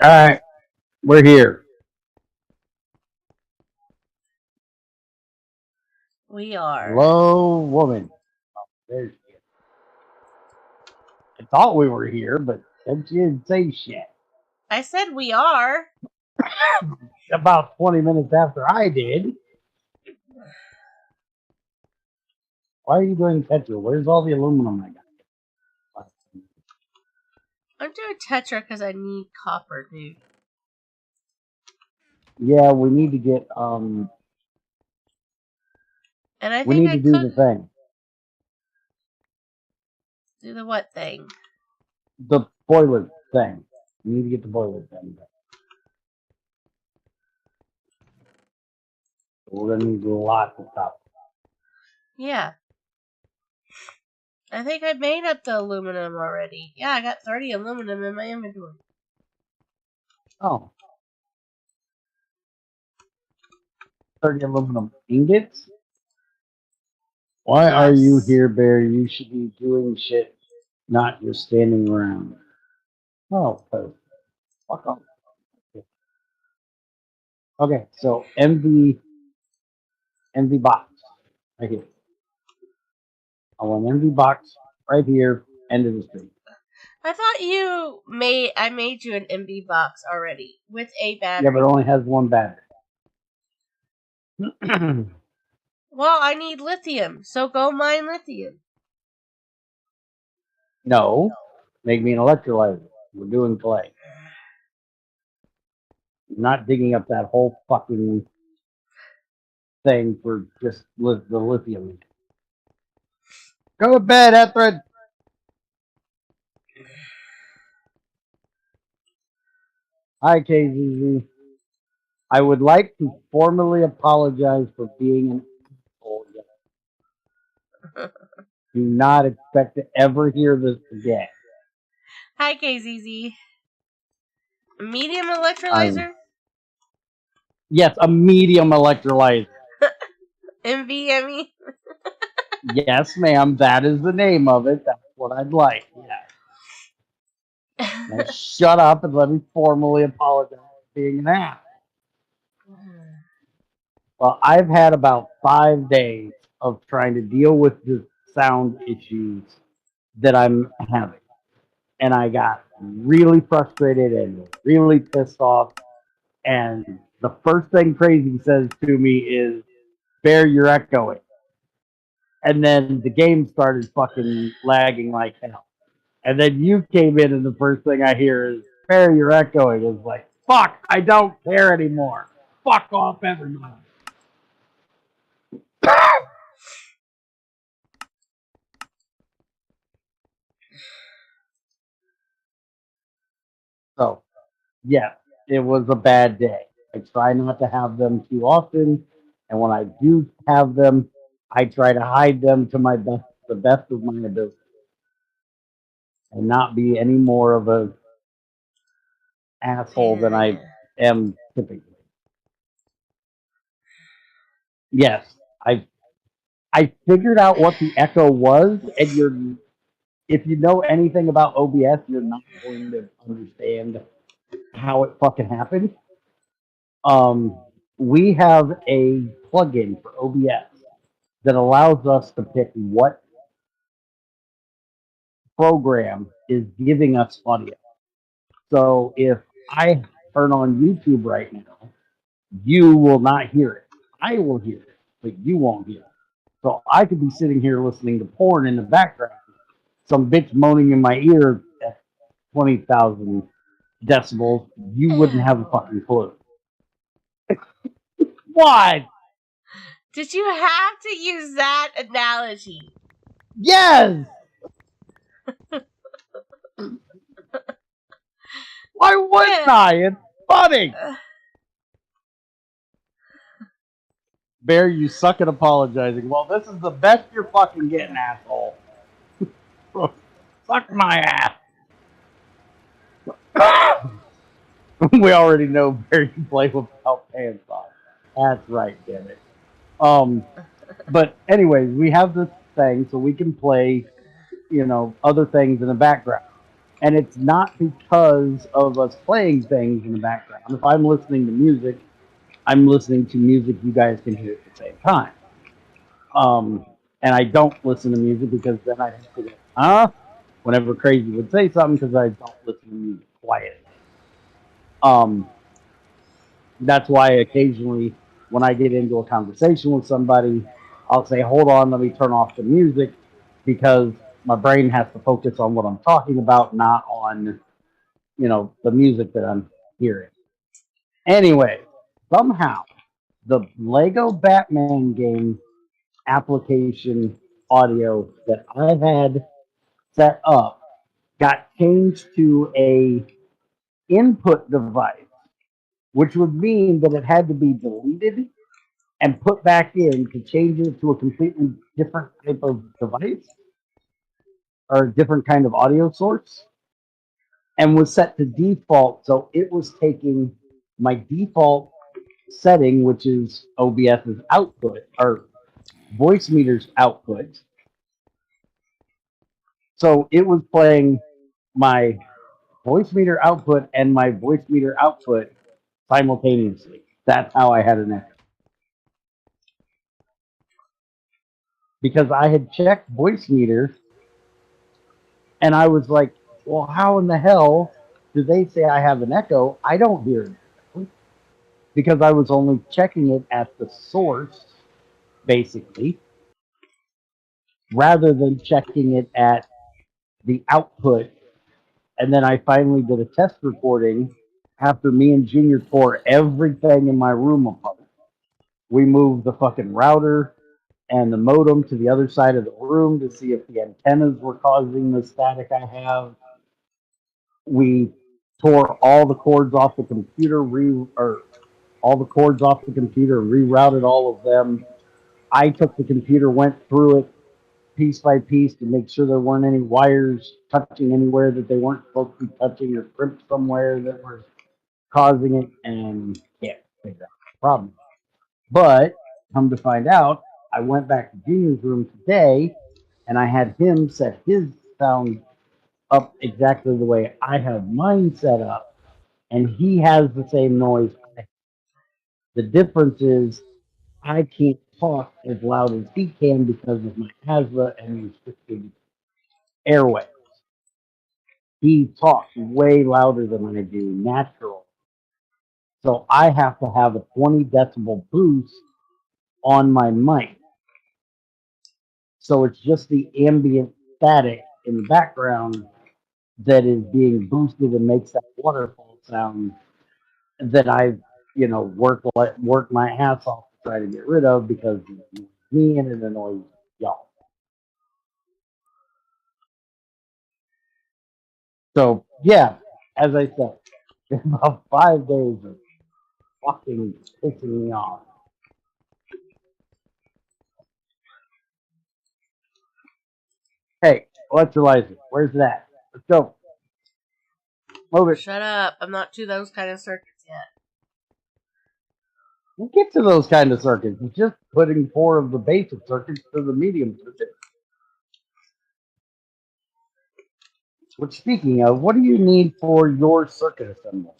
Alright, we're here. We are. Hello, woman. Oh, there she is. I thought we were here, but then she didn't say shit. I said we are. About 20 minutes after I did. Why are you doing Tetra? Where's all the aluminum I got? I'm doing Tetra because I need copper, dude. Yeah, we need to get, And I we think need I to do could the thing. do the what thing? The boiler thing. We need to get the boiler thing done. We're gonna need lots of stuff. Yeah. I think I made up the aluminum already. Yeah, I got 30 aluminum in my inventory. Oh. 30 aluminum ingots? Why are you Yes. here, Bear? You should be doing shit, not just standing around. Oh, fuck off. Okay, so MV box right here. I want MV box right here, end of the street. I thought I made you an MB box already with a battery. Yeah, but it only has one battery. Well, I need lithium, so go mine lithium. No, make me an electrolyzer. We're doing clay. I'm not digging up that whole fucking thing for just the lithium. Go to bed, Ethred. Hi, KZZ. I would like to formally apologize for being an asshole. Do not expect to ever hear this again. Hi, KZZ. Medium electrolyzer? Yes, a medium electrolyzer. MVME? Yes, ma'am, that is the name of it. That's what I'd like. Yeah. Now shut up and let me formally apologize for being an ass. Well, I've had about 5 days of trying to deal with the sound issues that I'm having. And I got really frustrated and really pissed off. And the first thing Crazy says to me is, Bear, you're echoing. And then the game started fucking lagging like hell. And then you came in, and the first thing I hear is, Bear, you're echoing. It's like, fuck, I don't care anymore. Fuck off, everyone. So, yeah, it was a bad day. I try not to have them too often. And when I do have them, I try to hide them to the best of my ability. And not be any more of a asshole than I am typically. Yes, I figured out what the echo was, and if you know anything about OBS, you're not going to understand how it fucking happened. We have a plugin for OBS that allows us to pick what program is giving us audio. So if I turn on YouTube right now, you will not hear it. I will hear it, but you won't hear it. So I could be sitting here listening to porn in the background, some bitch moaning in my ear at 20,000 decibels. You wouldn't have a fucking clue. What? Did you have to use that analogy? Yes! Why wouldn't I? It's funny! Bear, you suck at apologizing. Well, this is the best you're fucking getting, asshole. Suck my ass. We already know Bear, you play without pants on. That's right, damn it. But anyways, we have this thing so we can play, other things in the background. And it's not because of us playing things in the background. If I'm listening to music, I'm listening to music you guys can hear at the same time. Um, and I don't listen to music because then I have to go, whenever Crazy would say something because I don't listen to music quietly. Um, that's why occasionally when I get into a conversation with somebody, I'll say, hold on, let me turn off the music because my brain has to focus on what I'm talking about, not on, the music that I'm hearing. Anyway, somehow the Lego Batman game application audio that I had set up got changed to a input device, which would mean that it had to be deleted and put back in to change it to a completely different type of device or a different kind of audio source and was set to default. So it was taking my default setting, which is OBS's output or voice meter's output. So it was playing my voice meter output and my voice meter output simultaneously. That's how I had an echo. Because I had checked voice meter and I was like, well, how in the hell do they say I have an echo? I don't hear an echo because I was only checking it at the source, basically, rather than checking it at the output. And then I finally did a test recording after me and Junior tore everything in my room apart. We moved the fucking router and the modem to the other side of the room to see if the antennas were causing the static I have. We tore all the cords off the computer, or all the cords off the computer, and rerouted all of them. I took the computer, went through it piece by piece to make sure there weren't any wires touching anywhere that they weren't supposed to be touching or crimped somewhere that were causing it, and can't figure out the problem. But come to find out, I went back to Junior's room today, and I had him set his sound up exactly the way I have mine set up, and he has the same noise. The difference is I can't talk as loud as he can because of my asthma and restricted airway. He talks way louder than I do natural. So I have to have a 20 decibel boost on my mic. So it's just the ambient static in the background that is being boosted and makes that waterfall sound that I, work my ass off to try to get rid of because it annoys me and it annoys y'all. So yeah, as I said, about 5 days of fucking pissing me off. Hey, electrolyzer, where's that? Let's go. Move it. Shut up. I'm not to those kind of circuits yet. We'll get to those kind of circuits. It's just putting 4 of the basic circuits to the medium circuit. Which, speaking of, what do you need for your circuit assembly?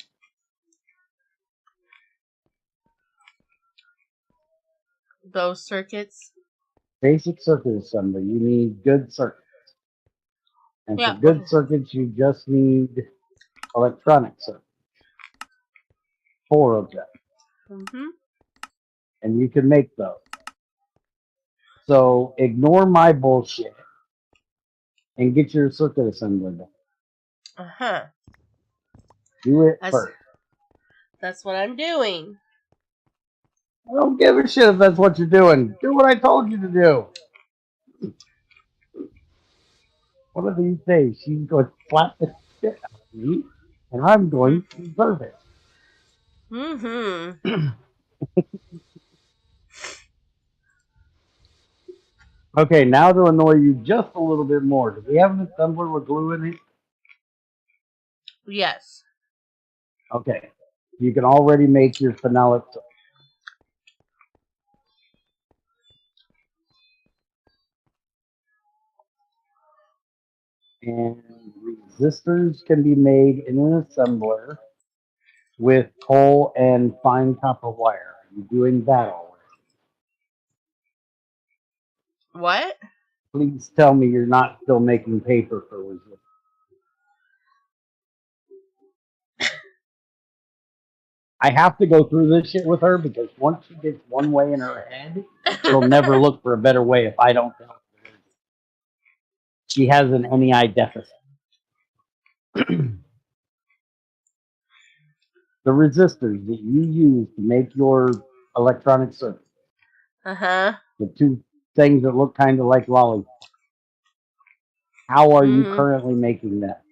Those circuits? Basic circuit assembly. You need good circuits. And for Yeah. good circuits, you just need electronic circuits. 4 of them. Mm-hmm. And you can make those. So ignore my bullshit and get your circuit assembly done. Uh-huh. Do it first. That's what I'm doing. I don't give a shit if that's what you're doing. Do what I told you to do. What do you say? She's going to slap the shit out of me, and I'm going to deserve it. Mm-hmm. Okay, now to annoy you just a little bit more. Do we have an assembler with glue in it? Yes. Okay. You can already make your phenolic soap. And resistors can be made in an assembler with coal and fine copper wire. Are you doing that already? What? Please tell me you're not still making paper for resistors. I have to go through this shit with her because once she gets one way in her head, she'll never look for a better way if I don't tell her. She has an NEI deficit. The resistors that you use to make your electronic circuit, Uh-huh. the two things that look kind of like lollipops, how are you currently making that?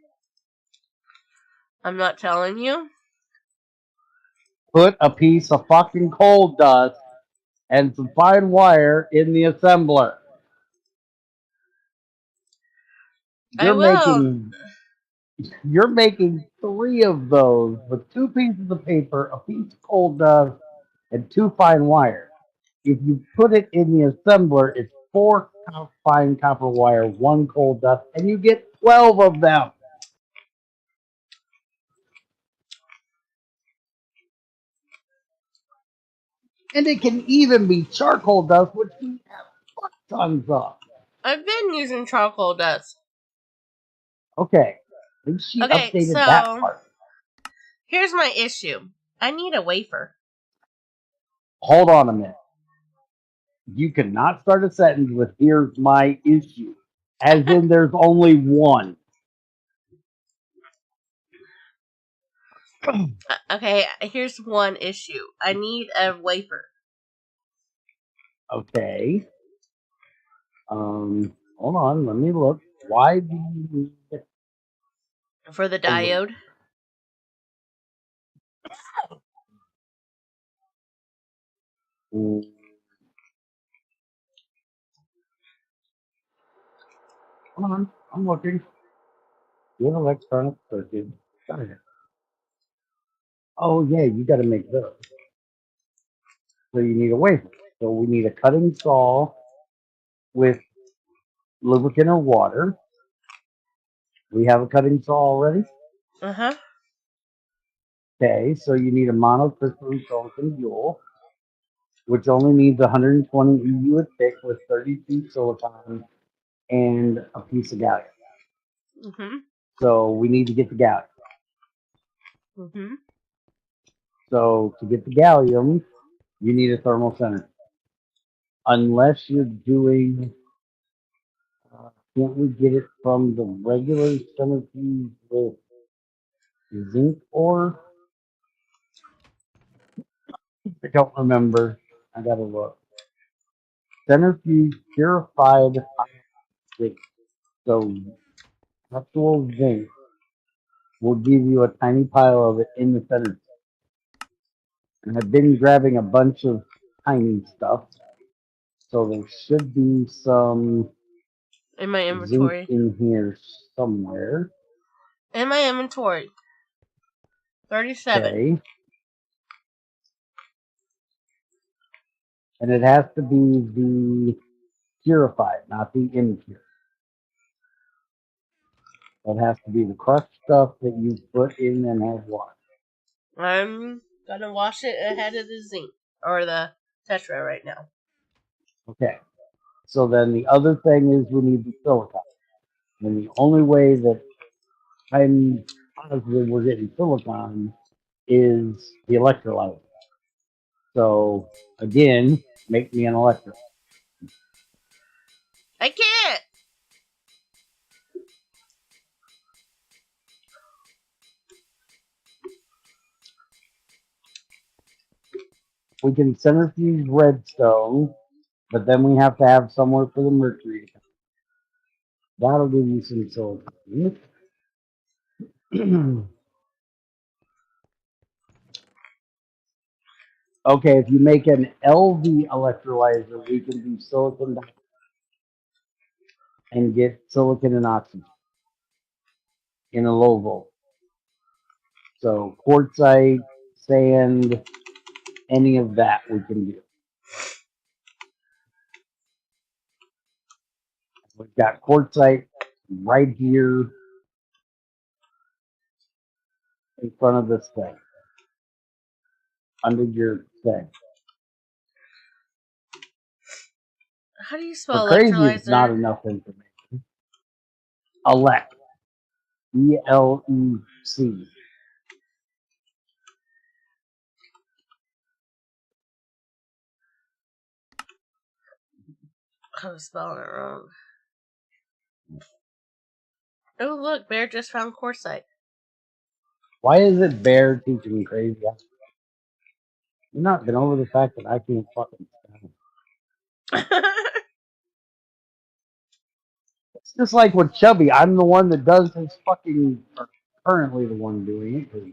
I'm not telling you. Put a piece of fucking coal dust and some fine wire in the assembler. I will. You're making 3 of those with 2 pieces of paper, a piece of coal dust, and 2 fine wire. If you put it in the assembler, it's 4 fine copper wire, 1 coal dust, and you get 12 of them. And it can even be charcoal dust, which we have tons of. I've been using charcoal dust. Okay. I think she Okay, updated that part. Here's my issue. I need a wafer. Hold on a minute. You cannot start a sentence with "here's my issue," as in there's only one. Okay, here's one issue. I need a wafer. Okay. Hold on, let me look. Why do you need it? For the diode? Hold on, I'm looking. Good electronic circuit. Got it. Oh yeah, you got to make those. So you need a wafer. So we need a cutting saw with lubricant or water. We have a cutting saw already. Uh-huh. Okay, so you need a monocrystalline silicon fuel, which only needs 120 EU a thick with 32 silicon and a piece of gallium. Mm-hmm. So we need to get the gallium. Mm-hmm. So to get the gallium, you need a thermal center. Unless you're doing, can't we get it from the regular centrifuge with zinc ore? I don't remember. I gotta look. Centrifuge purified zinc. So actual zinc will give you a tiny pile of it in the center. And I've been grabbing a bunch of tiny stuff. So there should be some In my zinc inventory. in here somewhere. In my inventory. 37. Okay. And it has to be the purified, not the impure. It has to be the crushed stuff that you put in and have water. I'm gonna wash it ahead of the zinc. Or the tetra right now. Okay. So then the other thing is we need the silicon. And the only way that I'm positive we're getting silicon is the electrolyzer. So again, make me an electrolyzer. I can't! We can centrifuge redstone, but then we have to have somewhere for the mercury to come. That'll give you some silicon. Okay, if you make an LV electrolyzer, we can do silicon and get silicon and oxygen in a low volt. So quartzite, sand, any of that we can do. We've got quartzite right here in front of this thing. Under your thing. How do you For spell crazy is not electrolyzer? enough information. Elec. ELEC. I was spelling it wrong. Oh, look, Bear just found quartzite. Why is it Bear teaching me crazy? You've not been over the fact that I can't fucking stand. It's just like with Chubby. I'm the one that does his fucking, or currently the one doing it, because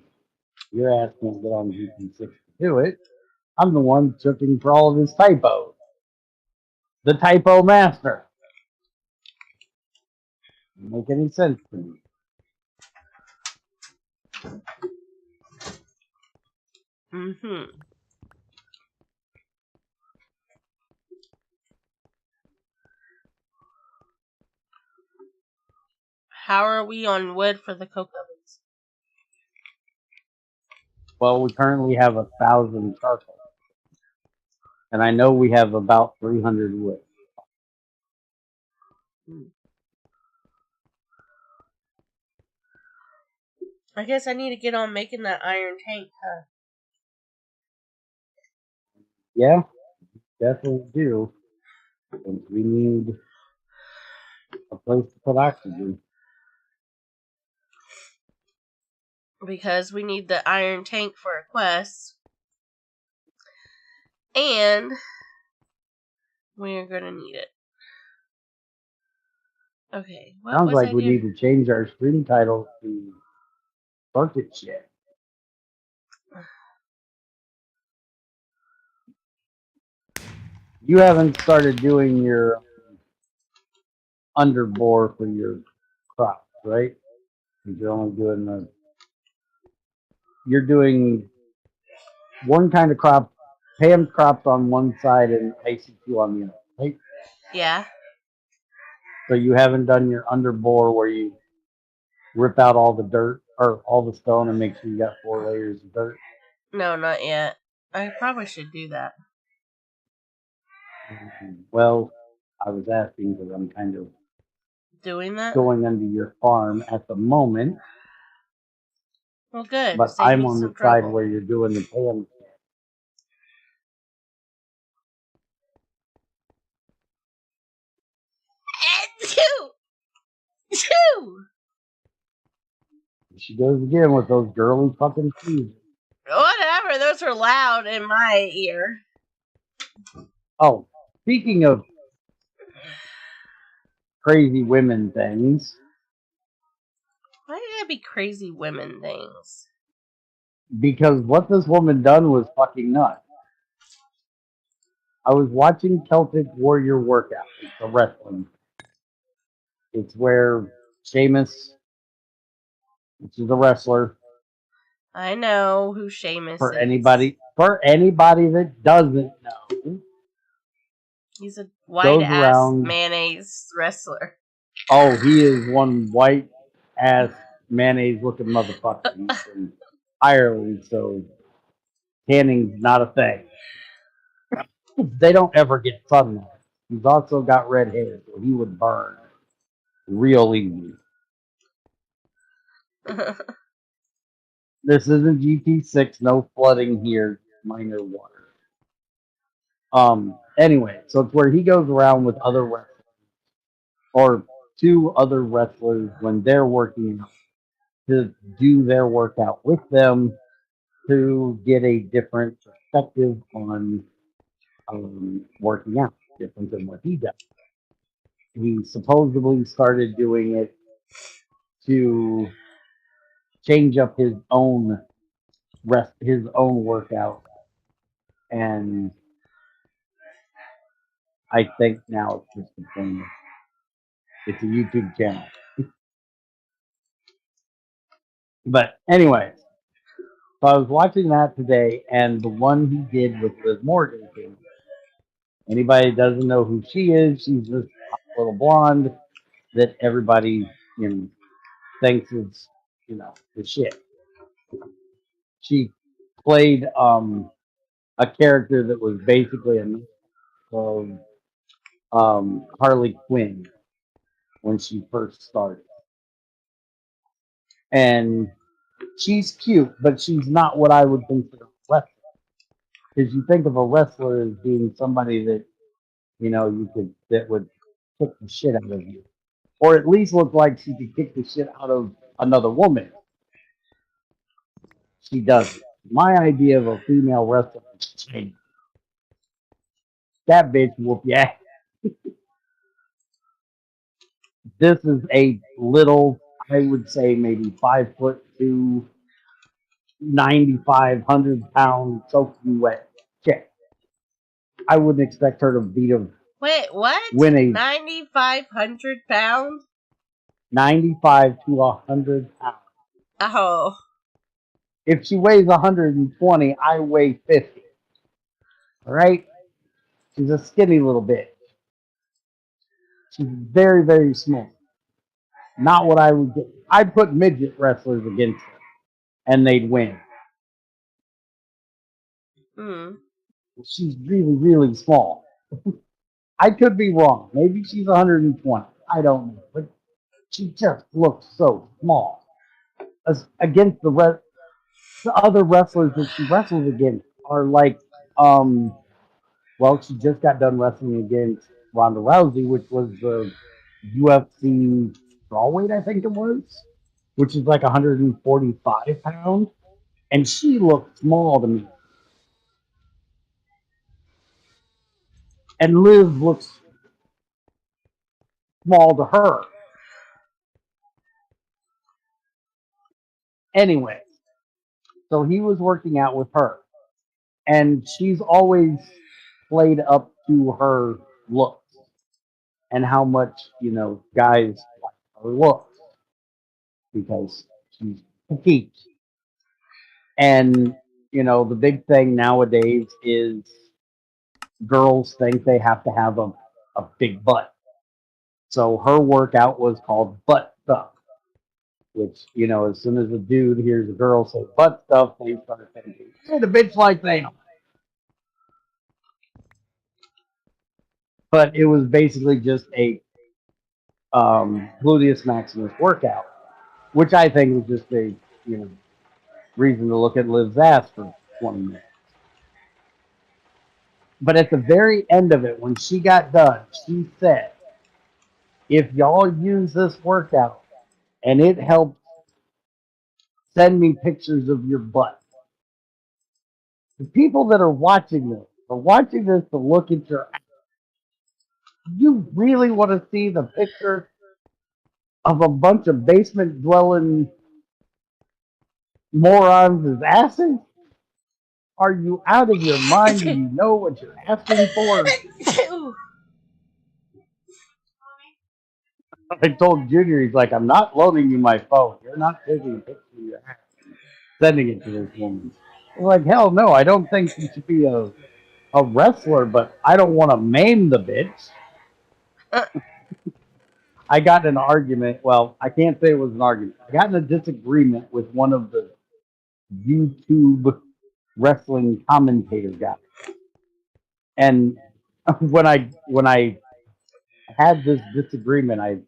your ass can't get on GP6 to do it. I'm the one checking for all of his typos. The typo master. Doesn't make any sense to me. Mm-hmm. How are we on wood for the coke ovens? Well, we currently have 1,000 charcoal. And I know we have about 300 wood. I guess I need to get on making that iron tank, huh? Yeah, definitely do. Since we need a place to put oxygen. Because we need the iron tank for a quest. And we're gonna need it. Okay, what Sounds was like I we doing? need to change our stream title to Bucket Shit. You haven't started doing your underbore for your crops, right? You're only doing the. You're doing one kind of crop, Pam's crops on one side and ICQ on the other, right? Yeah. So you haven't done your underbore where you rip out all the dirt or all the stone and make sure you got 4 layers of dirt. No, not yet. I probably should do that. Well, I was asking because I'm kind of Doing that? going under your farm at the moment, Well, good. but Save I'm me on some the side trouble. where you're doing the Pam. Two. She goes again with those girly fucking shoes. Whatever. Those are loud in my ear. Oh, speaking of crazy women things, Why did it be crazy women things? because what this woman done was fucking nuts. I was watching Celtic Warrior Workout. It's a wrestling. It's where Sheamus, which is a wrestler, I know who Sheamus for is. anybody that doesn't know, He's a white goes ass around. mayonnaise wrestler. Oh, he is one white ass mayonnaise looking motherfucker. He's from Ireland, so tanning's not a thing. They don't ever get sun there. He's also got red hair, so he would burn real easy. This isn't GT6, no flooding here, minor water. Anyway, so it's where he goes around with other wrestlers, or 2 other wrestlers when they're working out, to do their workout with them, to get a different perspective on working out, different than what he does. He supposedly started doing it to change up his own workout, and I think now it's just a thing. It's a YouTube channel. But anyway, so I was watching that today, and the one he did with Liv Morgan came up. Anybody that doesn't know who she is, she's this little blonde that everybody thinks is the shit. She played a character that was basically a of Harley Quinn when she first started, and she's cute, but she's not what I would consider a wrestler. Because you think of a wrestler as being somebody that you could that would kick the shit out of you, or at least look like she could kick the shit out of another woman. She doesn't. My idea of a female wrestler is changed. That bitch whoop yeah. This is a little, I would say maybe 5'2", 9,500 pound soaking wet chick. I wouldn't expect her to Wait, what? win a 9,500 pounds? 95 to 100 pounds. Oh. If she weighs 120, I weigh 50. All right? She's a skinny little bitch. She's very, very small. Not what I would get. I'd put midget wrestlers against her, and they'd win. Mm. She's really, really small. I could be wrong. Maybe she's 120. I don't know. But she just looks so small. Against the other wrestlers that she wrestles against are like, well, she just got done wrestling against Ronda Rousey, which was the UFC strawweight, I think it was, which is like 145 pounds. And she looked small to me. And Liv looks small to her. Anyway, so he was working out with her. And she's always played up to her looks and how much, guys like her looks because she's petite. And, the big thing nowadays is girls think they have to have a big butt. So her workout was called butt stuff, which, as soon as a dude hears a girl say butt stuff, they start thinking, hey, the bitch like them. But it was basically just a gluteus maximus workout, which I think was just a, reason to look at Liv's ass for 20 minutes. But at the very end of it, when she got done, she said, if y'all use this workout and it helps send me pictures of your butt, the people that are watching this to look at your ass. You really want to see the picture of a bunch of basement dwelling morons' asses? Are you out of your mind? Do you know what you're asking for? I told Junior, he's like, I'm not loaning you my phone. You're not taking a picture of your ass and sending it to this woman. I'm like, hell no, I don't think she should be a wrestler, but I don't want to maim the bitch. I got in an argument. Well, I can't say it was an argument. I got in a disagreement with one of the YouTube wrestling commentator guys. And when I had this disagreement, I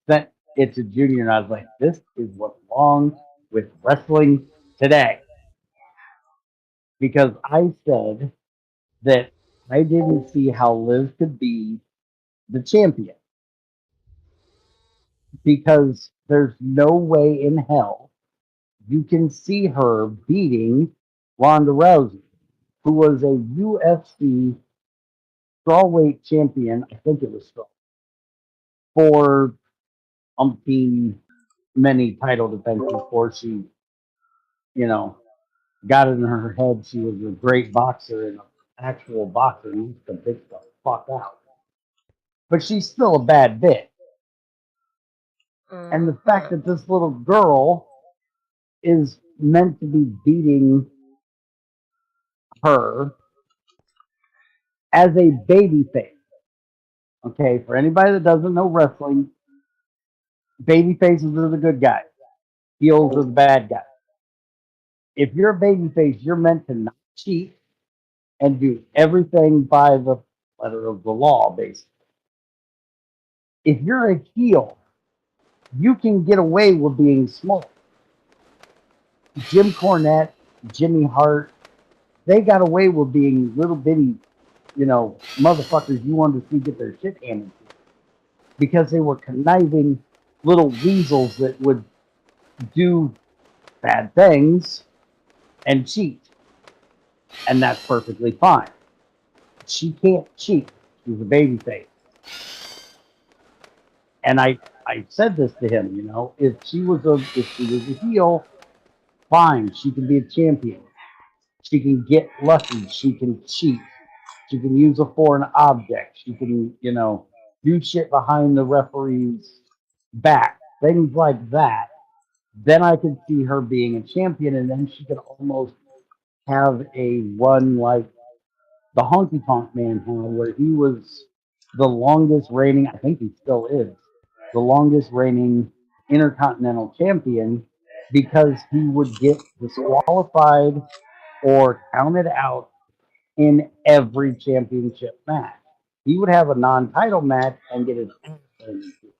sent it to Junior, and I was like, "This is what's wrong with wrestling today," because I said that I didn't see how Liv could be the champion because there's no way in hell you can see her beating Ronda Rousey, who was a UFC strawweight champion. I think it was straw for umpteen many title defenses before she, got it in her head she was a great boxer and an actual boxer needs to bitch the fuck out. But she's still a bad bitch. And the fact that this little girl is meant to be beating her as a baby face. Okay, for anybody that doesn't know wrestling, baby faces are the good guys. Heels are the bad guys. if you're a babyface, you're meant to not cheat and do everything by the letter of the law, basically. If you're a heel, you can get away with being small. Jim Cornette, Jimmy Hart, they got away with being little bitty, motherfuckers you wanted to see get their shit handed to them because they were conniving little weasels that would do bad things and cheat. And that's perfectly fine. She can't cheat. She's a babyface. And I said this to him, if she was a heel, fine, she can be a champion. She can get lucky. She can cheat. She can use a foreign object. She can, do shit behind the referee's back. Things like that. Then I could see her being a champion, and then she could almost have a run like the Honky Tonk Man had, where he was the longest reigning, I think he still is, the longest reigning Intercontinental Champion because he would get disqualified or counted out in every championship match. He would have a non-title match and get his ass handed to him.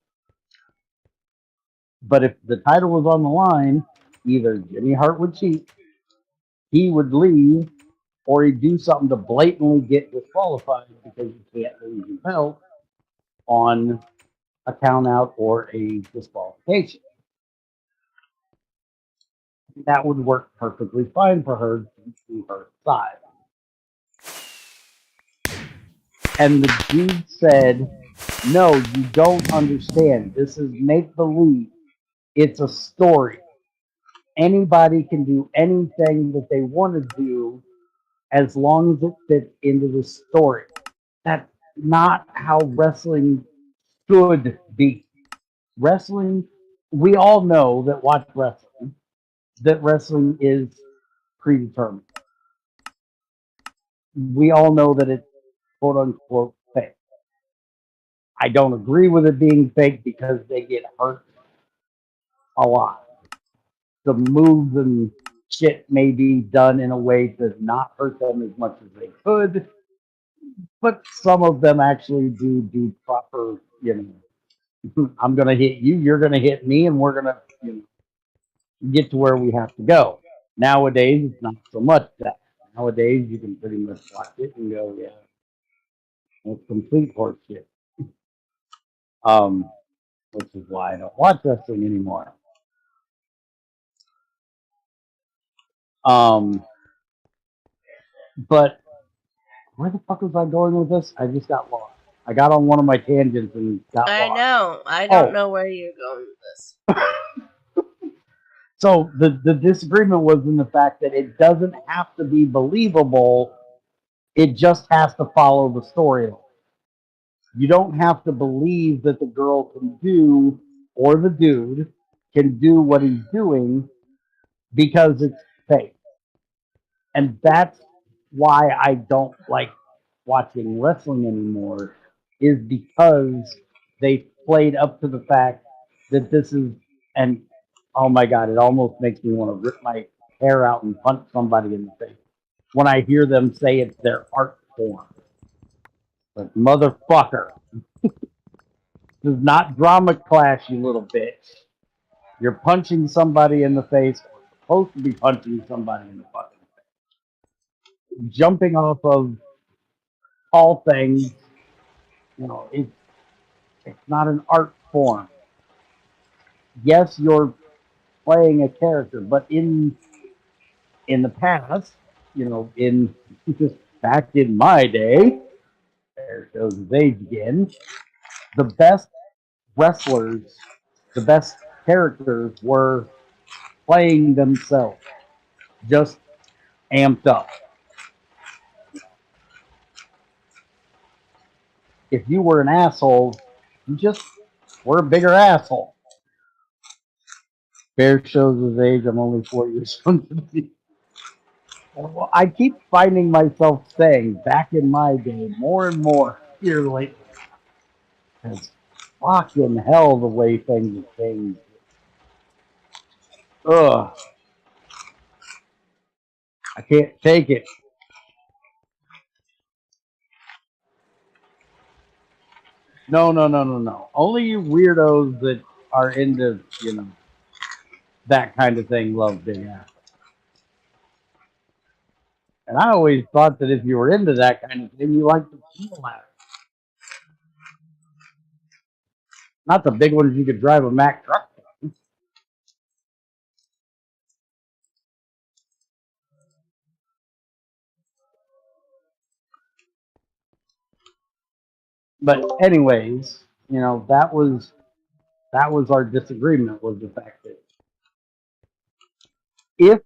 But if the title was on the line, either Jimmy Hart would cheat, he would leave, or he'd do something to blatantly get disqualified because you can't lose your belt on a count out or a disqualification. That would work perfectly fine for her to her side. And the dude said, no, you don't understand. This is make believe. It's a story. Anybody can do anything that they want to do as long as it fits into the story. That's not how wrestling should be. Wrestling, we all know that watch wrestling, that wrestling is predetermined. We all know that it's quote unquote fake. I don't agree with it being fake because they get hurt a lot. The moves and shit may be done in a way to not hurt them as much as they could, but some of them actually do proper, I'm going to hit you, you're going to hit me, and we're going to get to where we have to go. Nowadays, it's not so much that. Nowadays, you can pretty much watch it and go, yeah, it's complete horseshit. Which is why I don't watch wrestling anymore. But where the fuck was I going with this? I just got lost. I got on one of my tangents and got lost. I know. I don't know where you're going with this. So the disagreement was in the fact that it doesn't have to be believable. It just has to follow the storyline. You don't have to believe that the girl can do, or the dude can do what he's doing because it's fake. And that's why I don't like watching wrestling anymore, is because they played up to the fact that this is, and oh my God, it almost makes me want to rip my hair out and punch somebody in the face when I hear them say it's their art form. But motherfucker, this is not drama class, you little bitch. You're punching somebody in the face, or supposed to be punching somebody in the fucking face. Jumping off of all things, it's not an art form. Yes, you're playing a character, but in the past, in just back in my day, there shows his age again, the best wrestlers, the best characters were playing themselves, just amped up. If you were an asshole, you just were a bigger asshole. Bear shows his age. I'm only 4 years younger than you. Well, I keep finding myself saying back in my day more and more here lately. Because fucking hell, the way things have changed. Ugh. I can't take it. No, no, no, no, no. Only you weirdos that are into, that kind of thing love Big Apple. And I always thought that if you were into that kind of thing, you liked the feel out. Not the big ones you could drive a Mack truck. But anyways, that was our disagreement, was the fact that if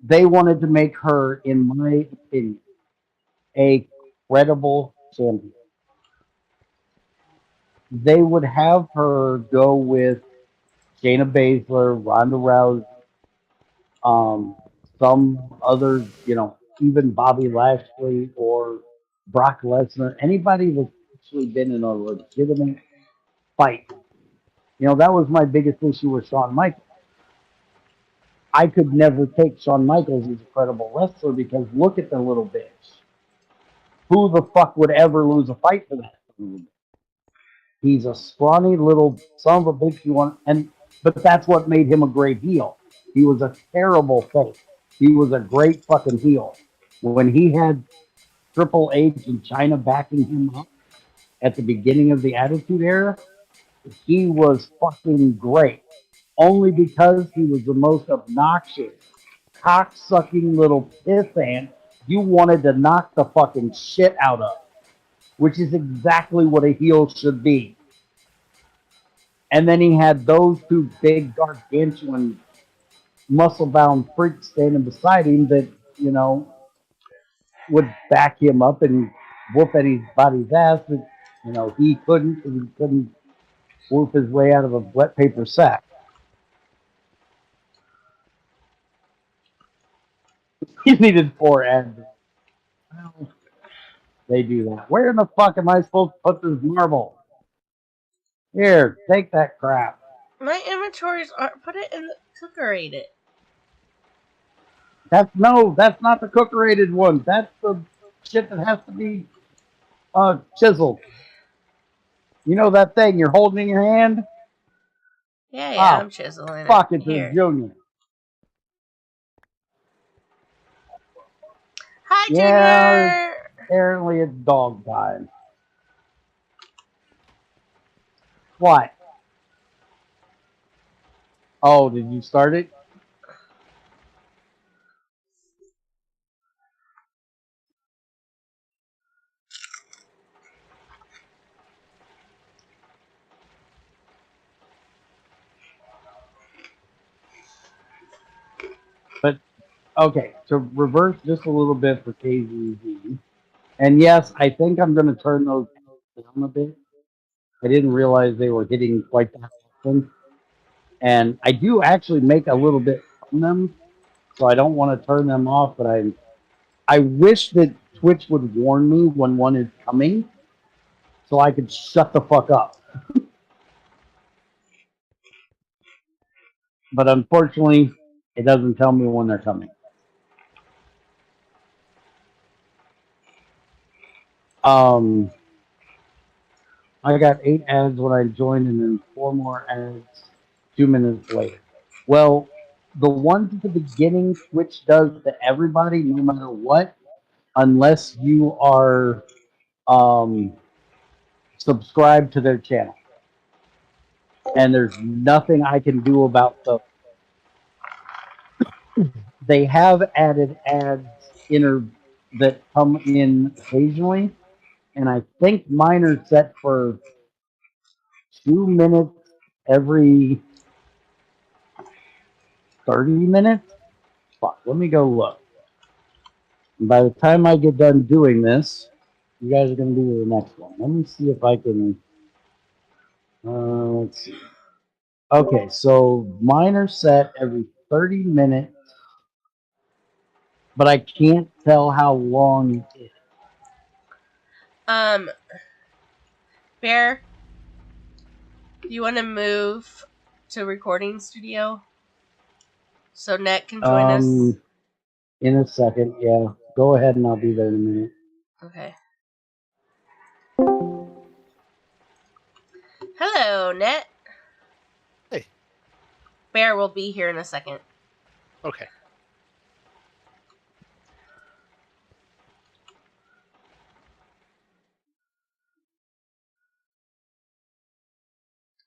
they wanted to make her, in my opinion, a credible champion, they would have her go with Shayna Baszler, Ronda Rousey, um, some other, even Bobby Lashley or Brock Lesnar, anybody that's actually been in a legitimate fight. That was my biggest issue with Shawn Michaels. I could never take Shawn Michaels as a credible wrestler because look at the little bitch. Who the fuck would ever lose a fight for that? He's a scrawny little son of a bitch. But that's what made him a great heel. He was a terrible face. He was a great fucking heel. When he had Triple H and China backing him up at the beginning of the Attitude Era, he was fucking great. Only because he was the most obnoxious, cocksucking little pissant you wanted to knock the fucking shit out of, which is exactly what a heel should be. And then he had those two big, gargantuan, muscle-bound freaks standing beside him that, would back him up and whoop anybody's ass that, he couldn't whoop his way out of a wet paper sack. He needed 4 ads. Well, they do that. Where in the fuck am I supposed to put this marble? Here, take that crap. My inventories are. Put it in the cooker. Ate it. That's not the cookerated one. That's the shit that has to be chiseled. You know that thing you're holding in your hand? Yeah, I'm chiseling Fuck, it. it's a Here. Junior. Hi, Yeah, Junior. apparently it's dog time. What? Oh, did you start it? But okay, to reverse just a little bit for KZZ. And yes, I think I'm going to turn those down a bit. I didn't realize they were hitting quite that often. And I do actually make a little bit from them, so I don't want to turn them off, but I wish that Twitch would warn me when one is coming so I could shut the fuck up. But unfortunately, it doesn't tell me when they're coming. I got 8 ads when I joined and then 4 more ads 2 minutes later. Well, the ones at the beginning, Twitch does to everybody, no matter what, unless you are subscribed to their channel. And there's nothing I can do about those. They have added ads that come in occasionally, and I think mine are set for 2 minutes every 30 minutes. Fuck, let me go look. And by the time I get done doing this, you guys are going to do the next one. Let me see if I can. Let's see. Okay, so mine are set every 30 minutes, but I can't tell how long it is. Bear, do you want to move to recording studio so Net can join us? In a second, yeah. Go ahead and I'll be there in a minute. Okay. Hello, Net. Hey. Bear will be here in a second. Okay.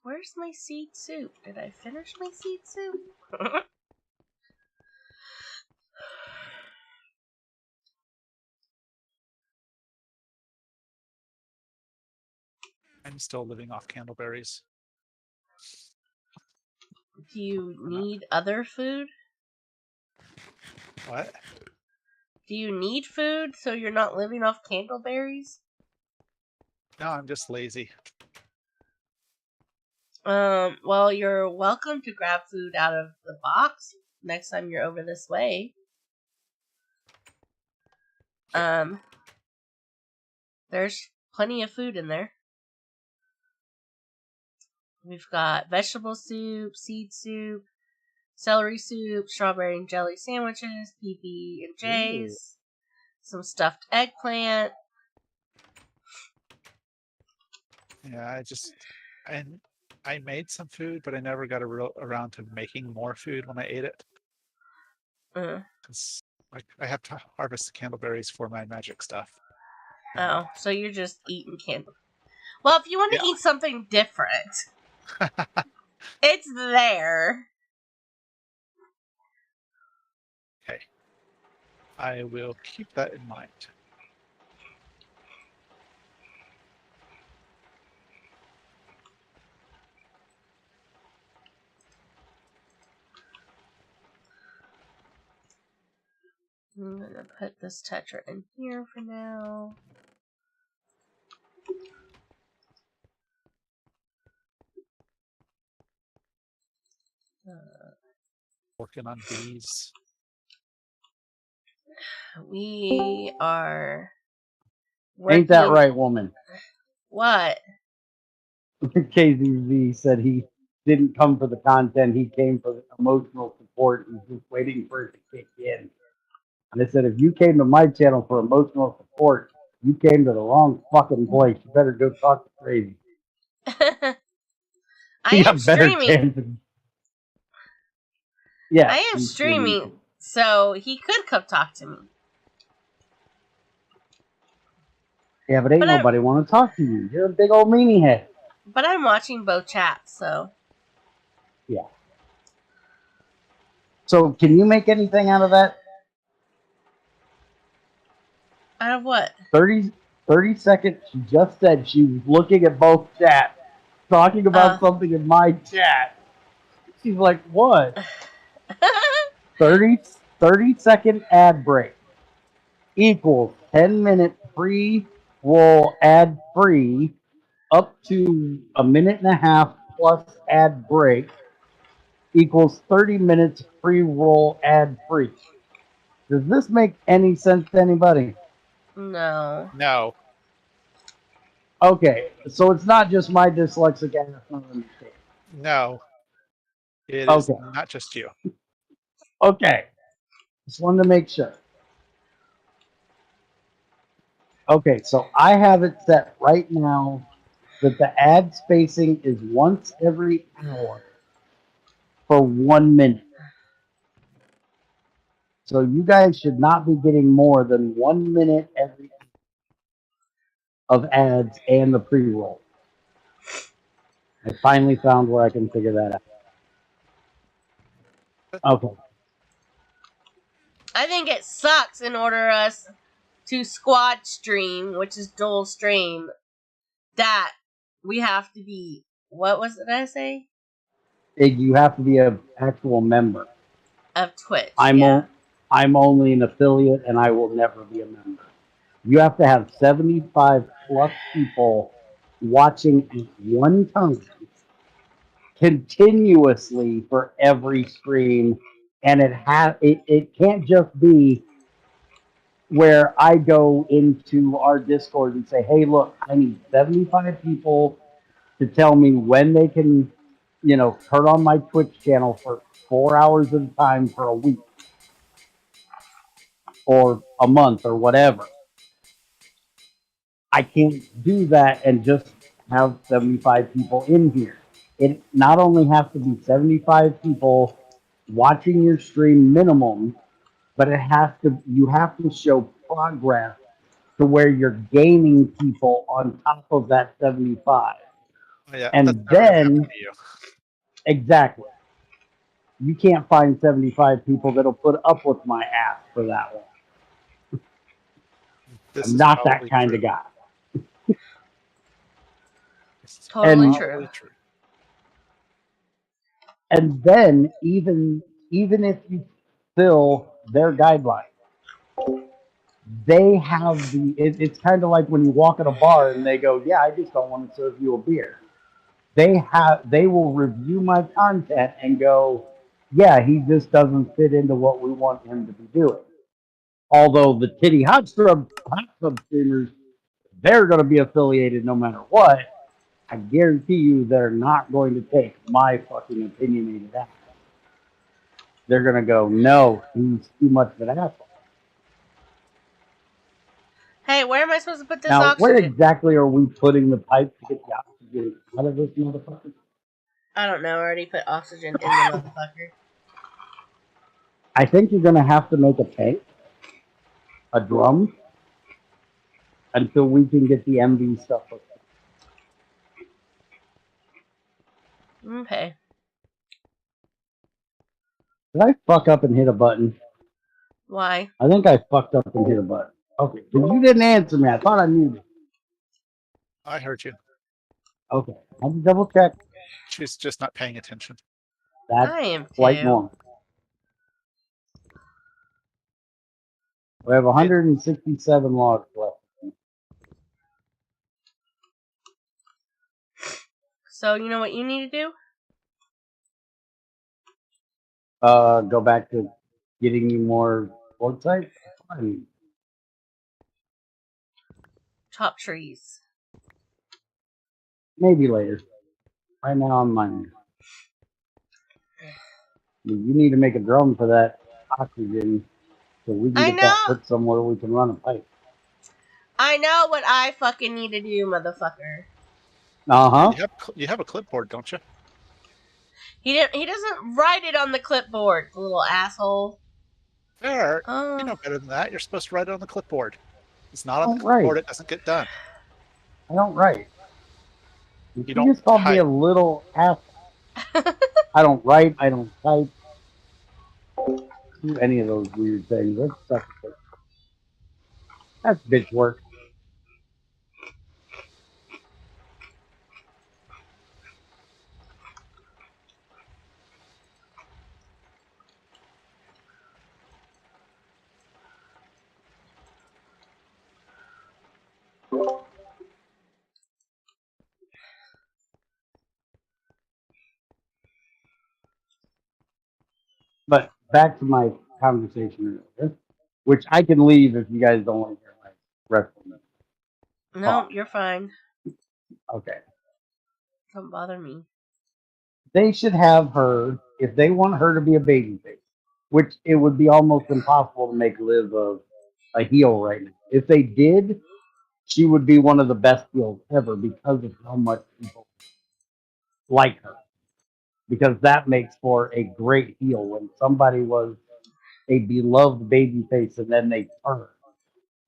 Where's my seed soup? Did I finish my seed soup? I'm still living off candleberries. Do you need other food? What? Do you need food so you're not living off candleberries? No, I'm just lazy. Well, you're welcome to grab food out of the box next time you're over this way. There's plenty of food in there. We've got vegetable soup, seed soup, celery soup, strawberry and jelly sandwiches, PB and J's, some stuffed eggplant. Yeah, I made some food, but I never got around to making more food when I ate it. Because I have to harvest the candleberries for my magic stuff. Oh, so you're just eating candle. Well, if you want to eat something different, it's there. Okay. I will keep that in mind. I'm gonna put this Tetra in here for now. Working on bees. We are working... Ain't that right, woman? What? KZZ said he didn't come for the content, he came for the emotional support. He's just waiting for it to kick in. And I said, if you came to my channel for emotional support, you came to the wrong fucking place. You better go talk to Crazy. I You am got better streaming. chances. Yeah, I am streaming, so he could come talk to me. Yeah, but ain't nobody want to talk to you. You're a big old meanie head. But I'm watching both chats, so. Yeah. So, can you make anything out of that? Out of what? 30 seconds. She just said she was looking at both chats, talking about something in my chat. She's like, what? 30 second ad break equals 10-minute pre-roll ad free up to a minute and a half plus ad break equals 30 minutes pre-roll ad free. Does this make any sense to anybody? No. No. Okay, so it's not just my dyslexic ass not understanding. No. It is not just you. Okay. Just wanted to make sure. Okay, so I have it set right now that the ad spacing is once every hour for 1 minute. So you guys should not be getting more than 1 minute every of ads and the pre-roll. I finally found where I can figure that out. Okay. I think it sucks in order us to squad stream, which is dual stream, that we have to be, what was it I say? You have to be an actual member. Of Twitch, I'm only an affiliate and I will never be a member. You have to have 75 plus people watching at one time continuously for every stream, and it can't just be where I go into our Discord and say, hey, look, I need 75 people to tell me when they can, turn on my Twitch channel for 4 hours at a time for a week. or a month or whatever. I can't do that and just have 75 people in here. It not only has to be 75 people watching your stream minimum, but you have to show progress to where you're gaining people on top of that 75. Oh, yeah, that's And never gonna happen then to you. exactly, you can't find 75 people that'll put up with my ass for that one. This I'm is not that probably kind true. of guy. This is Totally And true. true. and then even if you fill their guidelines, they have it's kind of like when you walk in a bar and they go, yeah, I just don't want to serve you a beer. They will review my content and go, yeah, he just doesn't fit into what we want him to be doing. Although the titty hot tub streamers, they're going to be affiliated no matter what. I guarantee you they're not going to take my fucking opinionated ass. They're going to go, no, he's too much of an asshole. Hey, where am I supposed to put this Now, where oxygen? exactly are we putting the pipe to get the oxygen out of this motherfucker? I don't know. I already put oxygen in the motherfucker. I think you're going to have to make a tank, a drum, until we can get the MV stuff hooked up. Okay. Did I fuck up and hit a button? Why? I think I fucked up and hit a button. Okay, but you didn't answer me. I thought I knew this. I heard you. Okay, I had to double check. She's just not paying attention. That's I am quite too. normal. We have 167 logs left. So you know what you need to do? Go back to getting you more quartzite. Fine. Chop trees. Maybe later. Right now I'm mining. You need to make a drum for that oxygen so we can I get that know. put somewhere we can run a pipe. I know what I fucking need to do, motherfucker. Uh-huh. You have a clipboard, don't you? He doesn't write it on the clipboard, the little asshole. There. Oh. You know better than that. You're supposed to write it on the clipboard. It's not on the Don't write. clipboard. It doesn't get done. I don't write. You don't just called me a type. little asshole. I don't write. I don't type. Do any of those weird things. That's suffocate. That's bitch work. But back to my conversation earlier, which I can leave if you guys don't want to hear my wrestling. No, you're fine. Okay. Don't bother me. They should have her, if they want her to be a babyface, which it would be almost impossible to make Liv a heel right now. If they did, she would be one of the best heels ever because of how much people like her. Because that makes for a great heel when somebody was a beloved babyface and then they turn.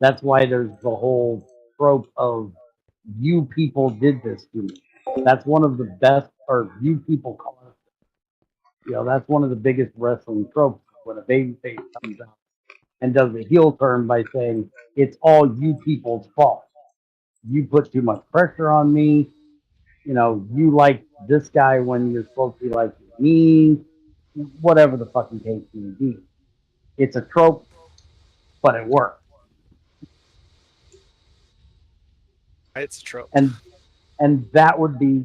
That's why there's the whole trope of you people did this to me. That's one of the best, or you people call it. That's one of the biggest wrestling tropes when a babyface comes out and does a heel turn by saying, it's all you people's fault. You put too much pressure on me. You like this guy when you're supposed to be like me. Whatever the fucking case may be. It's a trope, but it works. It's a trope. And that would be,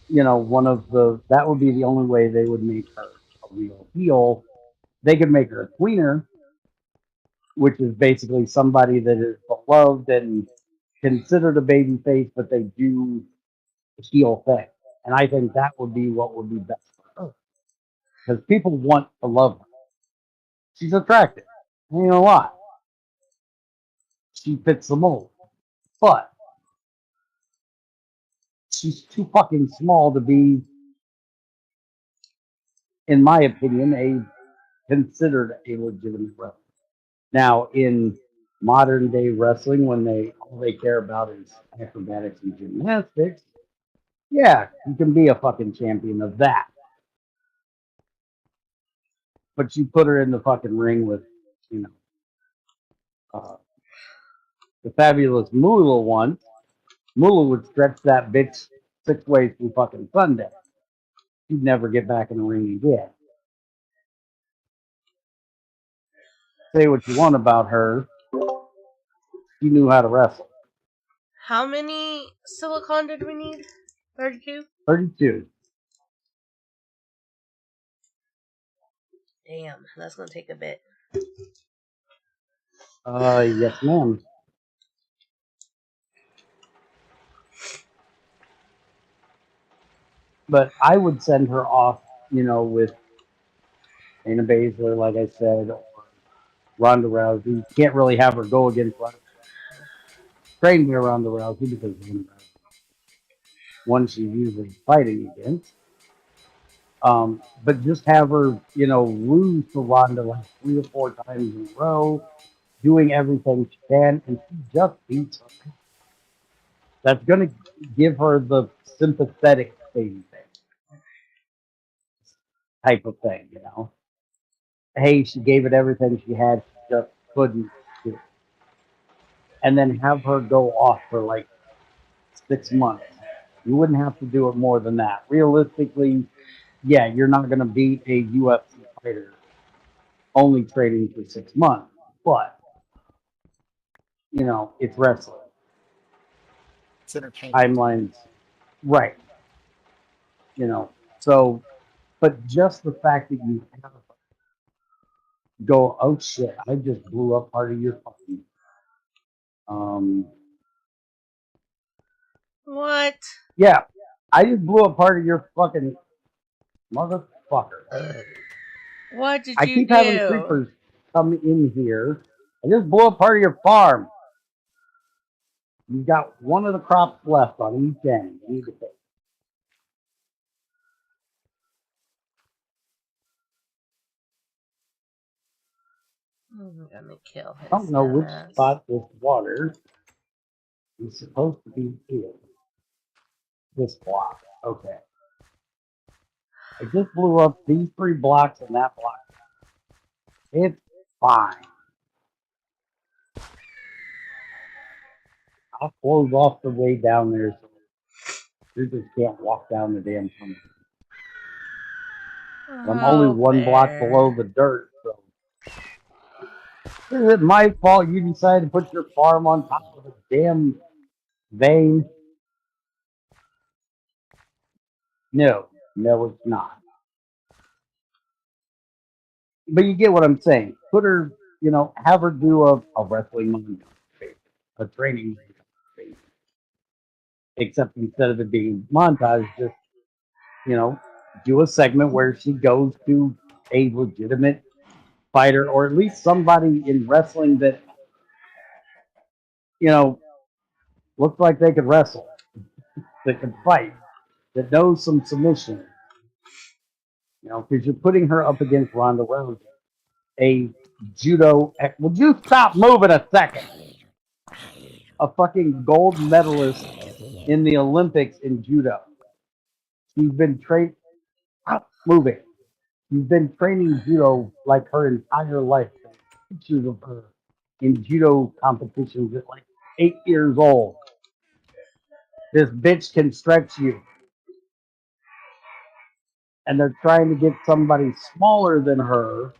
that would be the only way they would make her a real heel. They could make her a tweener, which is basically somebody that is beloved and considered a baby face, but they do the heel thing. And I think that would be what would be best for her. Because people want to love her. She's attractive. Ain't a lot. She fits the mold. But she's too fucking small to be, in my opinion, considered a legitimate wrestler. Now, in modern day wrestling, when all they care about is acrobatics and gymnastics, yeah, you can be a fucking champion of that. But you put her in the fucking ring with, you know, the fabulous Moolah once. Moolah would stretch that bitch 6 ways through fucking Sunday. She'd never get back in the ring again. Say what you want about her, she knew how to wrestle. How many silicon did we need? 32? 32. Damn, that's gonna take a bit. Yes, ma'am. But I would send her off, with Shayna Baszler, like I said, or Ronda Rousey. Can't really have her go against Ronda Rousey. Train me Ronda Rousey because Ronda Rousey, one she's usually fighting against. But just have her, lose to Ronda like 3 or 4 times in a row, doing everything she can, and she just beats her. That's going to give her the sympathetic baby thing type of thing, Hey, she gave it everything she had, she just couldn't do it. And then have her go off for like 6 months. You wouldn't have to do it more than that. Realistically, yeah, you're not going to beat a UFC fighter only training for 6 months, but it's wrestling. It's entertaining. Timelines, right? So, but just the fact that you have go, oh shit, I just blew up part of your fucking. What? Yeah, I just blew up part of your fucking motherfucker. What did I you keep do? having creepers come in here. I just blew up part of your farm. You've got one of the crops left on each end. You need to fix. I'm gonna kill his I don't know which ass. spot this water is supposed to be here. This block. Okay. I just blew up these 3 blocks and that block. It's fine. I'll close off the way down there so you just can't walk down the damn tunnel. I'm only 1 block below the dirt, so. Is it my fault you decided to put your farm on top of a damn vein? No, it's not. But you get what I'm saying. Put her, have her do a wrestling montage, a training montage. Except instead of it being montage, just, do a segment where she goes to a legitimate fighter, or at least somebody in wrestling that, looks like they could wrestle, that could fight, that knows some submission. Because you're putting her up against Ronda Rousey, a judo. Would you stop moving a second? A fucking gold medalist in the Olympics in judo. She's been trained. Stop moving. She's been training judo like her entire life. Pictures of her in judo competitions at like 8 years old. This bitch can stretch you. And they're trying to get somebody smaller than her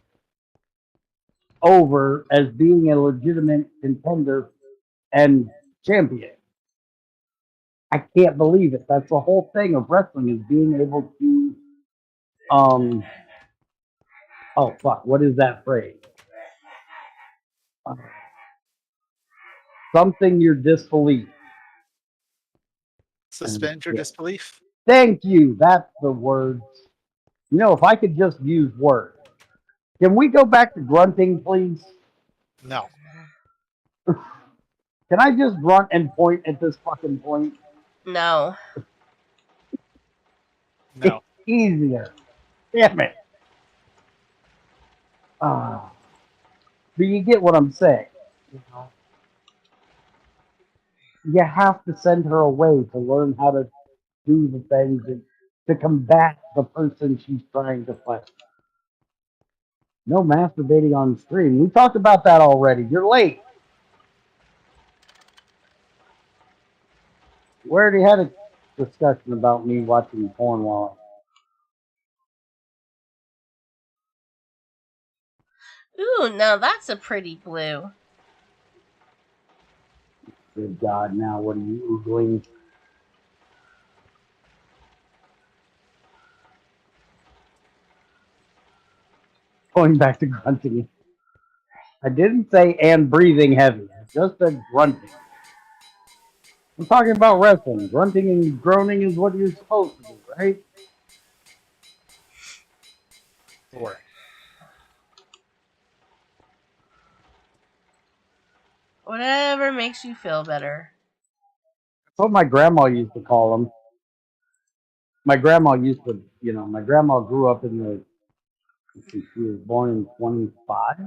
over as being a legitimate contender and champion. I can't believe it. That's the whole thing of wrestling, is being able to oh fuck, what is that phrase? Something your disbelief. Suspend your disbelief. Thank you. That's the words. If I could just use words. Can we go back to grunting, please? No, Can I just grunt and point at this fucking point? No. no. Easier. Damn it. Ah. But you get what I'm saying. You know? You have to send her away to learn how to do the things and to combat the person she's trying to fight. No masturbating on stream. We talked about that already. You're late. We already had a discussion about me watching porn while. Ooh, now that's a pretty blue. Good God, now what are you oogling? Going back to grunting. I didn't say and breathing heavy. I just said grunting. I'm talking about wrestling. Grunting and groaning is what you're supposed to do, right? Sure. Whatever makes you feel better. That's what my grandma used to call them. My grandma used to, my grandma grew up in the, she was born in 25.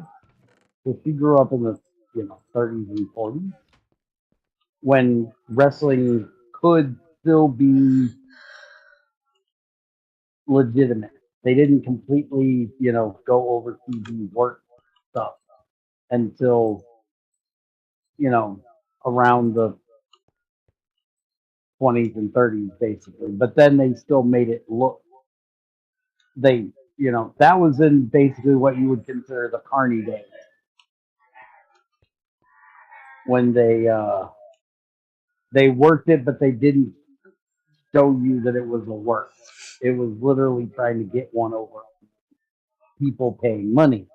So she grew up in the, 30s and 40s when wrestling could still be legitimate. They didn't completely, go over TV work stuff until, around the 20s and 30s, basically. But then they still made it look, that was in basically what you would consider the carny days when they worked it, but they didn't show you that it was a work. It was literally trying to get one over people paying money.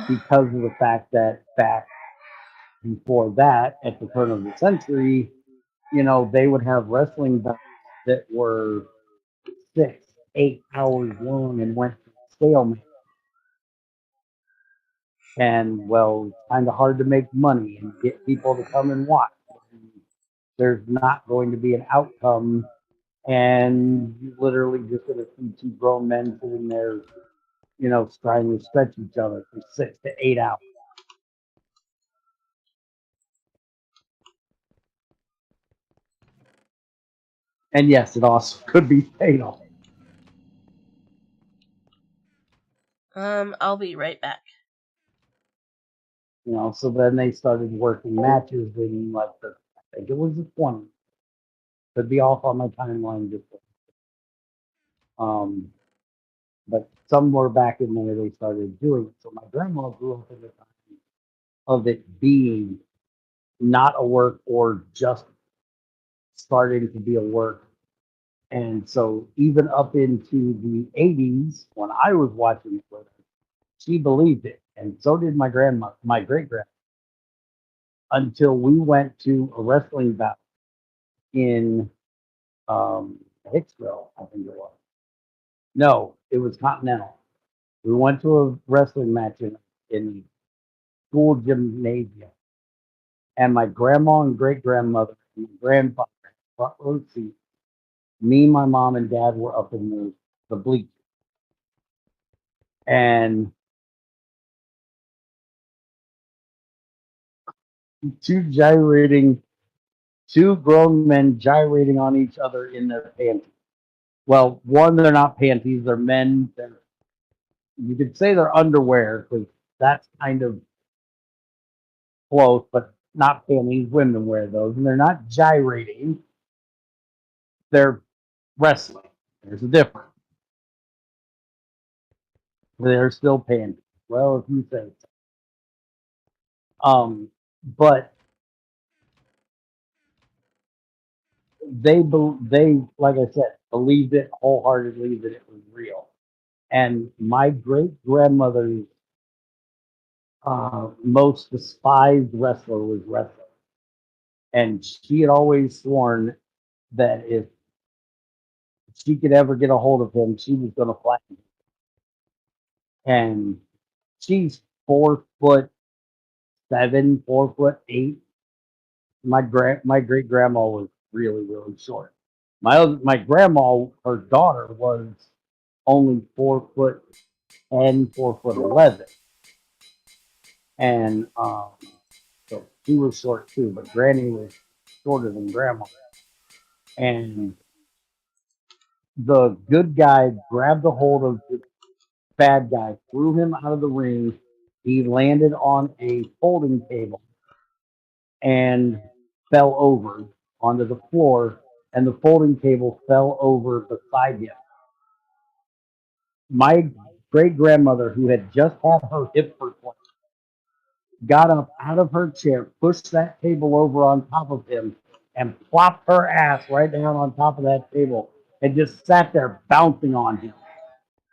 Because of the fact that back before that, at the turn of the century, they would have wrestling bouts that were 6, 8 hours long and went to stalemate. And well, it's kind of hard to make money and get people to come and watch. There's not going to be an outcome, and you literally just going to see two grown men sitting there, trying to stretch each other for 6 to 8 hours. And yes, it also could be fatal. I'll be right back. So then they started working matches in like I think it was the 20s. Could be off on my timeline just. But somewhere back in there they started doing it. So my grandma grew up in the time of it being not a work or just starting to be a work. And so even up into the 80s, when I was watching it with her, she believed it. And so did my grandma, my great grandma, until we went to a wrestling bout in Hicksville, I think it was. No, it was Continental. We went to a wrestling match in school gymnasium. And my grandma and great grandmother and my grandfather had front row seat. Me, my mom, and dad were up in the bleachers. And two grown men gyrating on each other in their panties. Well, one, they're not panties, they're men. You could say they're underwear because that's kind of close, but not panties. Women wear those, and they're not gyrating. They're wrestling. There's a difference. They're still panties. Well, if you say so. But they like I said, believed it wholeheartedly that it was real. And my great grandmother's most despised wrestler was wrestler. And she had always sworn that if she could ever get a hold of him, she was going to flatten him. And she's 4'7", 4'8". My great grandma was really, really short. My grandma, her daughter, was only 4'10", 4'11", and so she was short too. But Granny was shorter than Grandma, and the good guy grabbed a hold of the bad guy, threw him out of the ring. He landed on a folding table and fell over onto the floor, and the folding table fell over beside him. My great grandmother, who had just had her hip replaced, got up out of her chair, pushed that table over on top of him, and plopped her ass right down on top of that table and just sat there bouncing on him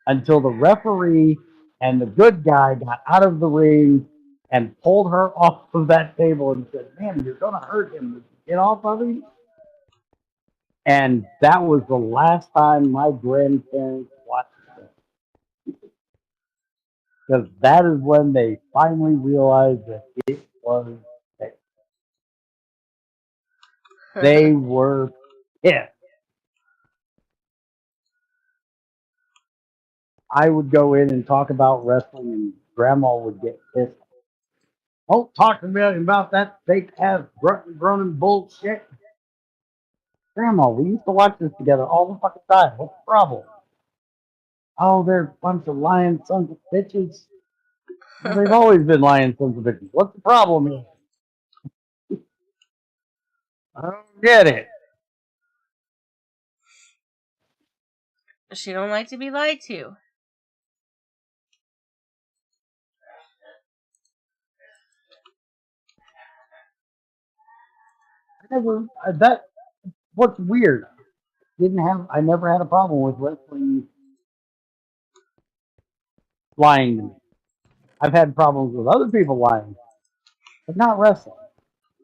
until the referee and the good guy got out of the ring and pulled her off of that table and said, "Man, you're going to hurt him. Get off of him." And that was the last time my grandparents watched it. Because that is when they finally realized that it was fake. They were pissed. I would go in and talk about wrestling, and Grandma would get pissed. Don't talk to me about that fake ass groaning bullshit. Grandma, we used to watch this together all the fucking time. What's the problem? Oh, they're a bunch of lying sons of bitches. Well, they've always been lying sons of bitches. What's the problem here? I don't get it. She don't like to be lied to. What's weird? I never had a problem with wrestling lying to me. I've had problems with other people lying, but not wrestling.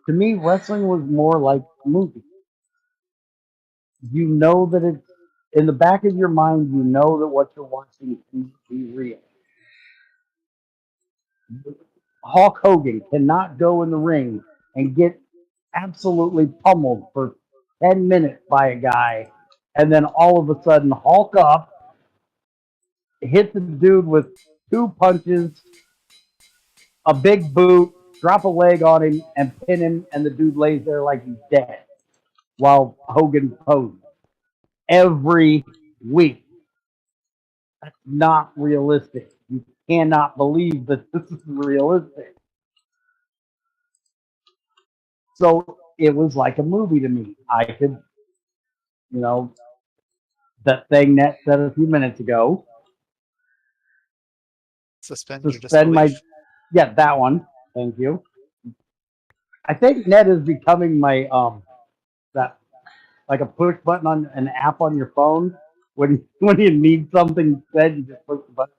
To me, wrestling was more like a movie. You know that it's in the back of your mind. You know that what you're watching can be real. Hulk Hogan cannot go in the ring and get absolutely pummeled for 10 minutes by a guy, and then all of a sudden Hulk up, hit the dude with 2 punches, a big boot, drop a leg on him, and pin him, and the dude lays there like he's dead while Hogan poses. Every week. That's not realistic. You cannot believe that this is realistic. So it was like a movie to me. I could, that thing Net said a few minutes ago. Suspend your my, disbelief. yeah, that one. Thank you. I think Net is becoming my that like a push button on an app on your phone. When you need something said, you just push the button.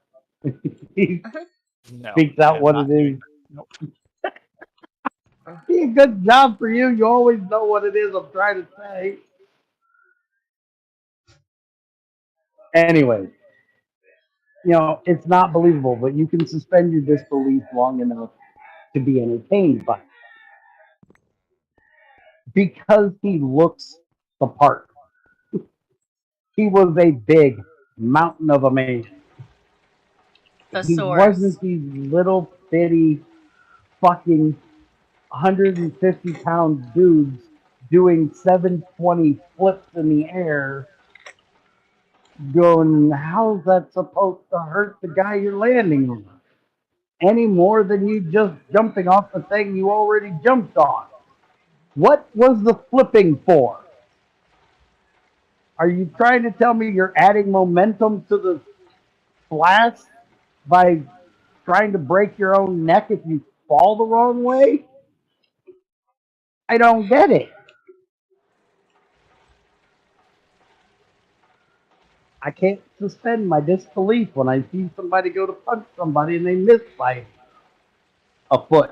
No, Speaks out what it is. Nope. Be a good job for you. You always know what it is I'm trying to say. Anyway, it's not believable, but you can suspend your disbelief long enough to be entertained by it. Because he looks the part. He was a big mountain of a man. He wasn't these little bitty fucking 150-pound dudes doing 720 flips in the air going, how's that supposed to hurt the guy you're landing on? Any more than you just jumping off the thing you already jumped on. What was the flipping for? Are you trying to tell me you're adding momentum to the splash by trying to break your own neck if you fall the wrong way? I don't get it. I can't suspend my disbelief when I see somebody go to punch somebody and they miss by a foot.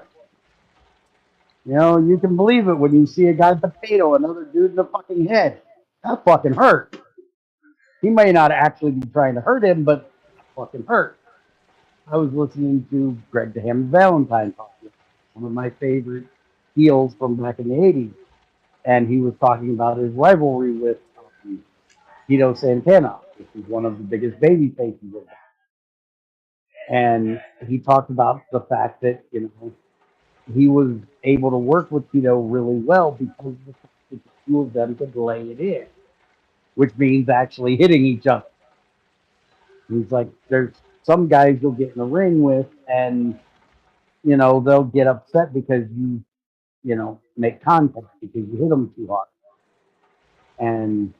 You can believe it when you see a guy potato another dude in the fucking head. That fucking hurt. He may not actually be trying to hurt him, but that fucking hurt. I was listening to Greg the Hammer Valentine talk, one of my favorite heels from back in the 80s. And he was talking about his rivalry with Tito Santana, which is one of the biggest baby faces of that. And he talked about the fact that, he was able to work with Tito really well because of the fact that the two of them could lay it in, which means actually hitting each other. He's like, there's some guys you'll get in the ring with, and they'll get upset because you make contact because you hit them too hard. And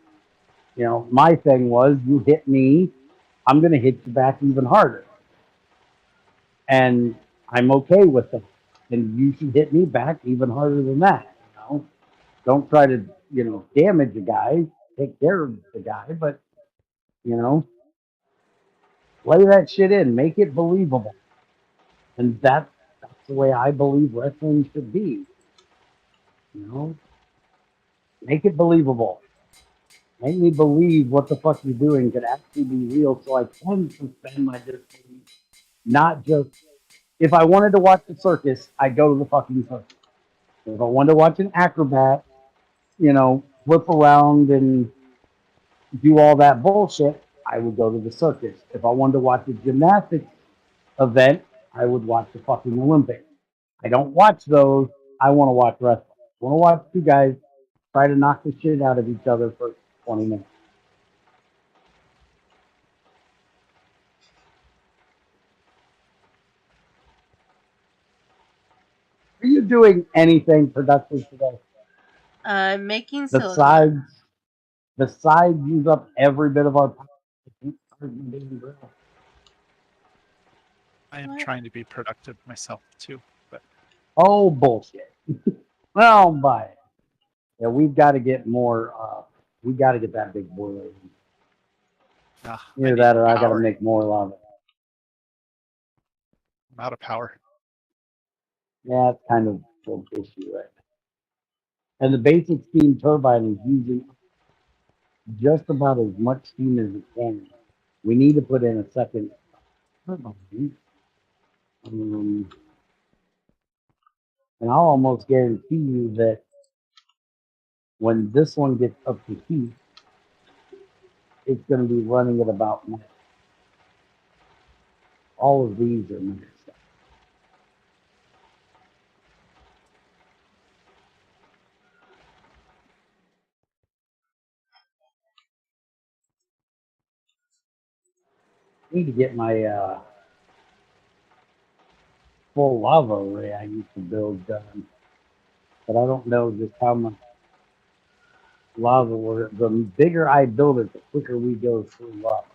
my thing was, you hit me, I'm gonna hit you back even harder, and I'm okay with that. And you should hit me back even harder than that. Don't try to damage a guy. Take care of the guy, but you know, lay that shit in, make it believable, and that's the way I believe wrestling should be. Make it believable. Make me believe what the fuck you're doing could actually be real, so I can suspend my disbelief. Not just if I wanted to watch the circus, I'd go to the fucking circus. If I wanted to watch an acrobat, flip around and do all that bullshit, I would go to the circus. If I wanted to watch a gymnastics event, I would watch the fucking Olympics. I don't watch those. I want to watch wrestling. I want to watch two guys try to knock the shit out of each other for 20 minutes. Are you doing anything productive today? Making silicone. Besides use up every bit of our power? I am trying to be productive myself too, but Oh, bullshit. Well, I'll buy it. Yeah, we've got to get more. We got to get that big boiler. Either that or I got to make more lava. I'm out of power. Yeah, it's kind of an issue, right? And the basic steam turbine is using just about as much steam as it can. We need to put in a second turbine. And I'll almost guarantee you that when this one gets up to heat, it's going to be running at about max. All of these are max. I need to get my full lava array I used to build done, but I don't know just how much lava we're. The bigger I build it, the quicker we go through lava.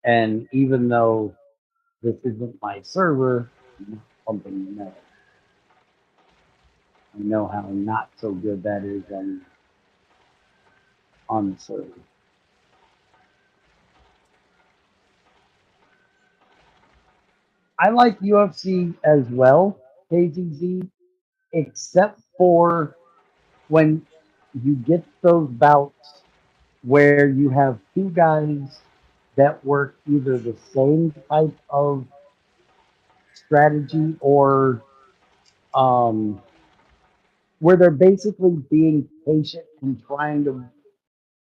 And even though this isn't my server, I'm not pumping metal. I know how not so good that is on the server. I like UFC as well, KZZ, except for when you get those bouts where you have two guys that work either the same type of strategy or where they're basically being patient and trying to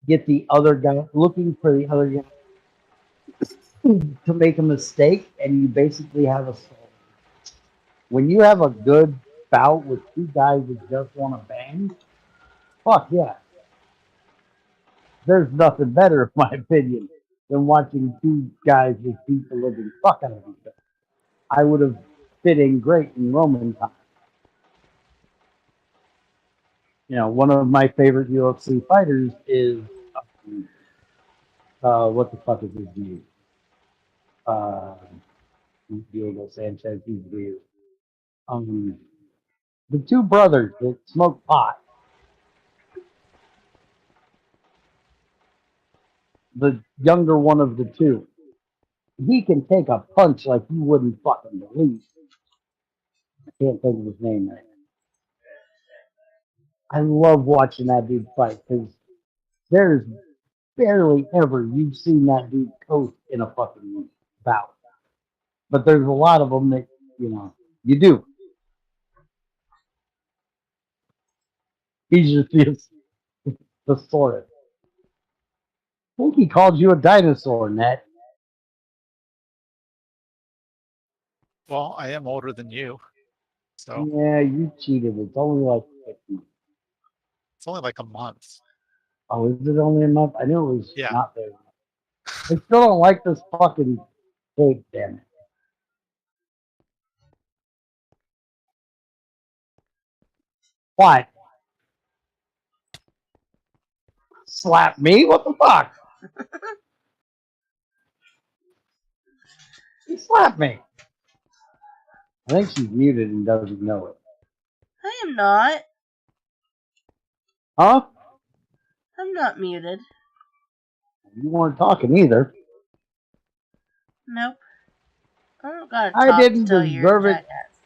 get the other guy, looking for the other guy to make a mistake, and you basically have a stall. When you have a good bout with two guys that just want to bang, fuck yeah. There's nothing better, in my opinion, than watching two guys just beat the living fuck out of each other. I would have fit in great in Roman time. One of my favorite UFC fighters is what the fuck is his name? Diego Sanchez. He's weird. The two brothers that smoke pot. The younger one of the two. He can take a punch like you wouldn't fucking believe. I can't think of his name right now. I love watching that dude fight because there's barely ever you've seen that dude coast in a fucking bout. But there's a lot of them that, you do. He's just the thesaurus. I think he called you a dinosaur, Ned. Well, I am older than you, so Yeah, you cheated. It's only like 50. it's only like a month. Oh, is it only a month? I knew it was Yeah. not very much. I still don't like this fucking cake, damn it. What? Slap me? What the fuck? He slapped me. I think she's muted and doesn't know it. I am not. Huh? I'm not muted. You weren't talking either. Nope. I don't gotta I talk didn't to tell you're a deserve it. jackass.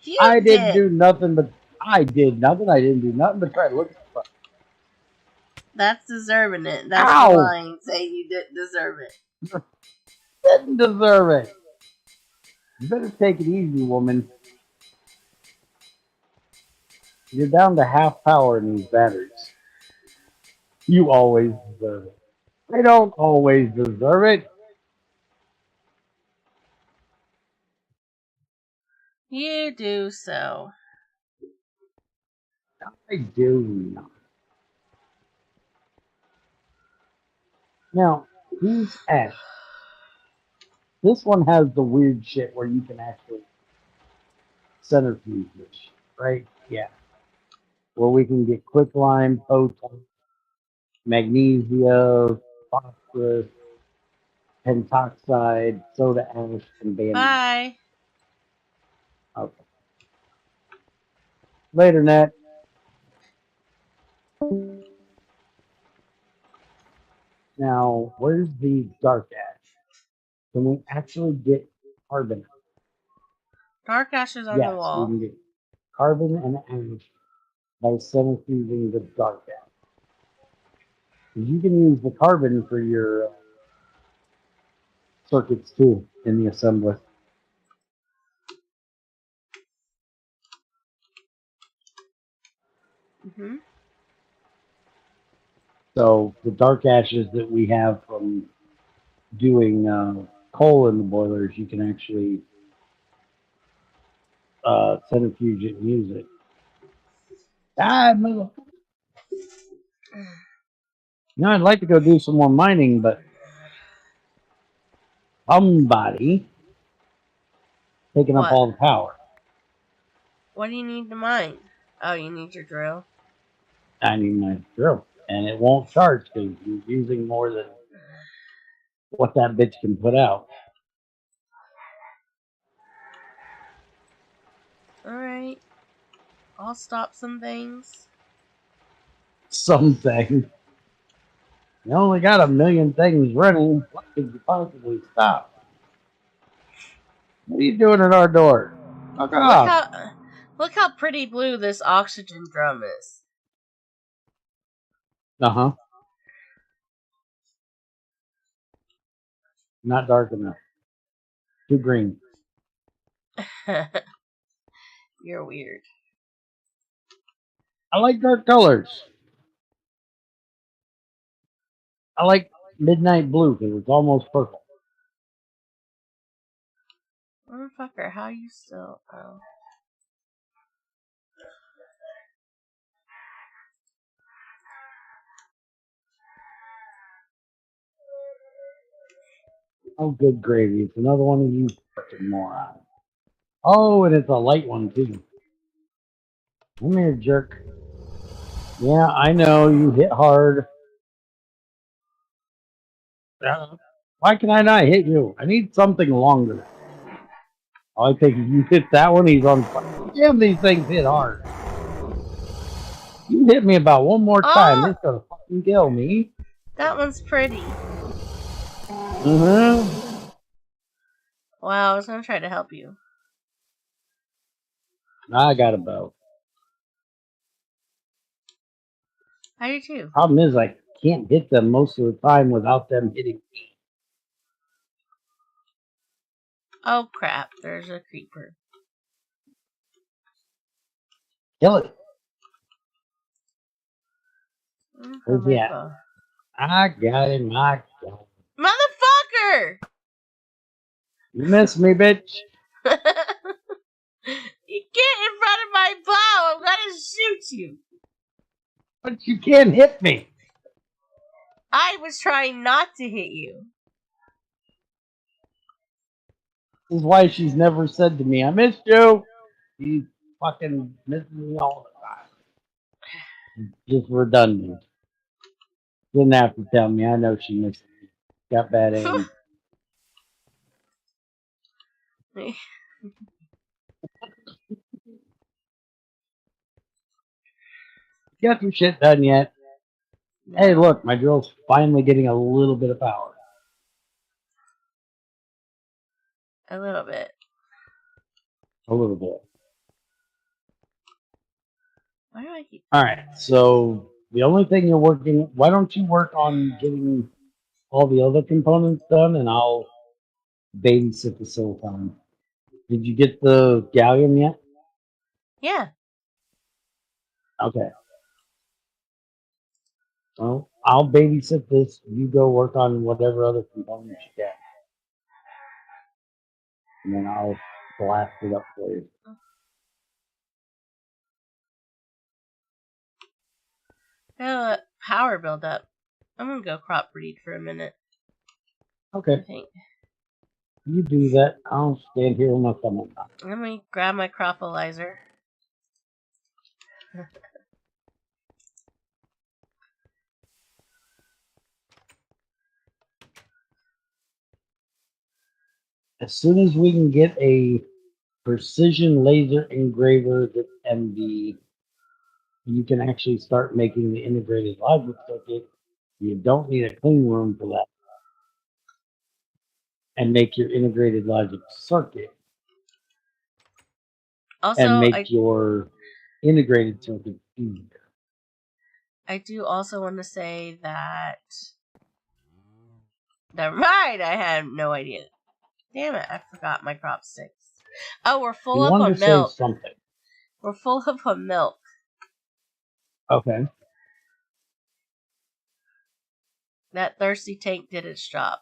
You I didn't did. do nothing but I did nothing. I didn't do nothing but try to look at the fuck. That's deserving it. That's Ow! the line saying you didn't deserve it. Didn't deserve it. You better take it easy, woman. You're down to half power in these batteries. You always deserve it. They don't always deserve it. You do so. I do not. Now, these Ash. This one has the weird shit where you can actually centrifuge this shit, right? Yeah. Where we can get quicklime, potent, magnesia, phosphorus, pentoxide, soda ash, and bandage. Bye. Okay. Later, Nat. Now, where's the dark ash? Can we actually get carbon? Dark ash is on Yes, the we wall. can get carbon and ash by centrifuging the dark ash. You can use the carbon for your circuits too in the assembly. Mm-hmm. So the dark ashes that we have from doing coal in the boilers, you can actually centrifuge it and use it. Motherfucker. I'd like to go do some more mining, but somebody taking up What? all the power. What do you need to mine? Oh, you need your drill. I need my drill, and it won't charge because you're using more than what that bitch can put out. Alright. I'll stop some things. Something. You only got a million things running. What could you possibly stop? What are you doing at our door? Fuck off. Look how pretty blue this oxygen drum is. Uh-huh. Not dark enough. Too green. You're weird. I like dark colors. I like midnight blue because it's almost purple. Motherfucker, how you still... Oh. Oh, good gravy. It's another one of you fucking morons. Oh, and it's a light one, too. Come here, jerk. Yeah, I know. You hit hard. Why can I not hit you? I need something longer. Oh, I think if you hit that one, he's on fire. Damn, these things hit hard. You hit me about one more time, it's gonna fucking kill me. That one's pretty. Mm-hmm. Wow, I was gonna try to help you. I got a bow. I do too. Problem is, I can't hit them most of the time without them hitting me. Oh crap, there's a creeper. Kill it. Where's Oh he my at? God. I got him. I got him. Motherfucker! You missed me, bitch. You get in front of my bow, I'm gonna shoot you. But you can't hit me. I was trying not to hit you. This is why she's never said to me, I missed you. She fucking misses me all the time. Just redundant. Didn't have to tell me. I know she missed me. Got bad aim. Got your shit done yet? Hey, No. look, my drill's finally getting a little bit of power. A little bit. A little bit. Why do I keep... Alright, so the only thing you're working, why don't you work on getting all the other components done and I'll babysit the silicon. Did you get the gallium yet? Yeah. Okay. Well, I'll babysit this. You go work on whatever other components you get. And then I'll blast it up for you. Power buildup. I'm gonna go crop breed for a minute. I Okay. think. You do that. I'll stand here with my thumb on top. Let me grab my cropalizer. As soon as we can get a precision laser engraver that MD, you can actually start making the integrated logic circuit. You don't need a clean room for that. And make your integrated logic circuit. Also, and make your integrated circuit easier. I do also want to say that. Never mind, I had no idea. Damn it, I forgot my crop sticks. Oh, we're full You up wanted on to say milk. something. We're full up on milk. Okay. That thirsty tank did its job.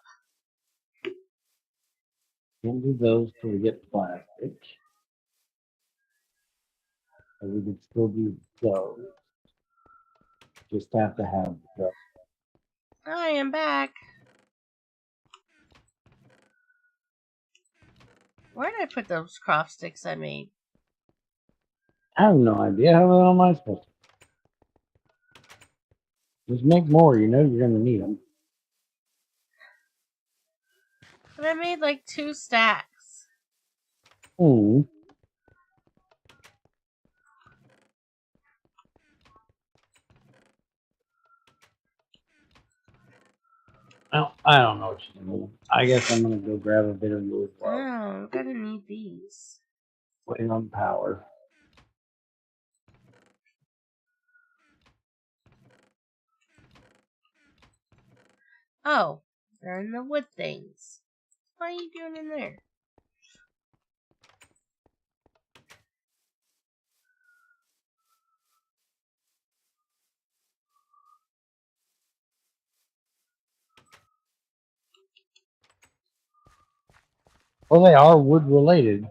Can't do those till we get plastic. But we could still do those. Just have to have the. I am back. Where did I put those crop sticks I made? I have no idea. How the hell am I supposed to? Just make more. You know you're going to need them. But I made like 2 stacks. Hmm. I don't know what you're doing. I guess I'm going to go grab a bit of wood Oh, I'm gonna need these. waiting on power. Oh, they're in the wood things. What are you doing in there? Well, they are wood related.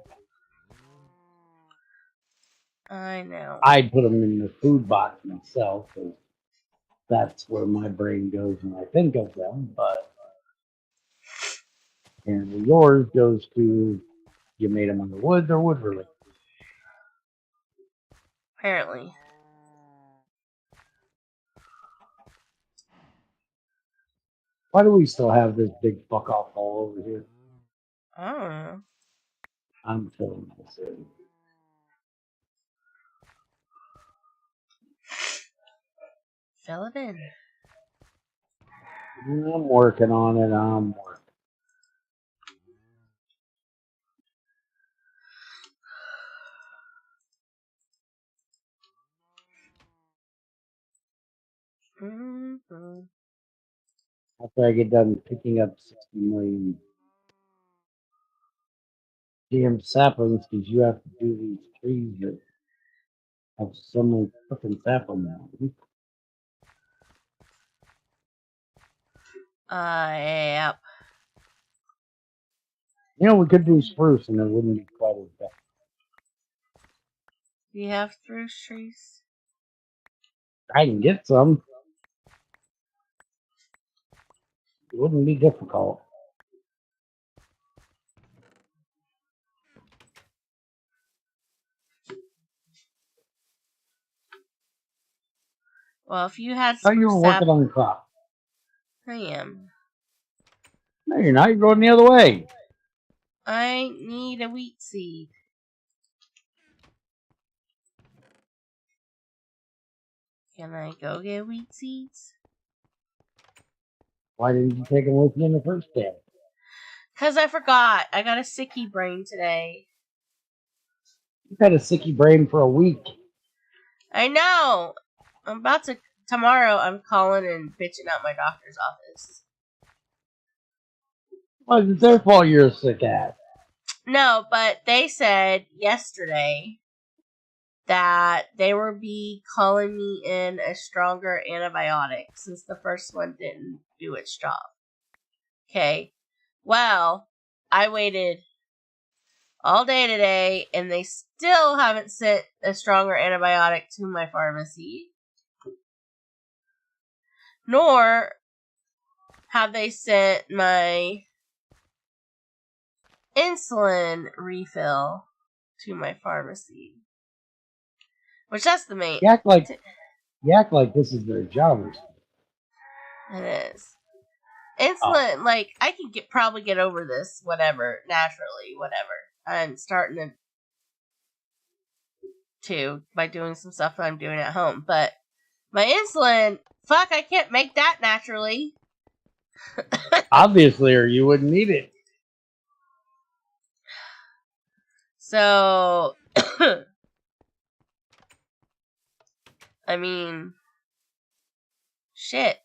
I know. I'd put them in the food box myself, because that's where my brain goes when I think of them. But and yours goes to you made them on the wood. They're wood related. Apparently. Why do we still have this big fuck off hole over here? I don't know. I'm filling this in. Fill it in. I'm working on it. I'm working. Mm-hmm. after I get done picking up 60 million damn saplings, because you have to do these trees that have so many fucking saplings now. Yep. You know, we could do spruce and it wouldn't be quite as bad. Do you have spruce trees? I can get some. It wouldn't be difficult. Well, if you had Oh, you spruce were sap, working on the crop. I am. No, you're not. You're going the other way. I need a wheat seed. Can I go get wheat seeds? Why didn't you take them with you in the first day? 'Cause I forgot. I got a sicky brain today. You've had a sicky brain for a week. I know. I'm about to. Tomorrow, I'm calling and bitching out my doctor's office. Well, it's their fault you're a sick ass. No, but they said yesterday that they will be calling me in a stronger antibiotic since the first one didn't do its job. Okay. Well, I waited all day today and they still haven't sent a stronger antibiotic to my pharmacy. Nor have they sent my insulin refill to my pharmacy. Which that's the main. You act like this is their job or something. It is. Insulin, like, I can probably get over this, whatever, naturally, whatever. I'm starting to by doing some stuff that I'm doing at home. But my insulin, fuck, I can't make that naturally. Obviously, or you wouldn't need it. So, I mean, shit.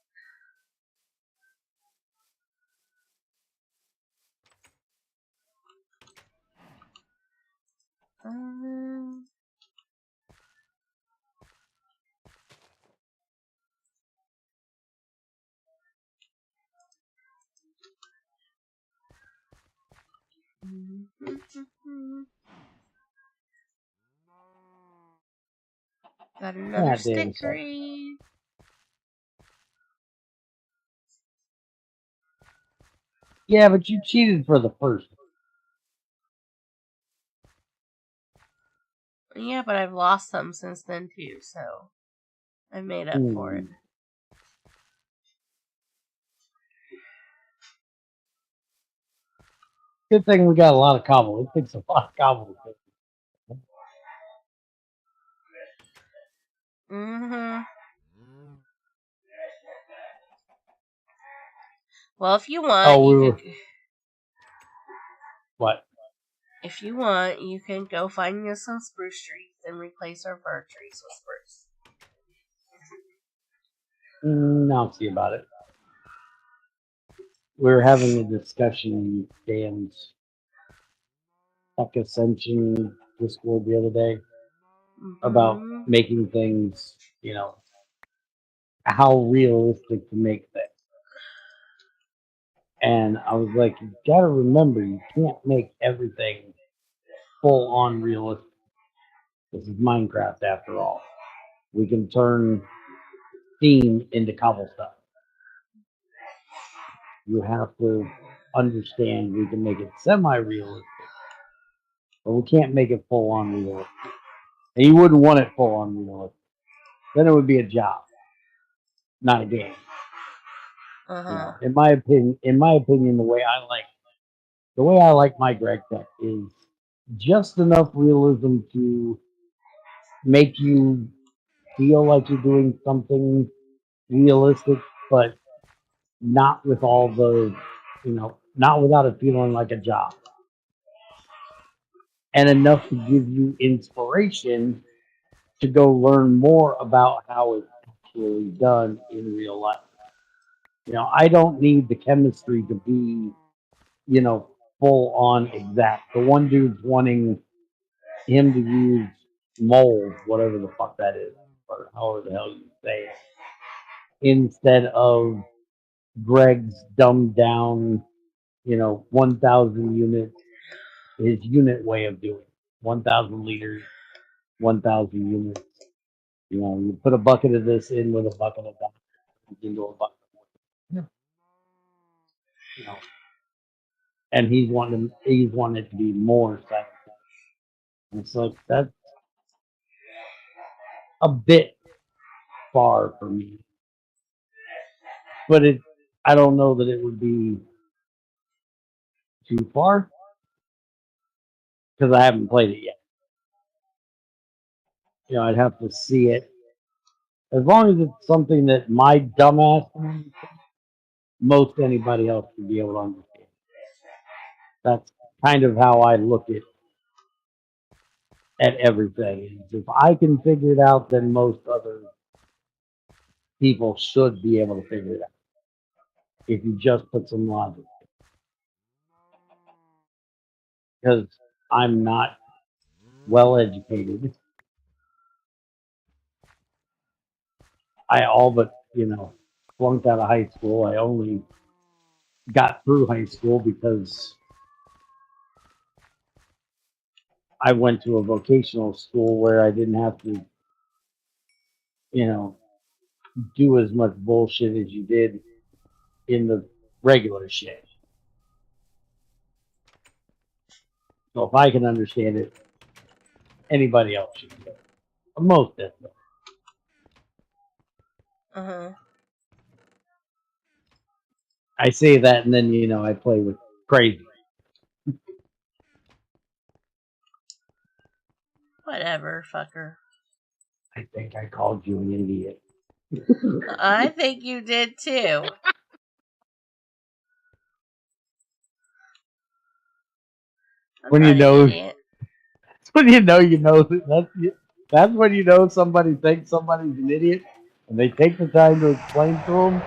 Got another stickery. Yeah, but you cheated for the first. Yeah, but I've lost some since then too, so I made up for it. Good thing we got a lot of cobble. It takes a lot of cobble. Well, if you want, What? If you want, you can go find you some spruce trees and replace our fir trees with spruce. I'll see about it. We were having a discussion in Dan's Tech Ascension Discord the other day about making things, you know, how realistic to make things. And I was like, you gotta remember, you can't make everything full on realistic. This is Minecraft after all. We can turn steam into cobblestone. You have to understand we can make it semi-realistic, but we can't make it full on realistic. And you wouldn't want it full on realistic. Then it would be a job, not a game. You know, in my opinion, the way I like my Greg Tech is just enough realism to make you feel like you're doing something realistic, but not with all the, not without it feeling like a job. And enough to give you inspiration to go learn more about how it's actually done in real life. You know, I don't need the chemistry to be, you know, full on exact. The one dude's wanting him to use mold, whatever the fuck that is, or however the hell you say it, instead of Greg's dumbed down, you know, 1,000 units, his unit way of doing it. 1,000 liters, 1,000 units. You know, you put a bucket of this in with a bucket of that into a bucket. You know, and he's wanting it to be more scientific. And it's like that's a bit far for me, but I don't know that it would be too far because I haven't played it yet. You know, I'd have to see it. As long as it's something that my dumbass can understand, most anybody else should be able to understand. That's kind of how I look at everything. Is if I can figure it out, then most other people should be able to figure it out. If you just put some logic, because I'm not well educated. I all but, you know, flunked out of high school. I only got through high school because I went to a vocational school where I didn't have to, you know, do as much bullshit as you did in the regular shit. So if I can understand it, anybody else should do it. Most definitely. I say that, and then, you know, I play with crazy. Whatever, fucker. I think I called you an idiot. I think you did too. I'm When not you an know, idiot. when you know that's when you know somebody thinks somebody's an idiot, and they take the time to explain to them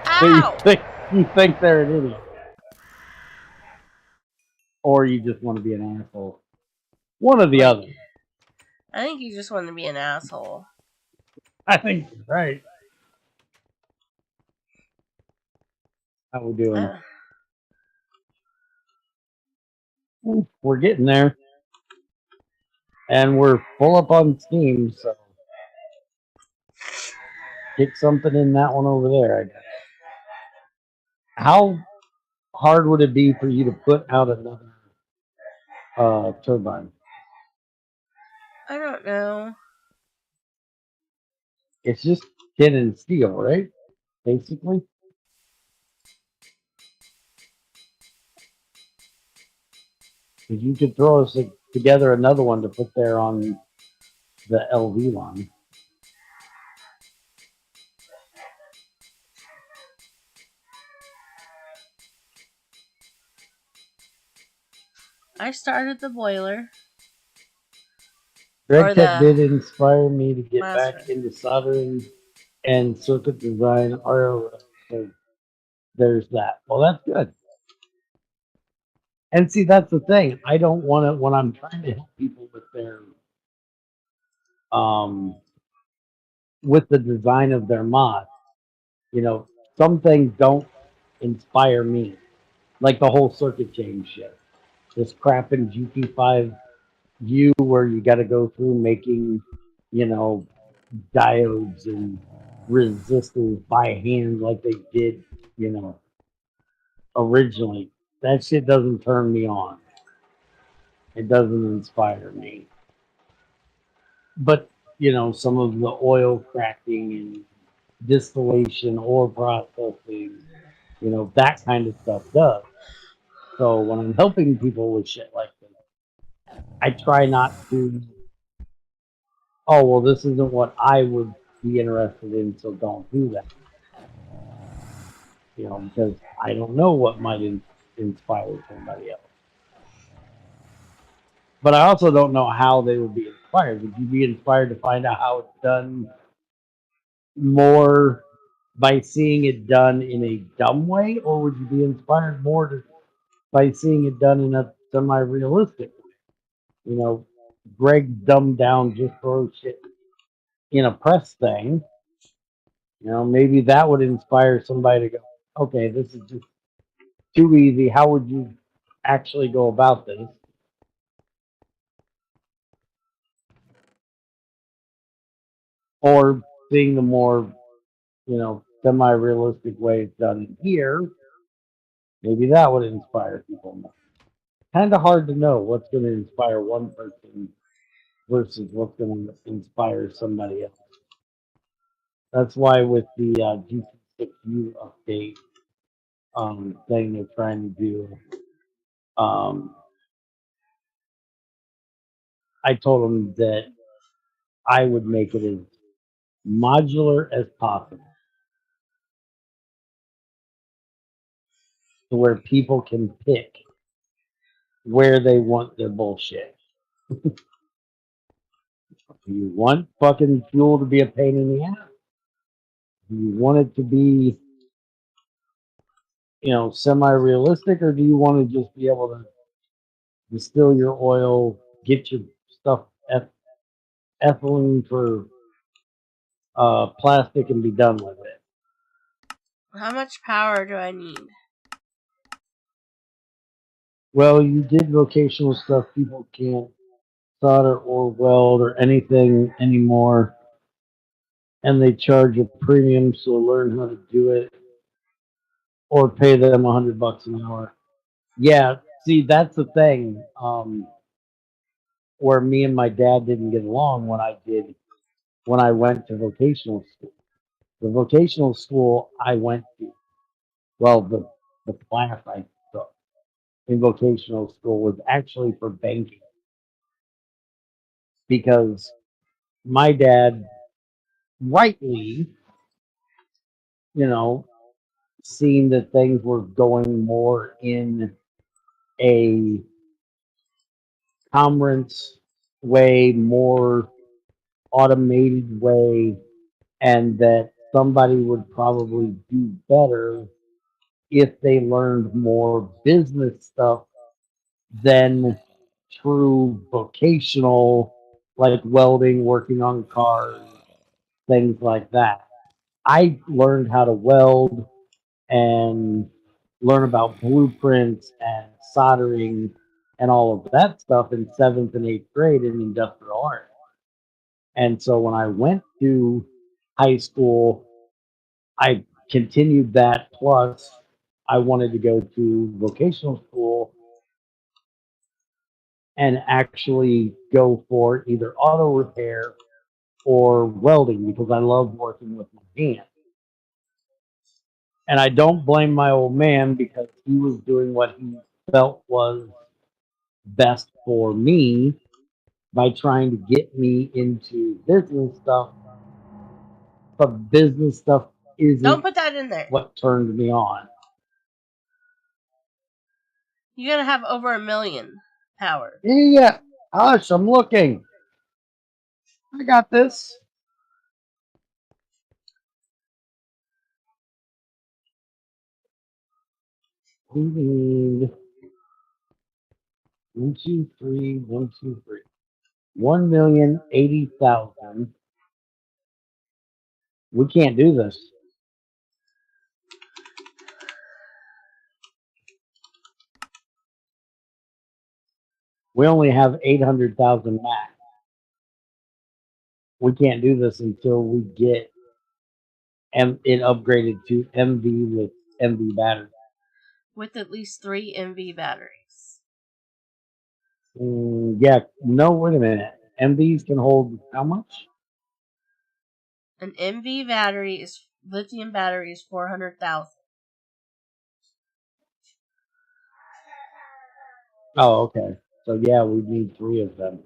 Ow! that you think they're an idiot, or you just want to be an asshole. One or the other. I think you just want to be an asshole. I think you're right. How we doing? We're getting there, and we're full up on Steam, so get something in that one over there, I guess. How hard would it be for you to put out another turbine? I don't know. It's just tin and steel, right? Basically. Because you could throw us together another one to put there on the LV line. I started the boiler. Greg Tech did inspire me to get back into soldering and circuit design. So there's that. Well, that's good. And see, that's the thing. I don't want to, when I'm trying to help people with their, with the design of their mod, you know, some things don't inspire me. Like the whole circuit change shit. This crap in GT5U where you got to go through making, you know, diodes and resistors by hand like they did, you know, originally. That shit doesn't turn me on. It doesn't inspire me. But, you know, some of the oil cracking and distillation or processing, you know, that kind of stuff does. So when I'm helping people with shit like this, I try not to, oh, well, this isn't what I would be interested in, so don't do that. You know, because I don't know what might inspire somebody else. But I also don't know how they would be inspired. Would you be inspired to find out how it's done more by seeing it done in a dumb way, or would you be inspired more by seeing it done in a semi-realistic way? You know, Greg dumbed down just throw shit in a press thing. You know, maybe that would inspire somebody to go, okay, this is just too easy. How would you actually go about this? Or seeing the more, semi-realistic way it's done here, maybe that would inspire people more. Kind of hard to know what's going to inspire one person versus what's going to inspire somebody else. That's why with the GT6U update thing they're trying to do, I told them that I would make it as modular as possible to where people can pick where they want their bullshit. Do you want fucking fuel to be a pain in the ass? Do you want it to be, semi-realistic, or do you want to just be able to distill your oil, get your stuff ethylene for plastic, and be done with it? How much power do I need? Well, you did vocational stuff. People can't solder or weld or anything anymore, and they charge a premium, so learn how to do it, or pay them $100 an hour. Yeah, see, that's the thing. Where me and my dad didn't get along when I went to vocational school. The vocational school I went to, well, the class I took in vocational school was actually for banking because my dad rightly, you know, seen that things were going more in a conference way, more automated way, and that somebody would probably do better if they learned more business stuff than true vocational, like welding, working on cars, things like that. I learned how to weld and learn about blueprints and soldering and all of that stuff in seventh and eighth grade in industrial art. And so when I went to high school, I continued that. Plus, I wanted to go to vocational school and actually go for either auto repair or welding because I love working with my hands. And I don't blame my old man because he was doing what he felt was best for me by trying to get me into business stuff. But business stuff Don't isn't put that in there. what turned me on. You gotta have over 1 million power. Yeah, hush, I'm looking. I got this. We need 1, 2, 3, 1, 2, 3. 1,080,000. We can't do this. We only have 800,000 max. We can't do this until we get it upgraded to MV with MV battery. With at least 3 MV batteries. Yeah, no, wait a minute. MVs can hold how much? An MV battery is lithium battery is 400,000. Oh, okay. So yeah, we need 3 of them.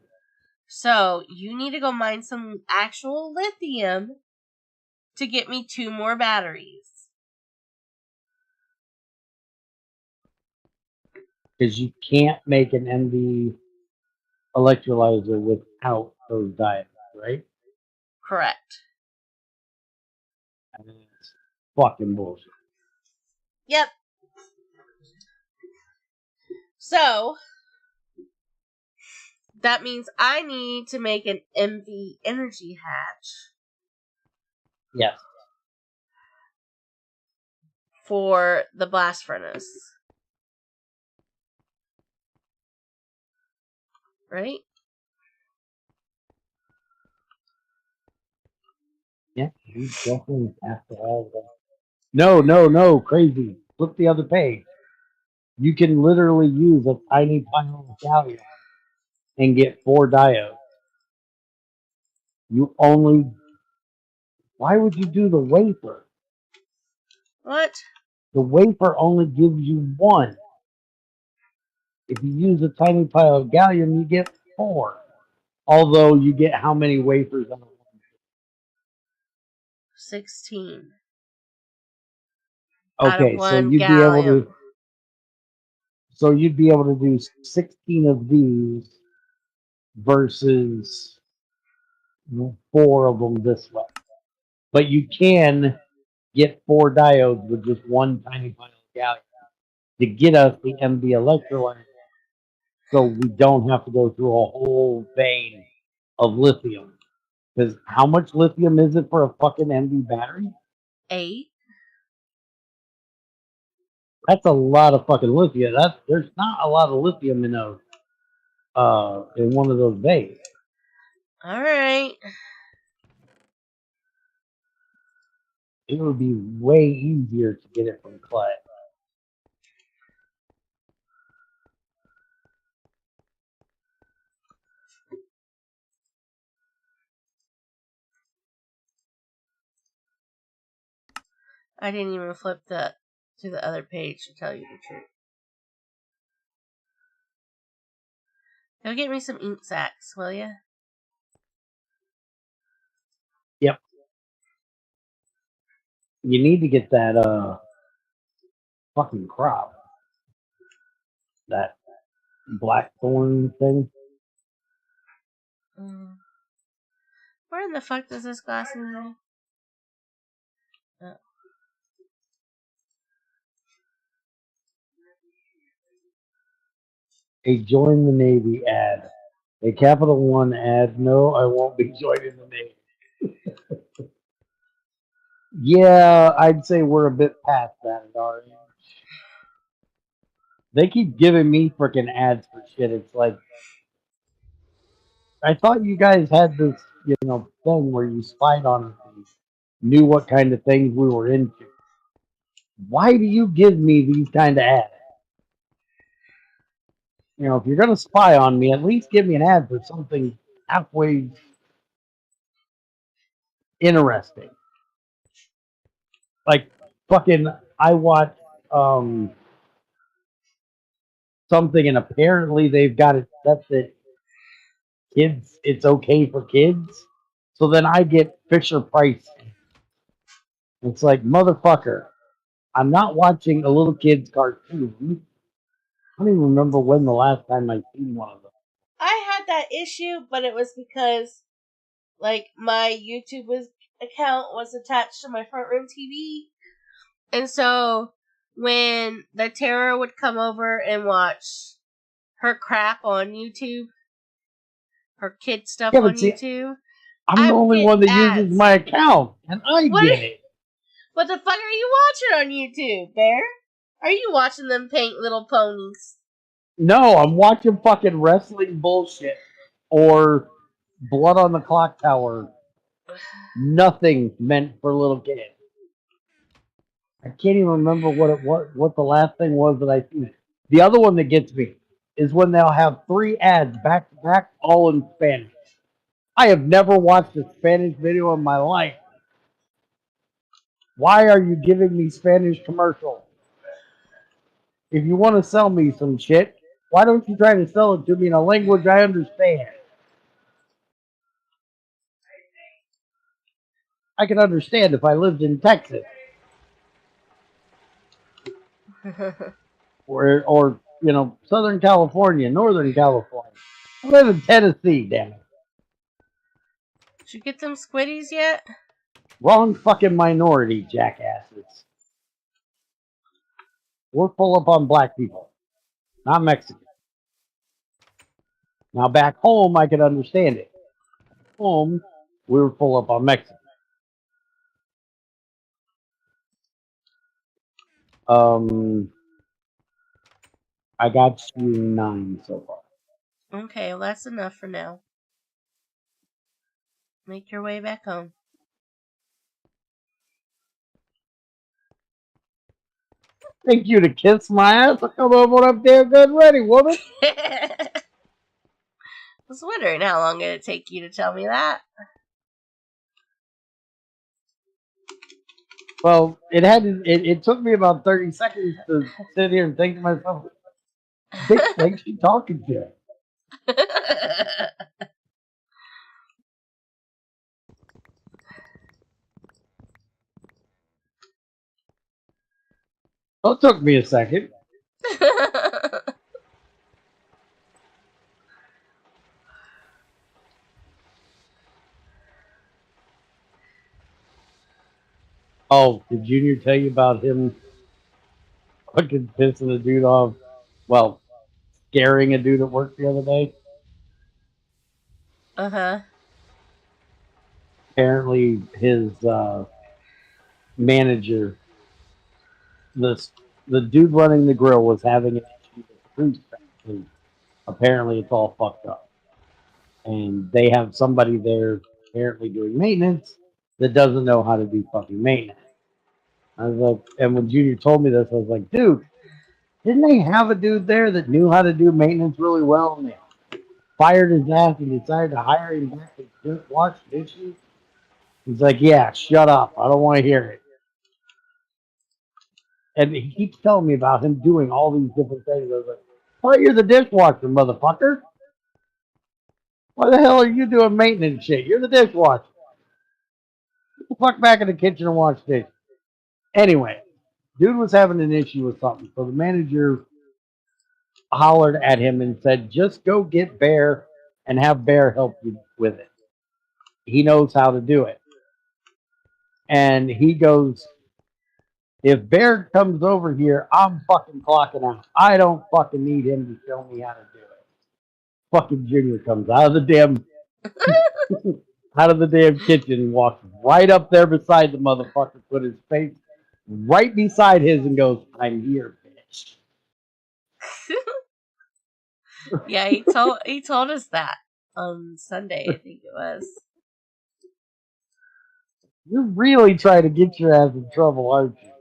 So you need to go mine some actual lithium to get me 2 more batteries. Because you can't make an MV electrolyzer without those diodes, right? Correct. fucking bullshit. Yep. So, that means I need to make an MV energy hatch Yes. for the blast furnace. Right? Yeah, you definitely have to have that. No, crazy. Flip the other page. You can literally use a tiny pile of gallium and get 4 diodes. You only. Why would you do the wafer? What? The wafer only gives you 1. If you use a tiny pile of gallium, you get 4. Although you get how many wafers on a 16. Out of Okay, so 1 you'd be able gallium. to. So you'd be able to do 16 of these versus 4 of them this way. But you can get 4 diodes with just 1 tiny pile of gallium to get us the MV electrolyte, so we don't have to go through a whole vein of lithium. Because how much lithium is it for a fucking MV battery? 8. That's a lot of fucking lithium. There's not a lot of lithium in one of those bays. Alright. It would be way easier to get it from clay. I didn't even flip to the other page to tell you the truth. Go get me some ink sacks, will ya? Yep. You need to get that fucking crop. That blackthorn thing. Where in the fuck does this glass in? Oh. A join the Navy ad. A Capital One ad. No, I won't be joining the Navy. Yeah, I'd say we're a bit past that at our age. They keep giving me freaking ads for shit. It's like, I thought you guys had this, thing where you spied on us and knew what kind of things we were into. Why do you give me these kind of ads? If you're gonna spy on me, at least give me an ad for something halfway interesting. Like fucking, I watched something, and apparently they've got it set that kids, it's okay for kids. So then I get Fisher Price. It's like, motherfucker, I'm not watching a little kid's cartoon. I don't even remember when the last time I seen one of them. I had that issue, but it was because, like, my YouTube account was attached to my front room TV. And so, when the Terror would come over and watch her crap on YouTube, her kid stuff on YouTube, I'm the only one that ads. uses my account, and I get it. What the fuck are you watching on YouTube, Bear? Are you watching them paint little ponies? No, I'm watching fucking wrestling bullshit or Blood on the Clock Tower. Nothing meant for little kids. I can't even remember what the last thing was that I seen. The other one that gets me is when they'll have 3 ads back to back, all in Spanish. I have never watched a Spanish video in my life. Why are you giving me Spanish commercials? If you want to sell me some shit, why don't you try to sell it to me in a language I understand? I can understand if I lived in Texas. or Southern California, Northern California. I live in Tennessee, damn it. Did you get them squiddies yet? Wrong fucking minority, jackasses. We're full up on black people, not Mexican. Now back home, I could understand it. Home, we were full up on Mexican. I got you 9 so far. Okay, well that's enough for now. Make your way back home. Thank you to kiss my ass. I come over up there good and ready, woman. I was wondering how long it'd take you to tell me that. Well, it took me about 30 seconds to sit here and think to myself, bitch, thanks you talking to. Well, it took me a second. Oh, did Junior tell you about him fucking pissing a dude off? Well, scaring a dude at work the other day? Uh-huh. Apparently, his manager, the dude running the grill, was having an issue with the food factory. Apparently, it's all fucked up. And they have somebody there apparently doing maintenance that doesn't know how to do fucking maintenance. I was like, and when Junior told me this, I was like, dude, didn't they have a dude there that knew how to do maintenance really well? And they fired his ass and decided to hire him back to just wash dishes? He's like, yeah, shut up. I don't want to hear it. And he keeps telling me about him doing all these different things. I was like, oh, you're the dishwasher, motherfucker. Why the hell are you doing maintenance shit? You're the dishwasher. Get the fuck back in the kitchen and wash dishes. Anyway, dude was having an issue with something. So the manager hollered at him and said, just go get Bear and have Bear help you with it. He knows how to do it. And he goes, if Bear comes over here, I'm fucking clocking out. I don't fucking need him to show me how to do it. Fucking Junior comes out of the damn kitchen and walks right up there beside the motherfucker, put his face right beside his and goes, I'm here, bitch. Yeah, he told us that on Sunday, I think it was. You're really trying to get your ass in trouble, aren't you?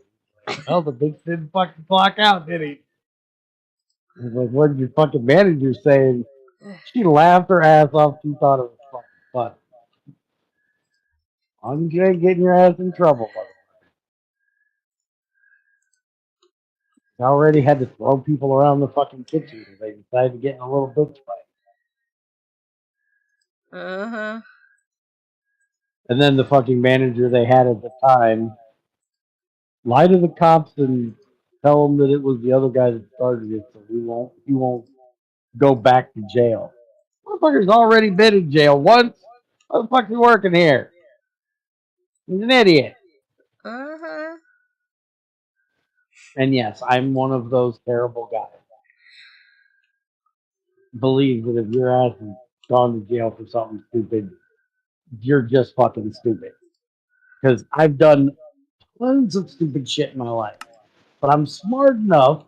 Well, the bitch didn't fucking clock out, did he? I was like, what did your fucking manager say? And she laughed her ass off. She thought it was fucking fun. You ain't getting your ass in trouble, motherfucker. I already had to throw people around the fucking kitchen because they decided to get in a little bitch fight. Uh-huh. And then the fucking manager they had at the time lied to the cops and tell them that it was the other guy that started it, so he won't go back to jail. Motherfucker's already been in jail once. What the fuck's he working here? He's an idiot. Uh-huh. And yes, I'm one of those terrible guys. Believe that if your ass has gone to jail for something stupid, you're just fucking stupid. Because I've done tons of stupid shit in my life. But I'm smart enough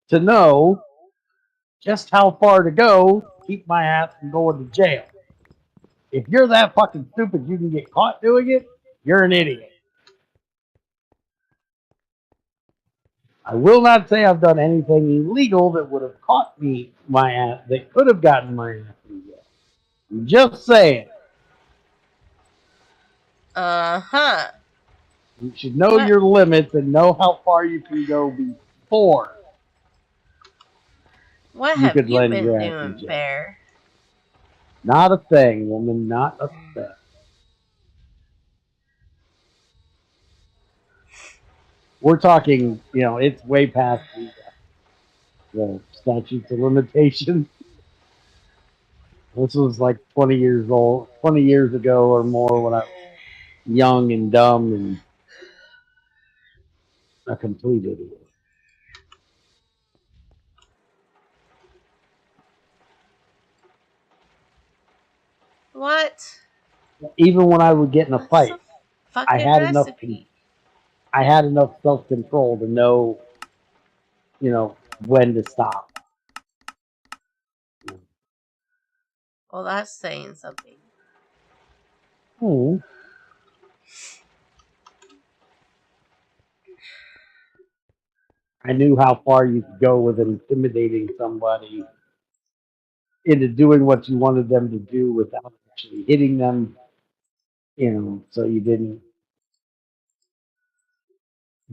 to know just how far to go to keep my ass from going to jail. If you're that fucking stupid you can get caught doing it, you're an idiot. I will not say I've done anything illegal that would have caught me my ass, that could have gotten my ass in jail. I'm just saying. Uh-huh. You should know your limits and know how far you can go before what you have could you lend been your ass in doing, jail. Bear? Not a thing, woman. Not a thing. We're talking, it's way past the statutes of limitations. This was like 20 years ago or more when I was young and dumb and a complete idiot. What? Even when I would get in a What's fight, the fucking had enough. recipe? I had enough self control to know, when to stop. Well, that's saying something. I knew how far you could go with intimidating somebody into doing what you wanted them to do without actually hitting them, so you didn't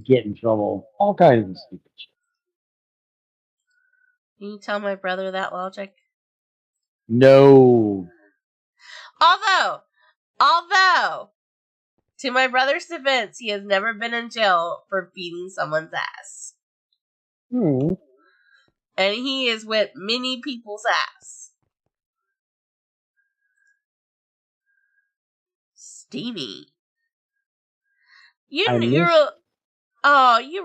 get in trouble. All kinds of stupid shit. Can you tell my brother that logic? No. Although, to my brother's defense, he has never been in jail for beating someone's ass. And he has whipped many people's ass. Steamy. You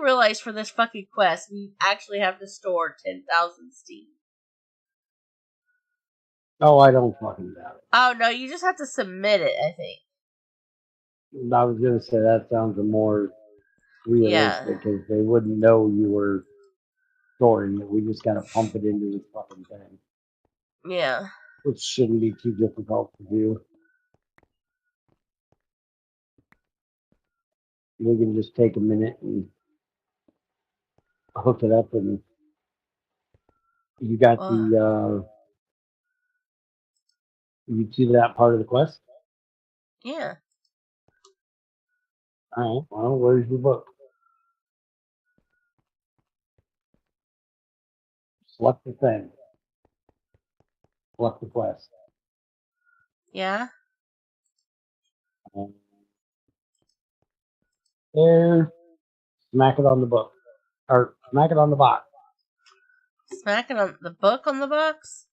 realize for this fucking quest, we actually have to store 10,000 steam. Oh, I don't fucking doubt it. Oh, no, you just have to submit it, I think. I was going to say that sounds more realistic because they wouldn't know you were storing it. We just got to pump it into this fucking thing. Yeah. Which shouldn't be too difficult to do. We can just take a minute and hook it up, and you got you see that part of the quest? Yeah. All right. Well, where's your book? Select the thing. Select the quest. Yeah. There. Smack it on the book. Or smack it on the box. Smack it on the book on the box?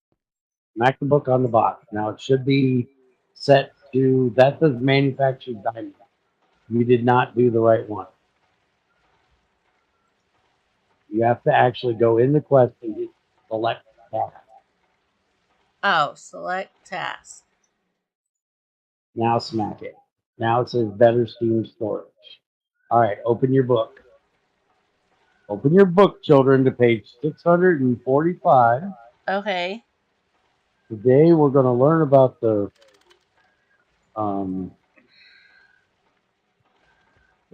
Smack the book on the box. Now it should be set to, that says manufactured diamond. You did not do the right one. You have to actually go in the quest and hit select task. Oh, select task. Now smack it. Now it says better Steam storage. All right, open your book. Open your book, children, to page 645. Okay. Today we're going to learn about the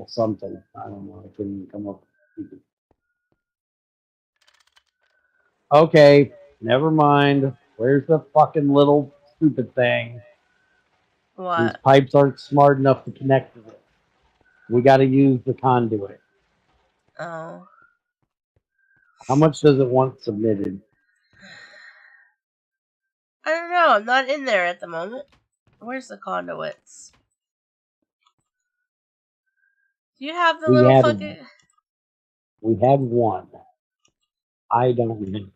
something. I don't know. I couldn't come up with it. Okay, never mind. Where's the fucking little stupid thing? What? These pipes aren't smart enough to connect to it. We got to use the conduit. Oh. How much does it want submitted? I don't know. I'm not in there at the moment. Where's the conduits? Do you have the little fucking... We had one. I don't know.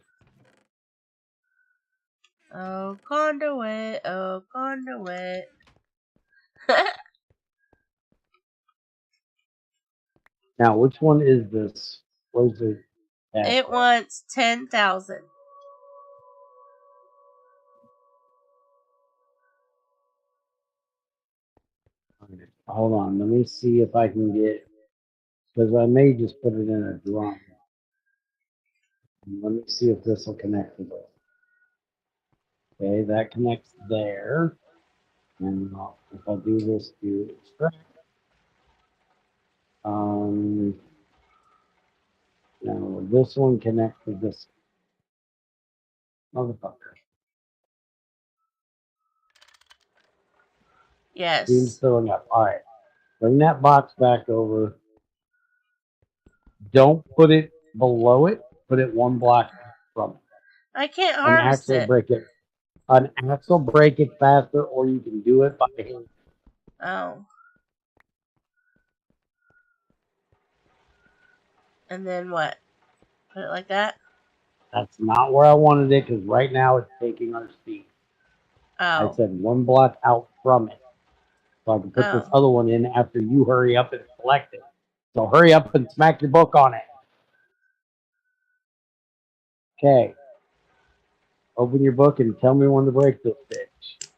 Oh, conduit. Oh, conduit. Now, which one is this? Where's it? It wants 10,000. Hold on. Let me see if I can get, because I may just put it in a drum. Let me see if this will connect to this. Okay, that connects there. And if I do this to extract, now this one connects to this motherfucker. Yes. Steam's filling up. All right, bring that box back over. Don't put it below it. Put it one block from it. I can't harvest it. An axle break it faster, or you can do it by hand. Oh. And then what? Put it like that? That's not where I wanted it, because right now it's taking our steam. Oh. I said one block out from it. so I can put this Oh. other one in after you hurry up and select it. So hurry up and smack your book on it. Okay. Open your book and tell me when to break this bitch.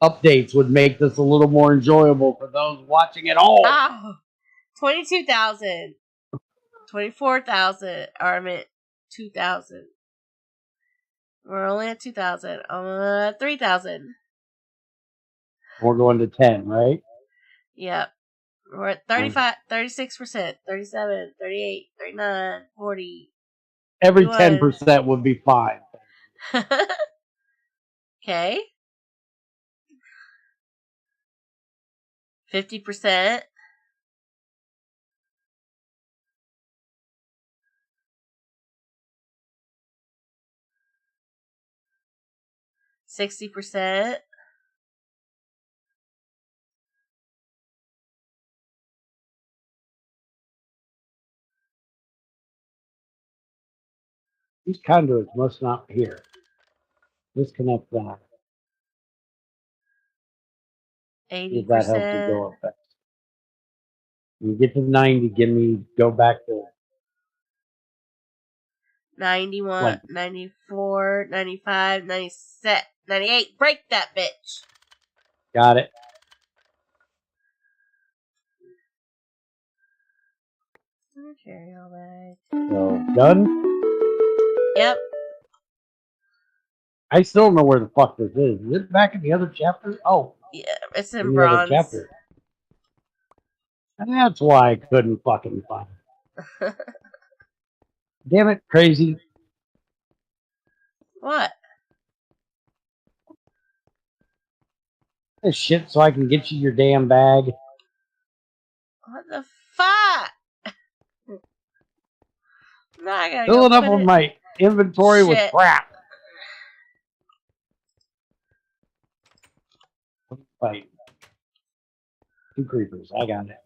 Updates would make this a little more enjoyable for those watching at home. Oh, 22,000. 24,000. Or I meant 2,000. We're only at 2,000. 3,000. We're going to 10, right? Yep. We're at 35, 36%, 37, 38, 39, 40. Every 51. 10% would be fine. Okay. 50%. 60%. These conduits must not be here. Disconnect that. If that helps the 80%. door effect. When you get to 90, go back to 91, Like- 94, 95, 97, 98. Break that bitch. got it. Cereal bag. So done. Yep. I still don't know where the fuck this is. Is it back in the other chapter? Oh, Yeah, it's in in the other bronze. chapter. And that's why I couldn't fucking find it. Damn it, crazy. What? This shit so I can get you your damn bag. What the fuck? Now I gotta Filling go up put on it. my inventory with Shit. crap. Fight. 2 creepers. I got it.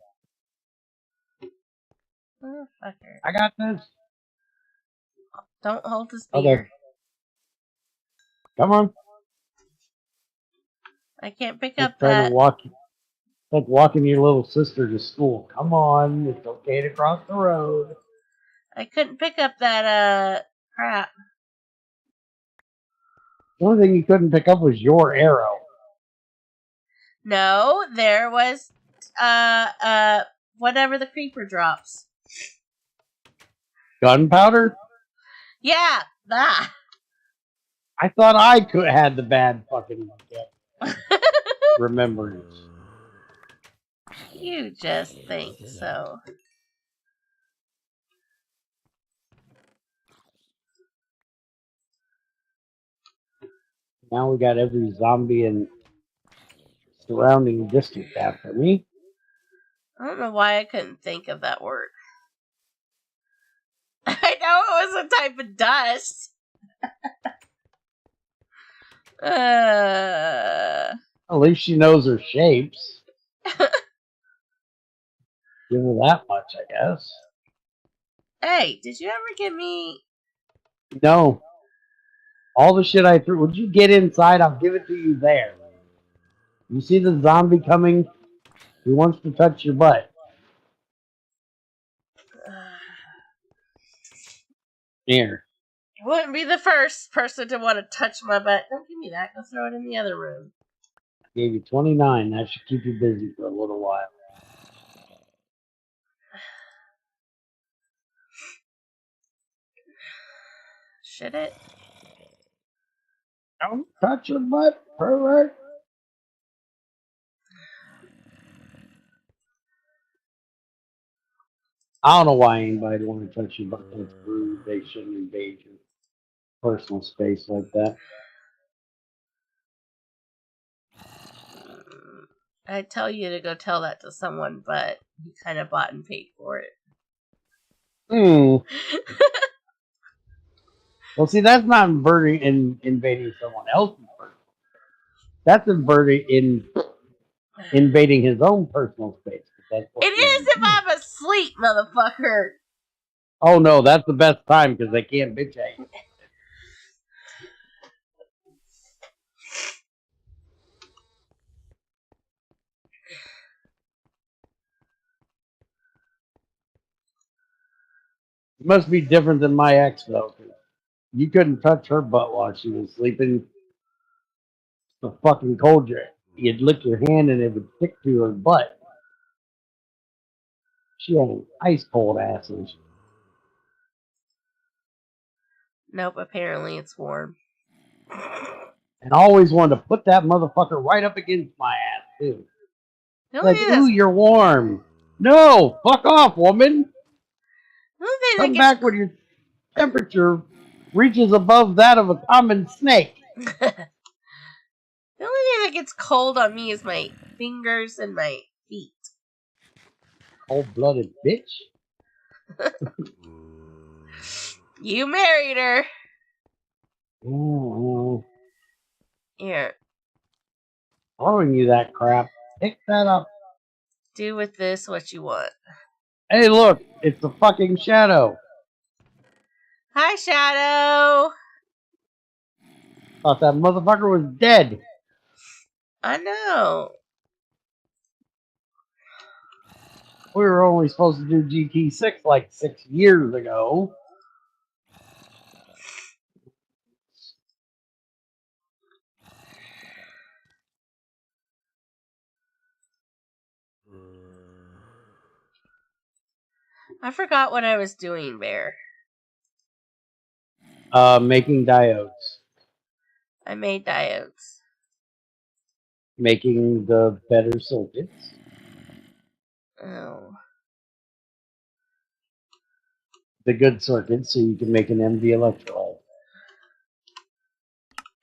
Motherfucker. I got this. Don't hold the Okay. spear. Come on. I can't pick Just up trying that. to walk. Like walking your little sister to school. Come on. It's okay to cross the road. I couldn't pick up that, crap. The only thing you couldn't pick up was your arrow. No, there was, whatever the creeper drops. Gunpowder? Yeah, that. I thought I had the bad fucking remembrance. You just think so. Now we got every zombie and surrounding district after me. I don't know why I couldn't think of that word. I know it was a type of dust. At least she knows her shapes. Give her that much, I guess. Hey, did you ever give me... No. All the shit I threw. Would you get inside? I'll give it to you there. You see the zombie coming? He wants to touch your butt. Here. You wouldn't be the first person to want to touch my butt. Don't give me that. Go throw it in the other room. Gave you 29. That should keep you busy for a little while. Should it? Don't touch your butt, pervert. I don't know why anybody would want to touch your butt. That's rude. They shouldn't invade your personal space like that. I'd tell you to go tell that to someone, but you kind of bought and paid for it. Well, see, that's not invading someone else's personal space. That's invading his own personal space. That's what It is if I'm asleep, motherfucker. Oh no, that's the best time because they can't bitch at you. It must be different than my ex though. 'Cause you couldn't touch her butt while she was sleeping. The fucking cold drink. You'd lick your hand and it would stick to her butt. She had an ice cold ass. Nope, apparently it's warm. And I always wanted to put that motherfucker right up against my ass too. The only Like, thing ooh, that's, you're warm. No, fuck off, woman. the only thing Come that back when your temperature reaches above that of a common snake. gets the only thing that gets cold on me is my fingers and my feet. Cold-blooded bitch. You married her. Mm-hmm. Here, Throwing you that crap. Pick that up. do with this what you want. Hey, look, it's a fucking shadow. Hi, Shadow. Thought that motherfucker was dead. I know. We were only supposed to do GT6 like 6 years ago. I forgot what I was doing, Bear. Making diodes. I made diodes. Making the better circuits. Oh. The good circuits so you can make an MD electrolyte.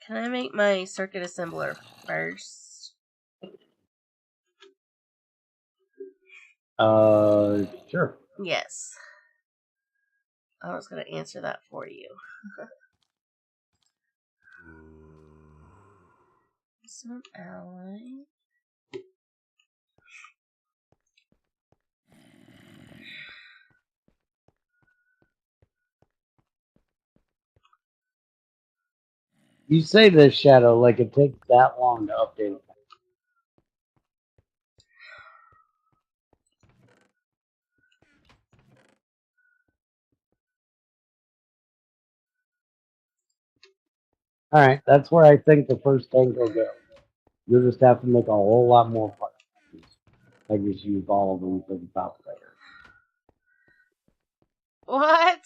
Can I make my circuit assembler first? Sure. Yes. I was going to answer that for you. Some ally. You say this, Shadow, like it takes that long to update. Alright, that's where I think the first tank will go. You'll just have to make a whole lot more parts. I just used all of them for the top layer. What?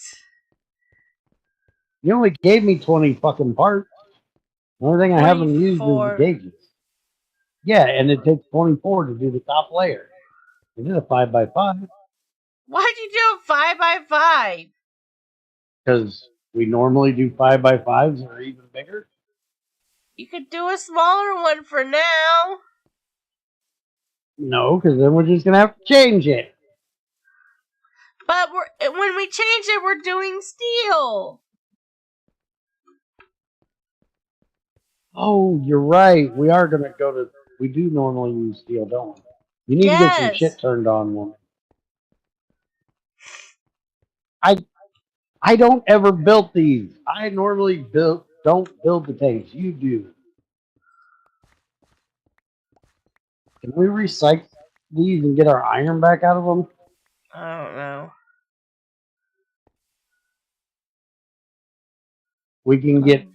You only gave me 20 fucking parts. The only thing I haven't used is the 24. gauges. Yeah, and it takes 24 to do the top layer. I did a 5x5 Why'd you do a 5x5? because we normally do 5x5s or even bigger. You could do a smaller one for now. No, because then we're just going to have to change it. But when we change it, we're doing steel. Oh, you're right. We are going to go to... We do normally use steel, don't we? You need to get some Yes. shit turned on, woman. I don't ever build these. I normally don't build the tanks. You do. Can we recycle these and get our iron back out of them? I don't know. We can get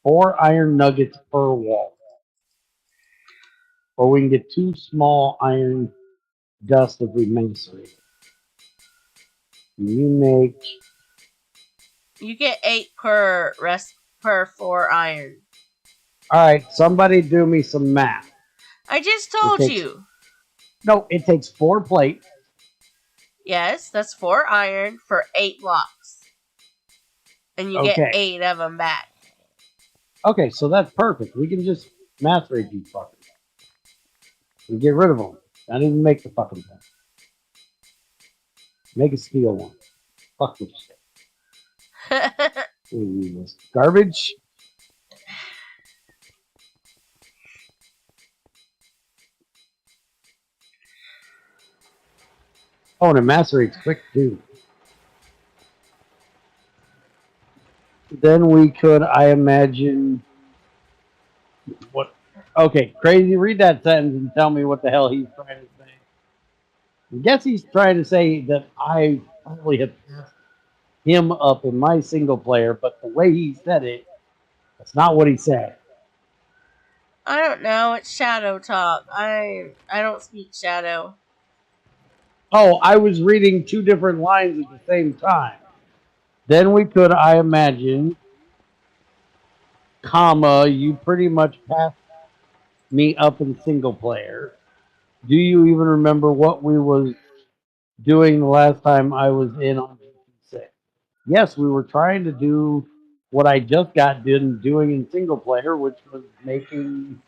4 iron nuggets per wall. Or we can get 2 small iron dust if we macer it. You make... You get 8 per 4 iron. Alright, somebody do me some math. I just told you. No, it takes 4 plates. Yes, that's 4 iron for 8 blocks. And you get 8 of them back. Okay, so that's perfect. We can just macerate these fuckers. And get rid of them. Not even make the fucking thing. Make a steel one. Fuck this shit. Ooh, this garbage. Oh, and it macerates quick too. Then we could, I imagine, what? Okay, crazy. Read that sentence and tell me what the hell he's trying to say. I guess he's trying to say that I probably have passed him up in my single player, but the way he said it, that's not what he said. I don't know. It's shadow talk. I don't speak shadow. Oh, I was reading two different lines at the same time. Then we could, I imagine, comma, you pretty much passed me up in single player. Do you even remember what we was doing the last time I was in on GT6? Yes, we were trying to do what I just got done doing in single player, which was making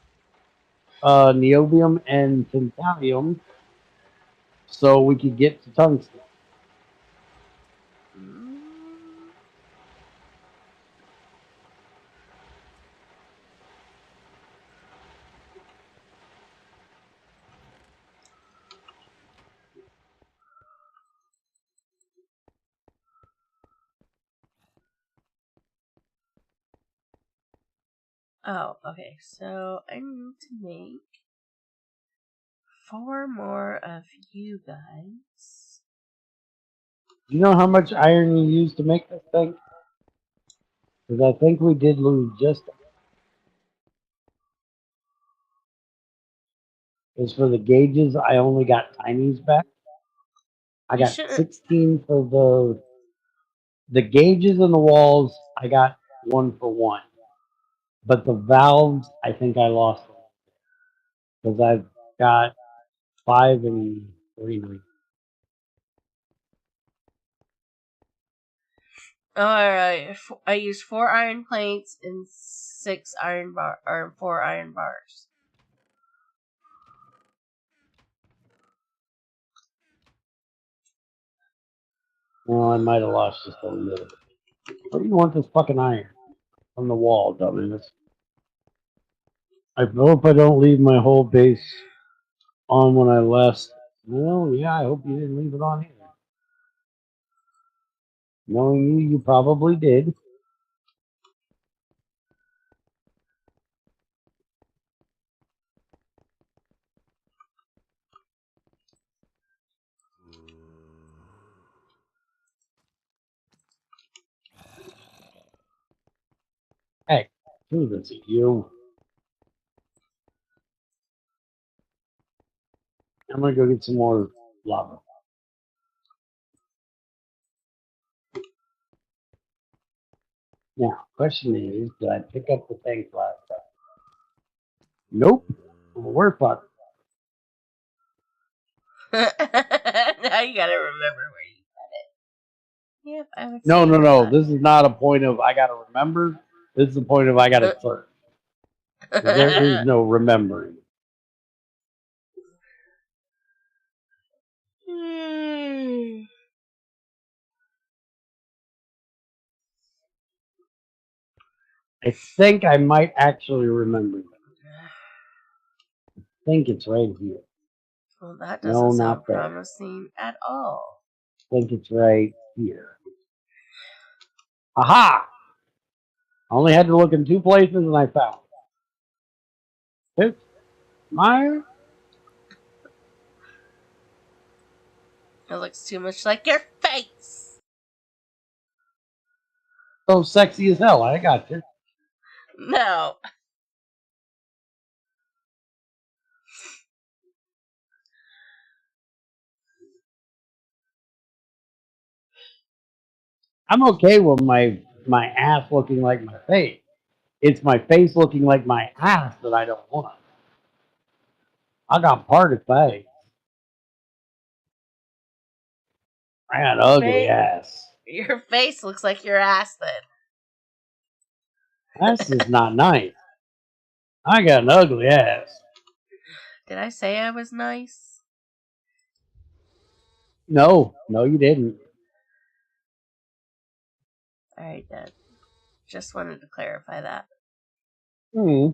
neobium and tantalium so we could get to tungsten. Oh, okay. So I need to make 4 more of you guys. Do you know how much iron you used to make this thing? Because I think we did lose just as for the gauges. I only got tinies back. I You got shouldn't. 16 for the gauges and the walls. I got 1 for 1, but the valves I think I lost because I've got 5 and 3. Alright. I used 4 iron plates and 6 iron bar or 4 iron bars. Well, I might have lost just a little bit. What do you want this fucking iron from the wall, dumbass? I hope I don't leave my whole base on when I left. Well, yeah, I hope you didn't leave it on either. Knowing you, you probably did. Hey, who is it? You. I'm gonna go get some more lava. Now, question is, did I pick up the things last time? Nope. Well, we're fucked. Now you gotta remember where you put it. Yep, I would No, say no, no. that. This is not a point of I gotta remember. This is a point of I gotta search. There is no remembering. I think I might actually remember. I think it's right here. Well, that No, doesn't sound not there. promising at all. I think it's right here. Aha! I only had to look in 2 places and I found it. It's Meyer. It looks too much like your face. So sexy as hell. I got you. No. I'm okay with my ass looking like my face. It's my face looking like my ass that I don't want. I got parted face. I got ugly ass. Your face looks like your ass then. Ass is not nice. I got an ugly ass. Did I say I was nice? No, no, you didn't. Alright then. Just wanted to clarify that. Hmm.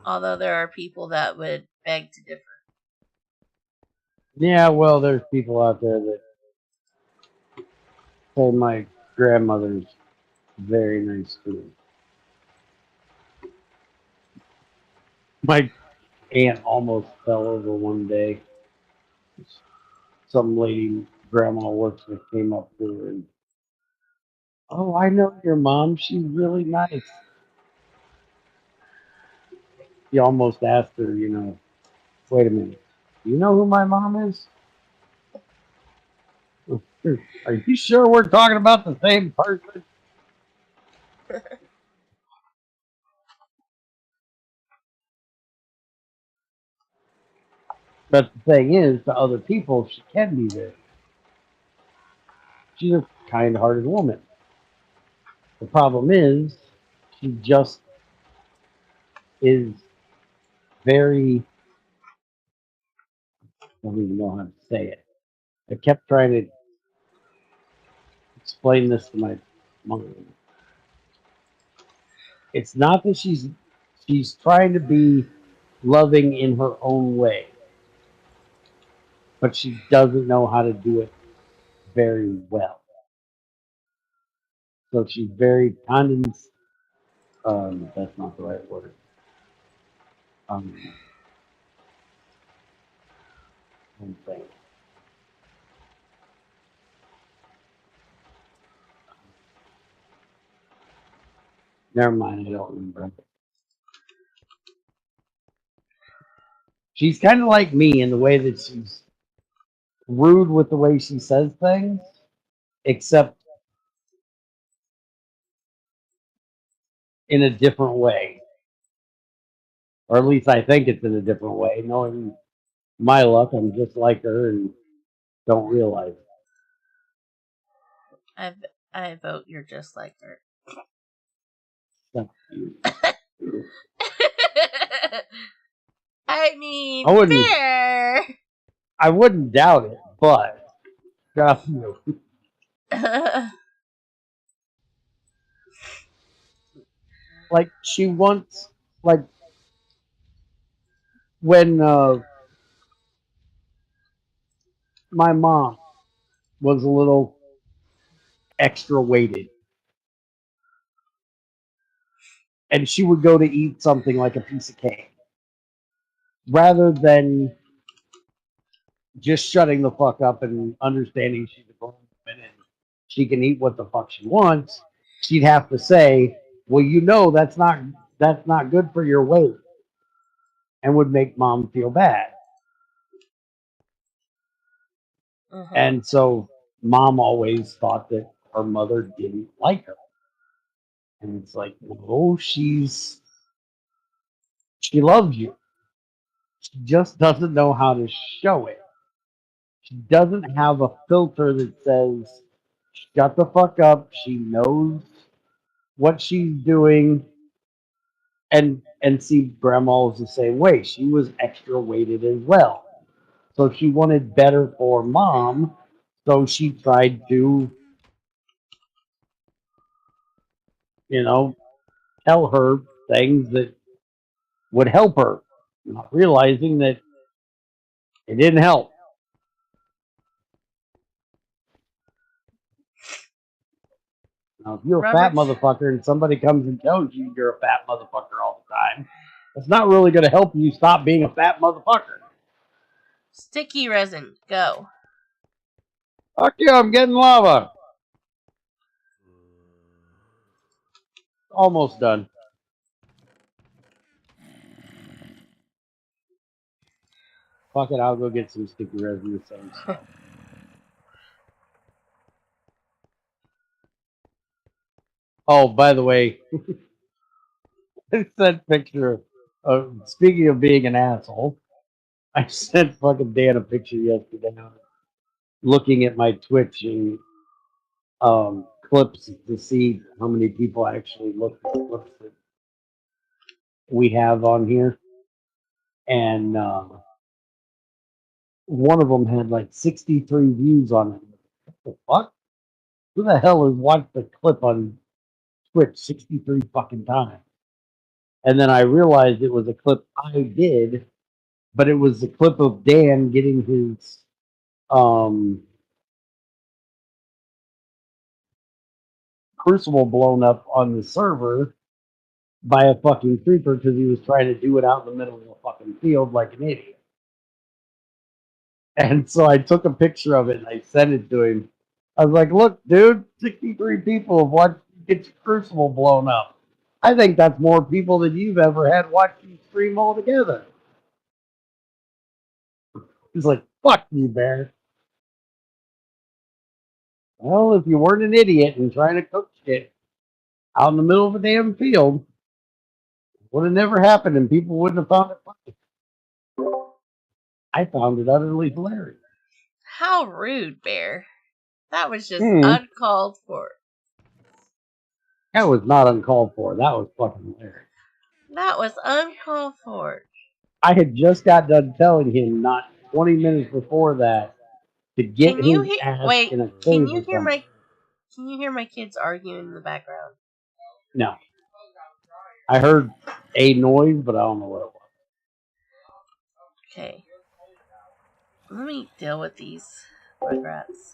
Although there are people that would beg to differ. Yeah, well, there's people out there that say my grandmother's very nice to me. My aunt almost fell over one day. Some lady grandma works with came up to her and, oh, I know your mom. She's really nice. He almost asked her, wait a minute. You know who my mom is? Are you sure we're talking about the same person? But the thing is, to other people, she can be there. She's a kind hearted woman. The problem is, she just is very, I don't even know how to say it. I kept trying to explain this to my mom. It's not that she's trying to be loving in her own way, but she doesn't know how to do it very well. So she's very that's not the right word. Um, one thing. Never mind, I don't remember. She's kind of like me in the way that she's rude with the way she says things, except in a different way. Or at least I think it's in a different way. Knowing my luck, I'm just like her and don't realize it. I vote you're just like her. Thank you. I mean, I wouldn't fair. I wouldn't doubt it, but trust me, like she wants, like when my mom was a little extra weighted and she would go to eat something like a piece of cake rather than just shutting the fuck up and understanding she's a grown woman and she can eat what the fuck she wants, she'd have to say, well, that's not good for your weight, and would make mom feel bad. And so mom always thought that her mother didn't like her. And it's like, no, she loves you. She just doesn't know how to show it. She doesn't have a filter that says, shut the fuck up. She knows what she's doing. And see, grandma was the same way. She was extra weighted as well. So she wanted better for mom. So she tried to, you know, tell her things that would help her, not realizing that it didn't help. Now, if you're a fat motherfucker and somebody comes and tells you you're a fat motherfucker all the time, it's not really going to help you stop being a fat motherfucker. Sticky resin, go. Fuck you, I'm getting lava. Almost done. Fuck it, I'll go get some sticky resin the same stuff. Oh, by the way, I sent picture of, speaking of being an asshole, I sent fucking Dan a picture yesterday looking at my Twitch and clips to see how many people actually look at the clips that we have on here. And one of them had like 63 views on it. What the fuck? Who the hell has watched the clip on Twitch 63 fucking times? And then I realized it was a clip I did, but it was the clip of Dan getting his Crucible blown up on the server by a fucking creeper because he was trying to do it out in the middle of a fucking field like an idiot. And so I took a picture of it and I sent it to him. I was like, look, dude, 63 people have watched you get your Crucible blown up. I think that's more people than you've ever had watch you stream all together. He's like, fuck you, Bear. Well, if you weren't an idiot and trying to cook shit out in the middle of a damn field, it would have never happened and people wouldn't have found it funny. I found it utterly hilarious. How rude, Bear. That was just uncalled for. That was not uncalled for. That was fucking hilarious. That was uncalled for. I had just got done telling him not 20 minutes before that to get Can you his hear? ass Wait. in a cave Can you or hear something. my? Can you hear my kids arguing in the background? No. I heard a noise, but I don't know what it was. Okay. Let me deal with these rugrats.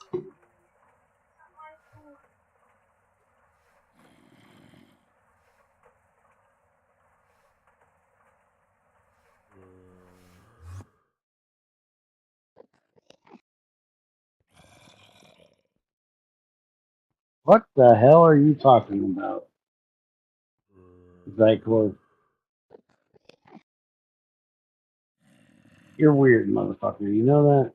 What the hell are you talking about? Zyklor? You're weird, motherfucker. You know that?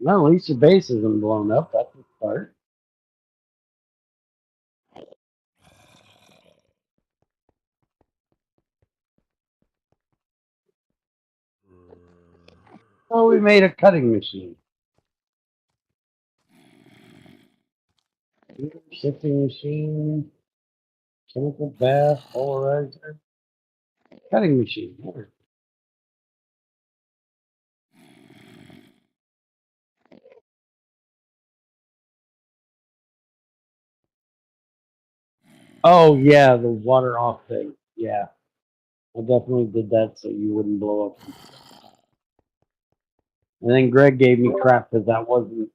Well, at least your base isn't blown up. That's a start. Oh, we made a cutting machine. Shifting machine. Chemical bath. Polarizer. Cutting machine. There. Oh, yeah, the water off thing. Yeah. I definitely did that so you wouldn't blow up. And then Greg gave me crap because that wasn't,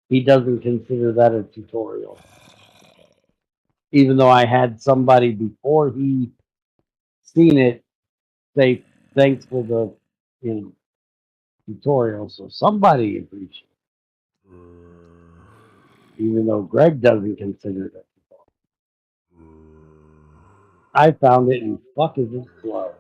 he doesn't consider that a tutorial. Even though I had somebody before he seen it say thanks for the tutorial, so somebody appreciates it. Even though Greg doesn't consider it a tutorial. I found it and fuck is it slow.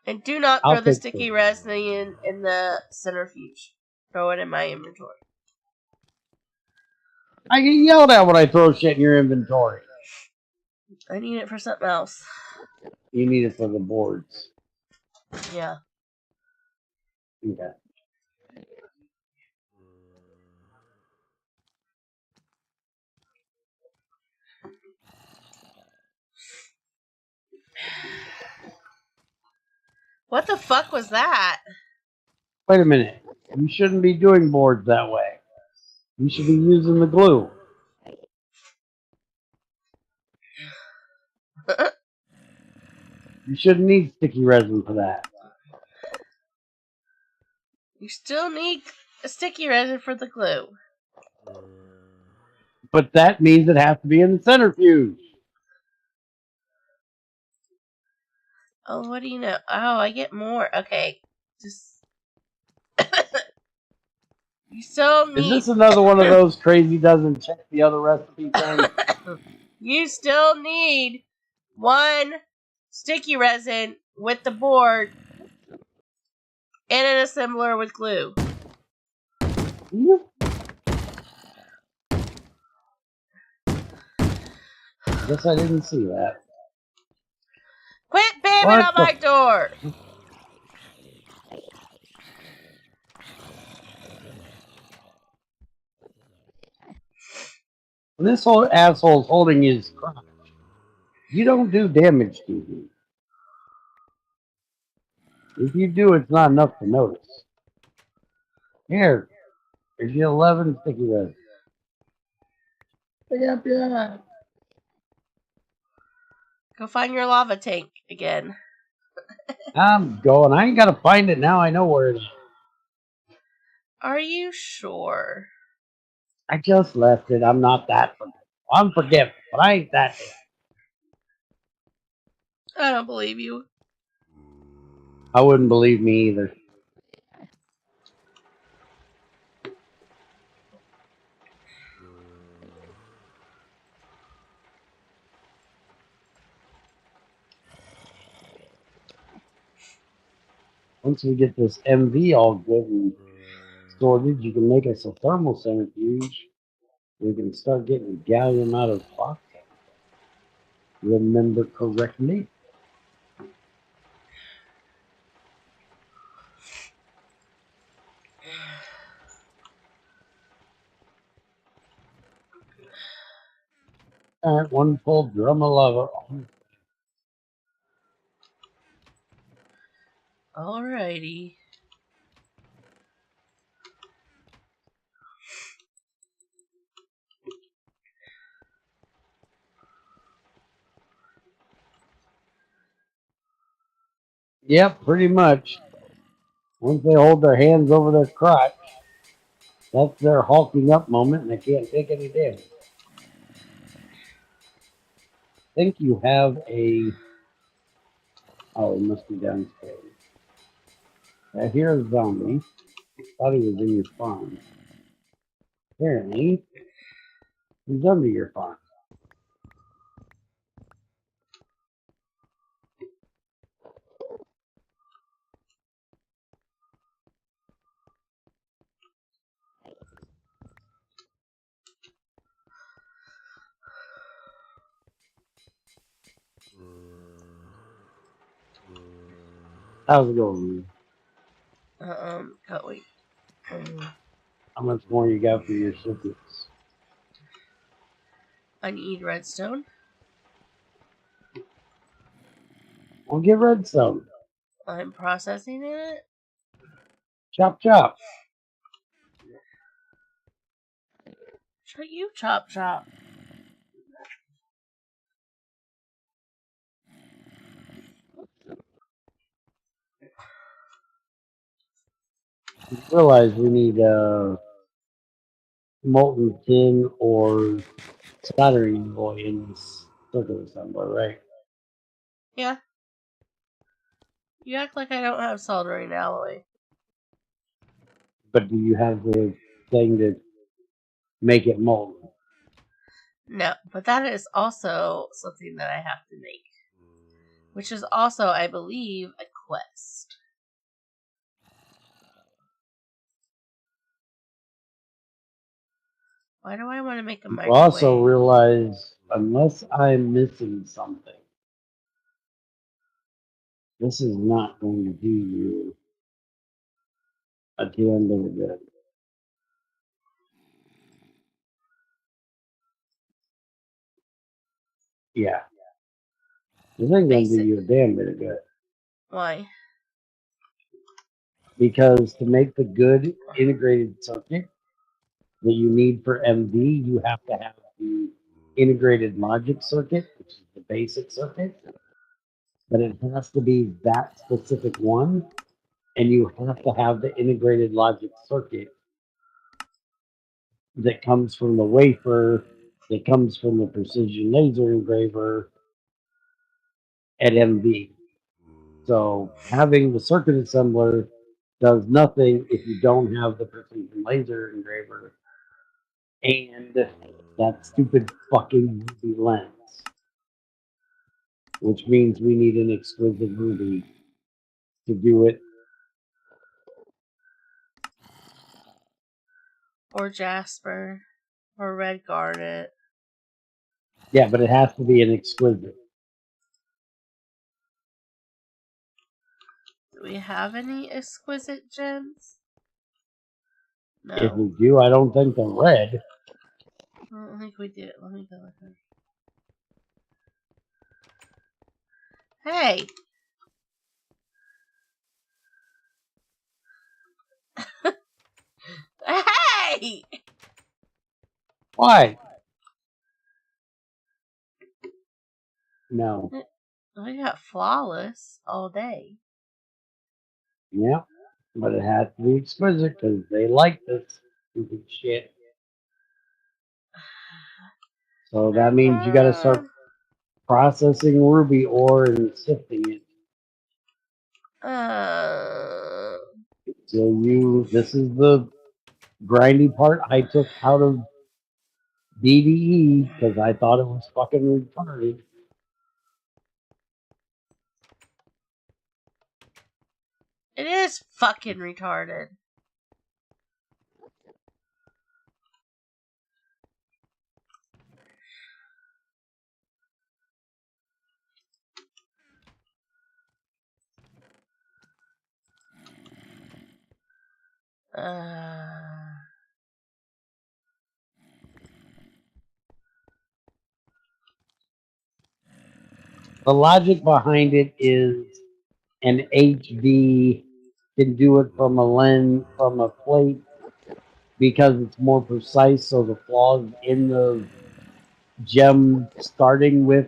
And do not I'll throw the take sticky the- resin in the centrifuge. Throw it in my inventory. I get yelled at when I throw shit in your inventory. I need it for something else. You need it for the boards. Yeah. Okay. What the fuck was that? Wait a minute. You shouldn't be doing boards that way. You should be using the glue. You shouldn't need sticky resin for that. You still need a sticky resin for the glue. But that means it has to be in the centrifuge. Oh, what do you know? Oh, I get more. Okay. Just. You still Is need. this another one of those crazy doesn't check the other recipe things? You still need one sticky resin with the board and an assembler with glue. Guess I didn't see that. Quit bamming What on the my door! This whole asshole's holding his crotch. You don't do damage to him. If you do, it's not enough to notice. Here, here's your 11 sticky resin. Pick up your eye. Go find your lava tank again. I'm going. I ain't gotta find it now. I know where it is. Are you sure? I just left it. I'm not that forgetful. I'm forgetful, but I ain't that damn. I don't believe you. I wouldn't believe me either. Once we get this MV all good and sorted, you can make us a thermal centrifuge. We can start getting gallium out of box. Remember correctly? Alright, one full drum of lava. Alrighty. Yep, pretty much. Once they hold their hands over their crotch, that's their hulking up moment and they can't take any damage. I think you have a... Oh, it must be downstairs. I hear a zombie. Thought he was in your farm. Apparently, he's under your farm. How's it going? Wait. How much more you got for your circuits? I need redstone. I'll get redstone. I'm processing it. Chop chop. Shut you, chop chop. You realize we need molten tin or soldering alloy in this circuit assembler, right? Yeah. You act like I don't have soldering alloy. But do you have the thing to make it molten? No, but that is also something that I have to make. Which is also, I believe, a quest. Why do I want to make a You microwave? also realize, unless I'm missing something, this is not going to do you at the end of the day. Yeah. This ain't going to do you a damn bit of good. Why? Because to make the good integrated circuit that you need for MV, you have to have the integrated logic circuit, which is the basic circuit. But it has to be that specific one, and you have to have the integrated logic circuit that comes from the wafer, that comes from the precision laser engraver at MV. So having the circuit assembler does nothing if you don't have the precision laser engraver and that stupid fucking ruby lens, which means we need an exquisite ruby to do it. Or jasper. Or red garnet. Yeah, but it has to be an exquisite. Do we have any exquisite gems? No. If we do, I don't think they're red. I don't think we do. Let me go look at it. Hey! Hey! Why? No. I got flawless all day. Yeah. But it has to be exquisite because they like this stupid shit. So that means you got to start processing ruby ore and sifting it. So this is the grindy part I took out of DDE because I thought it was fucking retarded. It is fucking retarded. The logic behind it is an HV can do it from a lens, from a plate, because it's more precise, so the flaws in the gem starting with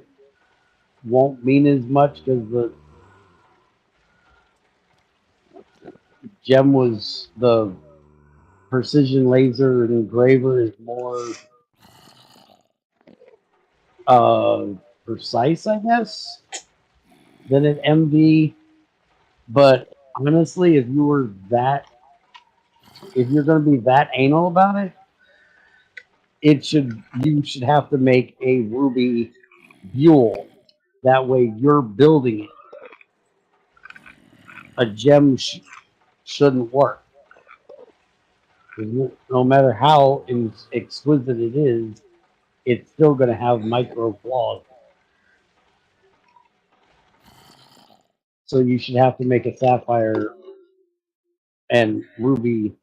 won't mean as much because the gem was the precision laser engraver is more precise, I guess, than an MV. But honestly, if you're going to be that anal about it, you should have to make a ruby buell. That way, you're building it. A gem shouldn't work. No matter how exquisite it is, it's still going to have micro flaws. So you should have to make a sapphire and ruby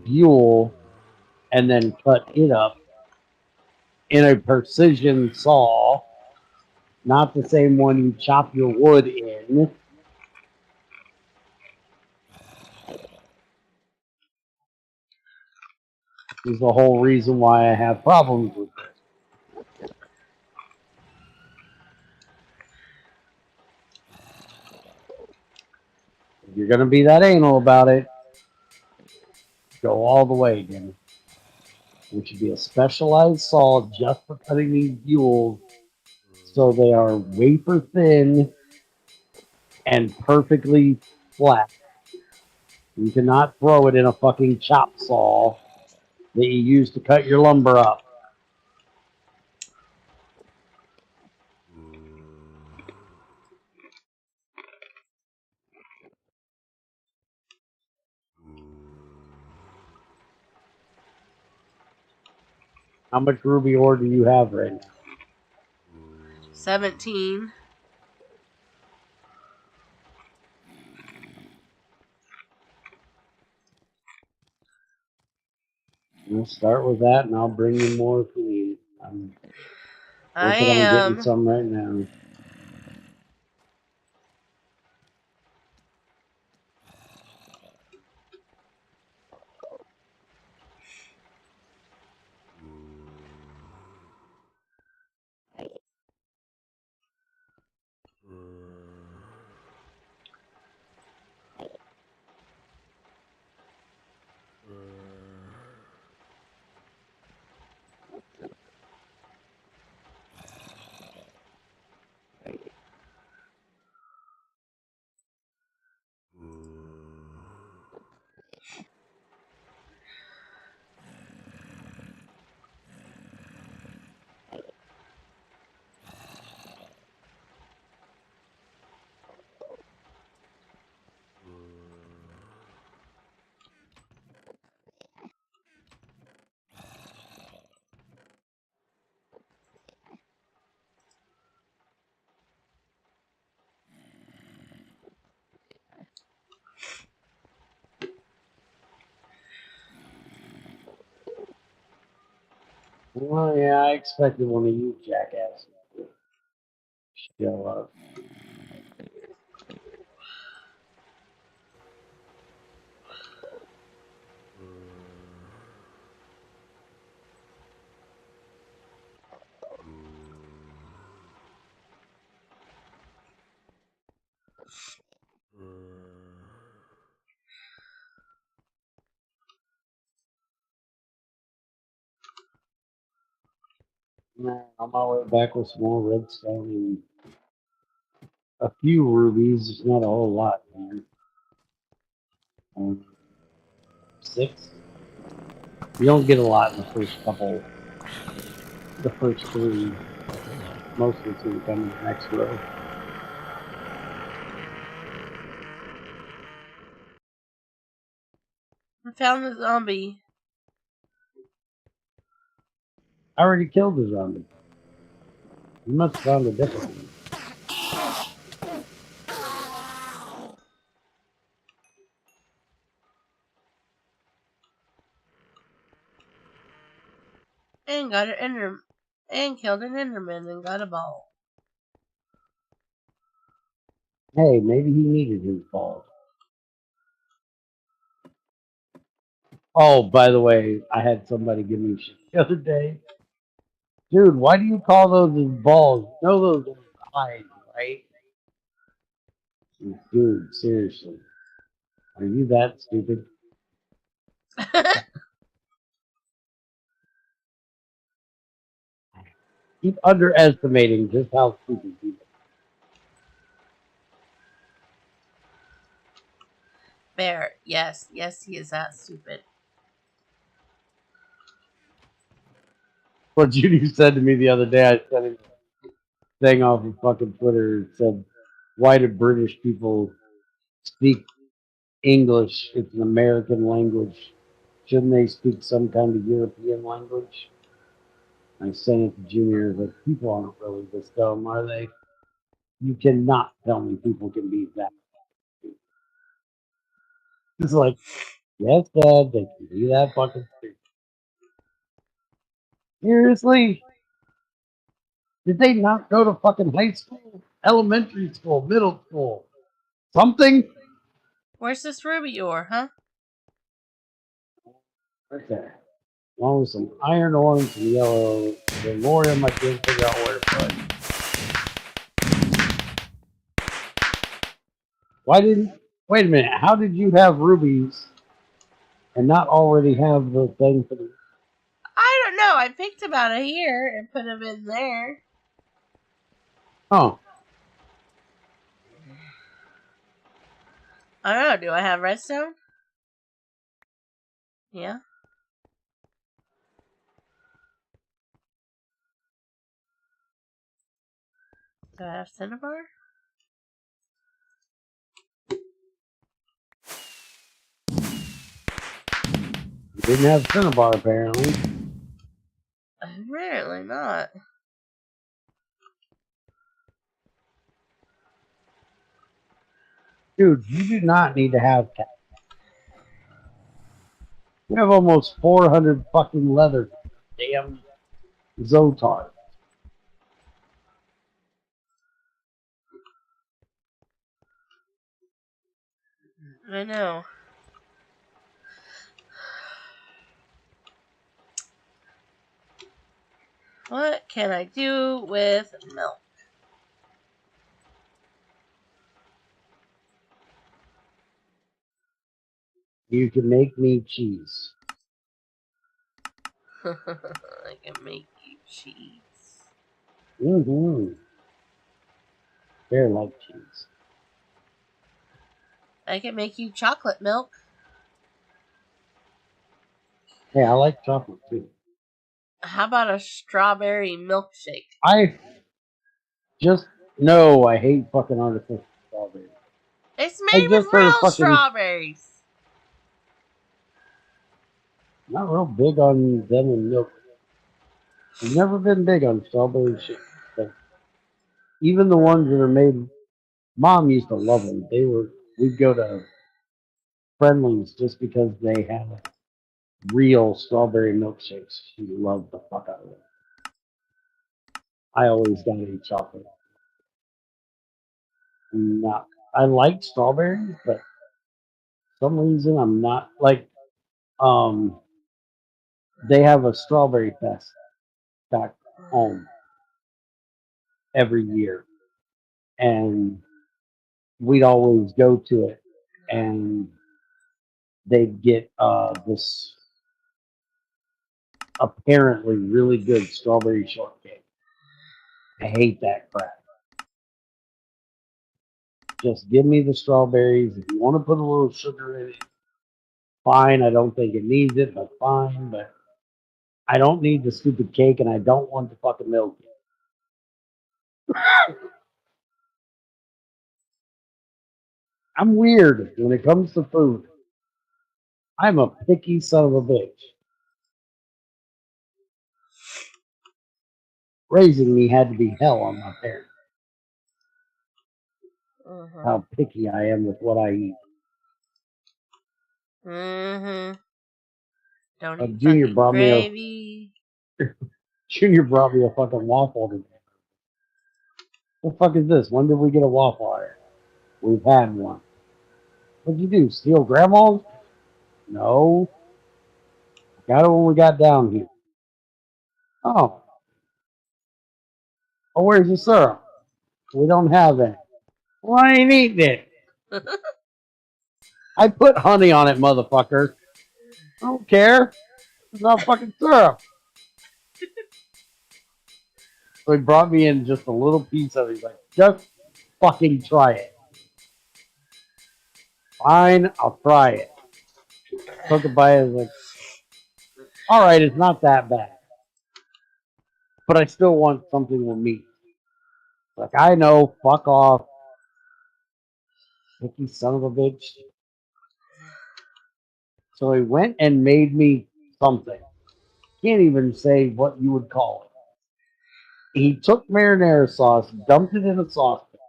buell and then cut it up in a precision saw, not the same one you chop your wood in. This is the whole reason why I have problems with this. If you're going to be that anal about it, go all the way, damn it. There should be a specialized saw just for cutting these buells so they are wafer thin and perfectly flat. You cannot throw it in a fucking chop saw that you use to cut your lumber up. How much ruby ore do you have right now? 17. We'll start with that, and I'll bring you more if you need. I'm I working on getting am. some right now. Well, yeah, I expected one of you jackasses to show up. Nah, I'm all the way back with some more redstone and a few rubies. It's not a whole lot, man. 6. You don't get a lot in the first couple, the first 3. Most of it's going to come in the next row. I found the zombie. I already killed the zombie. You must have found a different one. And got an ender. And killed an enderman and got a ball. Hey, maybe he needed his balls. Oh, by the way, I had somebody give me shit the other day. Dude, why do you call those as balls? You know those are eyes, right? Dude, seriously. Are you that stupid? Keep underestimating just how stupid people Bear. Yes, yes, he is that stupid. What Judy said to me the other day, I sent him a thing off of fucking Twitter. It said, why do British people speak English? It's an American language. Shouldn't they speak some kind of European language? I sent it to Junior, but people aren't really this dumb, are they? You cannot tell me people can be that. It's like, yes, Dad, they can be that fucking stupid. Seriously? Did they not go to fucking high school, elementary school, middle school? Something? Where's this ruby ore, huh? Right there. Along with some iron ore and some yellow. The Lorium, I can't figure out where to put. Why didn't. Wait a minute. How did you have rubies and not already have the thing for the. I don't know. I picked him out of here and put him in there. Oh. I don't know. Do I have redstone? Yeah. Do I have cinnabar? You didn't have cinnabar, apparently. Apparently not. Dude, you do not need to have cat. You have almost 400 fucking leather. Damn Zotar. I know. What can I do with milk? You can make me cheese. I can make you cheese. Mm-hmm. They're like cheese. I can make you chocolate milk. Hey, I like chocolate too. How about a strawberry milkshake? I just no, I hate fucking artificial strawberries. It's I made with just heard real fucking strawberries. not real big on them and milk. I've never been big on strawberry shit. But even the ones that are made, Mom used to love them. We'd go to Friendlies just because they had real strawberry milkshakes. She loved the fuck out of it. I always got a chocolate. Not, I like strawberries, but for some reason I'm not like. They have a strawberry fest back home every year, and we'd always go to it, and they'd get this apparently really good strawberry shortcake. I hate that crap. Just give me the strawberries. If you want to put a little sugar in it, fine. I don't think it needs it, but fine. But I don't need the stupid cake, and I don't want the fucking milk. I'm weird when it comes to food. I'm a picky son of a bitch. Raising me had to be hell on my parents. Mm-hmm. How picky I am with what I eat. Mm-hmm. Don't eat Junior fucking brought me a gravy. Junior brought me a fucking waffle today. What the fuck is this? When did we get a waffle here? We've had one. What'd you do? Steal grandma's? No. Got it when we got down here. Oh. Oh, where's the syrup? We don't have any. Well, I ain't eating it. I put honey on it, motherfucker. I don't care. It's not fucking syrup. So he brought me in just a little piece of it. He's like, just fucking try it. Fine, I'll try it. Took a bite. I was like, all right, it's not that bad. But I still want something with meat. Like, I know, fuck off. Picky son of a bitch. So he went and made me something. Can't even say what you would call it. He took marinara sauce, dumped it in a saucepan,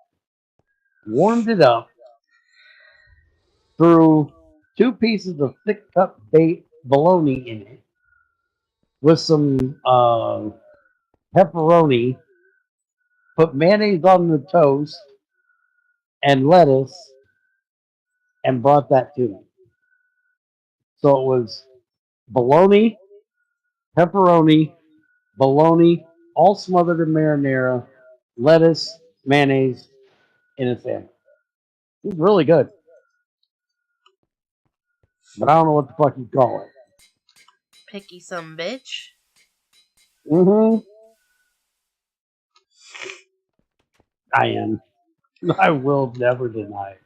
warmed it up, threw 2 pieces of thick cut baked bologna in it with some pepperoni, put mayonnaise on the toast and lettuce, and brought that to me. So it was bologna, pepperoni, bologna, all smothered in marinara, lettuce, mayonnaise in a sandwich. It was really good. But I don't know what the fuck you call it. Picky some bitch. Mm-hmm. I am. I will never deny it.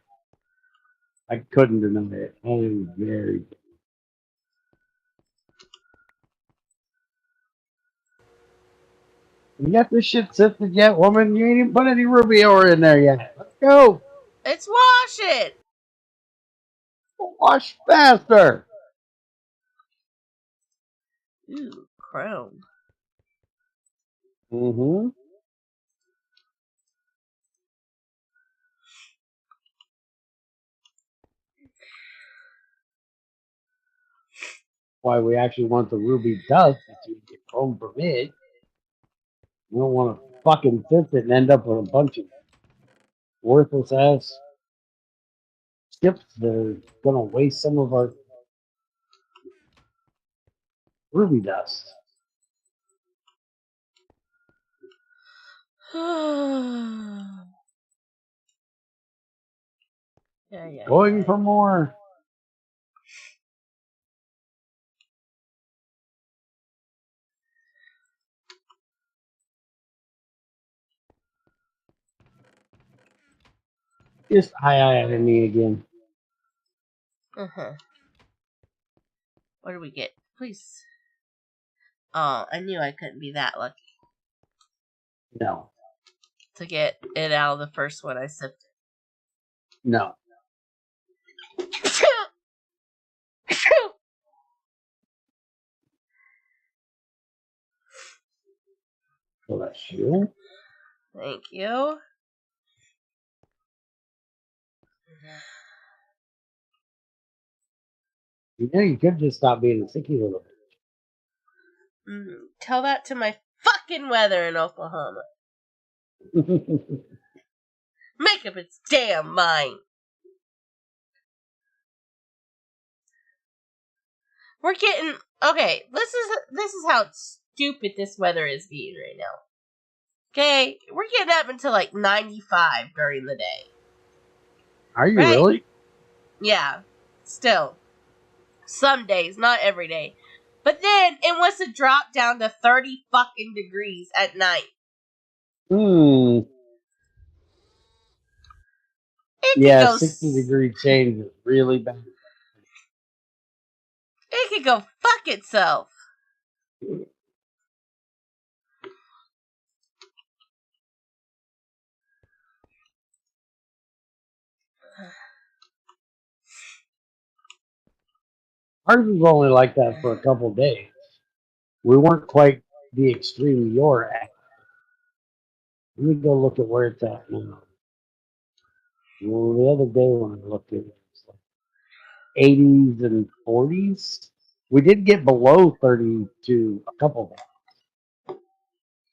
I couldn't deny it. I am very. You got this shit sifted yet, woman? You ain't even put any Rubio in there yet. Let's go. It's wash it. Wash faster. Ooh, chrome. Mm-hmm. Why we actually want the ruby dust that you get home from it. We don't want to fucking sift it and end up with a bunch of worthless ass chips that are gonna waste some of our ruby dust. Yeah. Going for more. Just high at me again. Uh-huh. What do we get? Please. Oh, I knew I couldn't be that lucky No. to get it out of the first one I sifted. No. Bless you. Thank you. You know, you could just stop being a sicky little Tell that to my fucking weather in Oklahoma. bit. Make up its damn mind. We're getting okay. This is how stupid this weather is being right now. Okay, we're getting up until like 95 during the day. Are you Right? really? Yeah. Still, some days, not every day. But then it wants to drop down to 30 fucking degrees at night. It Yeah, could go 60-degree change is really bad. It could go fuck itself. Ours was only like that for a couple days. We weren't quite the extreme you're at. Let me go look at where it's at now. Well, the other day when I looked at it, it's like 80s and 40s. We did get below 32 a couple days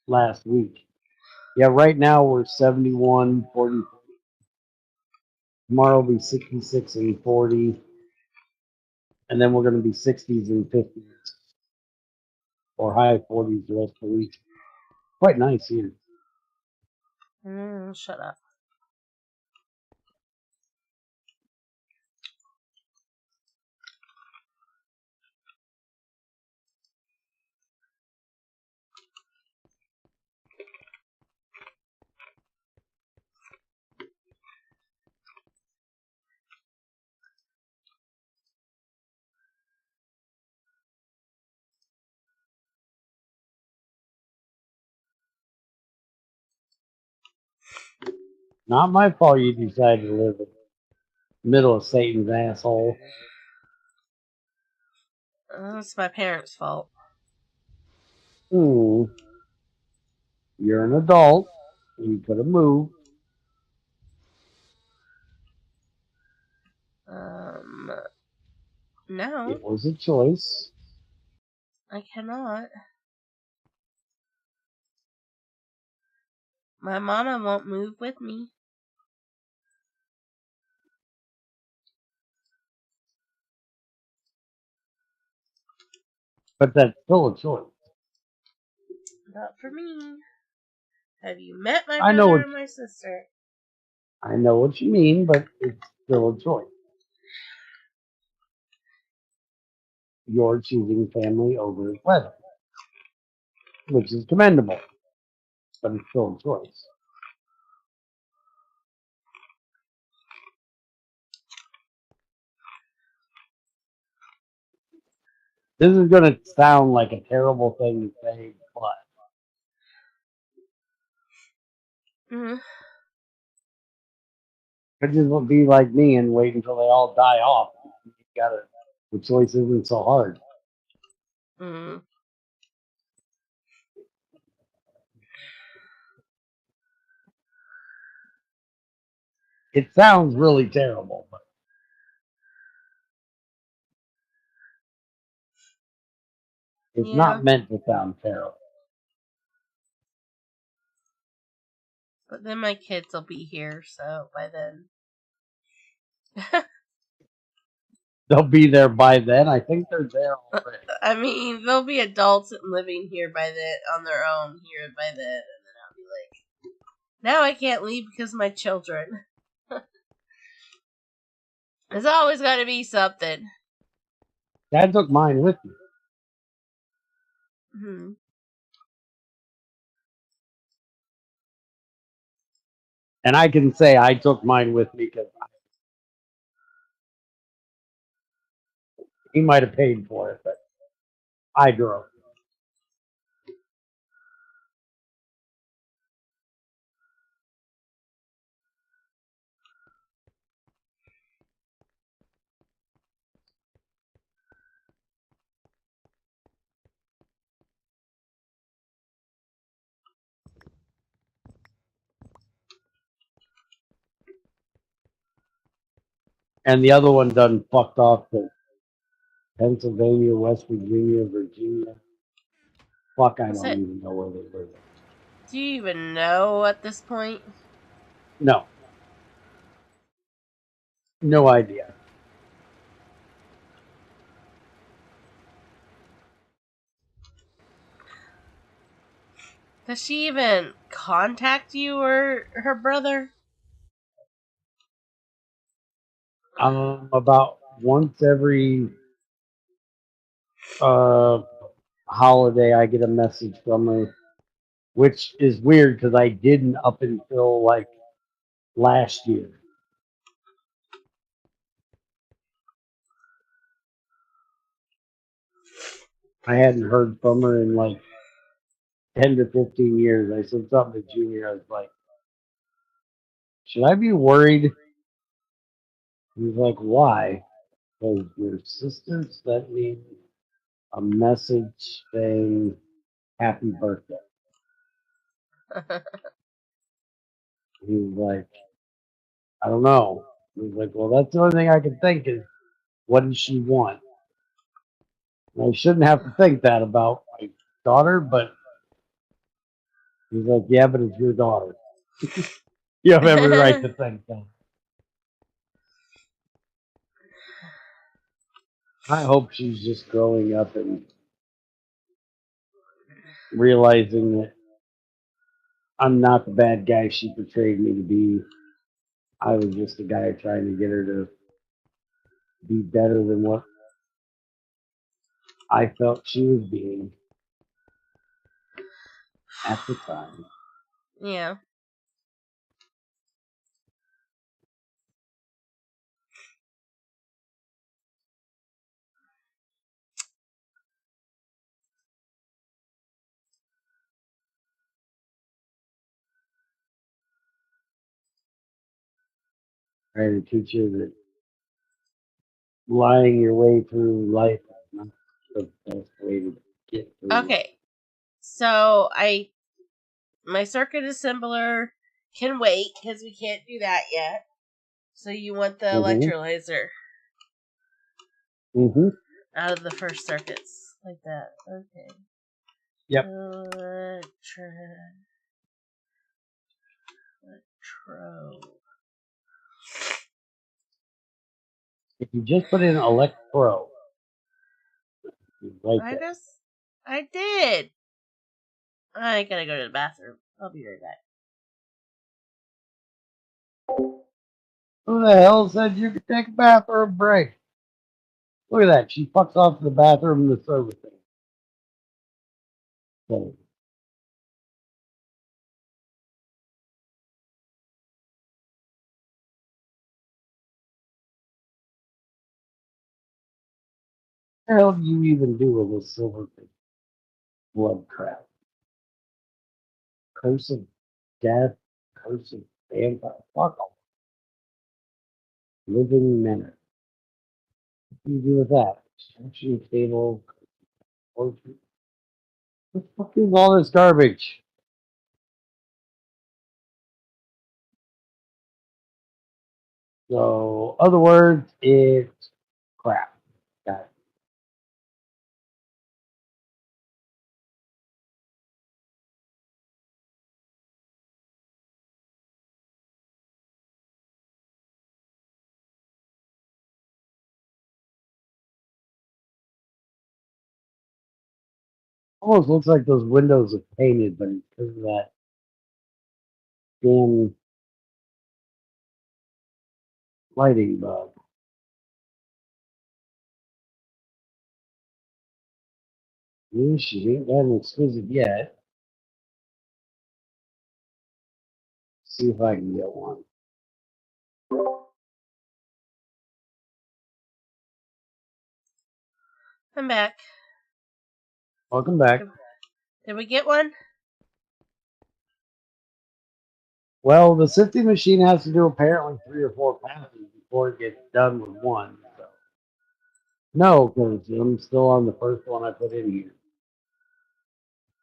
last week. Yeah, right now we're 71, 40. Tomorrow will be 66 and 40. And then we're going to be 60s and 50s or high 40s the rest of the week. Quite nice here. Shut up. Not my fault you decided to live in the middle of Satan's asshole. It's my parents' fault. You're an adult. You could have moved. No. It was a choice. I cannot. My mama won't move with me. But that's still a choice. Not for me. Have you met my I know brother what- or my sister? I know what you mean, but it's still a choice. You're choosing family over weather, which is commendable, but it's still a choice. This is going to sound like a terrible thing to say, but could just be like me and wait until they all die off. The choice isn't so hard. It sounds really terrible, but it's not meant to sound terrible. But then my kids will be here, so by then. They'll be there by then. I think they're there already. I mean, they'll be adults and living here by then, on their own here by then, and then I'll be like, now I can't leave because of my children. There's always got to be something. Dad took mine with me. And I can say I took mine with me because he might have paid for it, but I drove. And the other one done fucked off to Pennsylvania, West Virginia, Virginia. Fuck, I don't even know where they live. Do you even know at this point? No. No idea. Does she even contact you or her brother? About once every holiday, I get a message from her, which is weird because I didn't up until like last year. I hadn't heard from her in like 10 to 15 years. I said something to Junior. I was like, should I be worried? He's like, why? Because your sister sent me a message saying happy birthday. He's like, I don't know. He's like, well, that's the only thing I can think is, what does she want? And I shouldn't have to think that about my daughter, but he's like, yeah, but it's your daughter. You have every right to think that. I hope she's just growing up and realizing that I'm not the bad guy she portrayed me to be. I was just a guy trying to get her to be better than what I felt she was being at the time. Yeah. Trying to teach her that lying your way through life is not the best way to get through life. Okay. So my circuit assembler can wait because we can't do that yet. So you want the electrolyzer out of the first circuits like that. Okay. Yep. Electro. If you just put in Electro, right there. I did. I gotta go to the bathroom. I'll be right back. Who the hell said you could take a bathroom break? Look at that. She fucks off to the bathroom in the service thing. So, what the hell do you even do with this silver thing? Blood crap. Curse of death. Curse of vampire. Fuck off. Living minute. What do you do with that? Instruction table. Portrait. What the fuck is all this garbage? So, other words, it's crap. Got it. Almost looks like those windows are painted, but it's because of that damn lighting bug. She ain't that exquisite yet. See if I can get one. I'm back. Welcome back. Did we get one? Well, the sifting machine has to do apparently 3 or 4 passes before it gets done with one. So. No, because I'm still on the first one I put in here.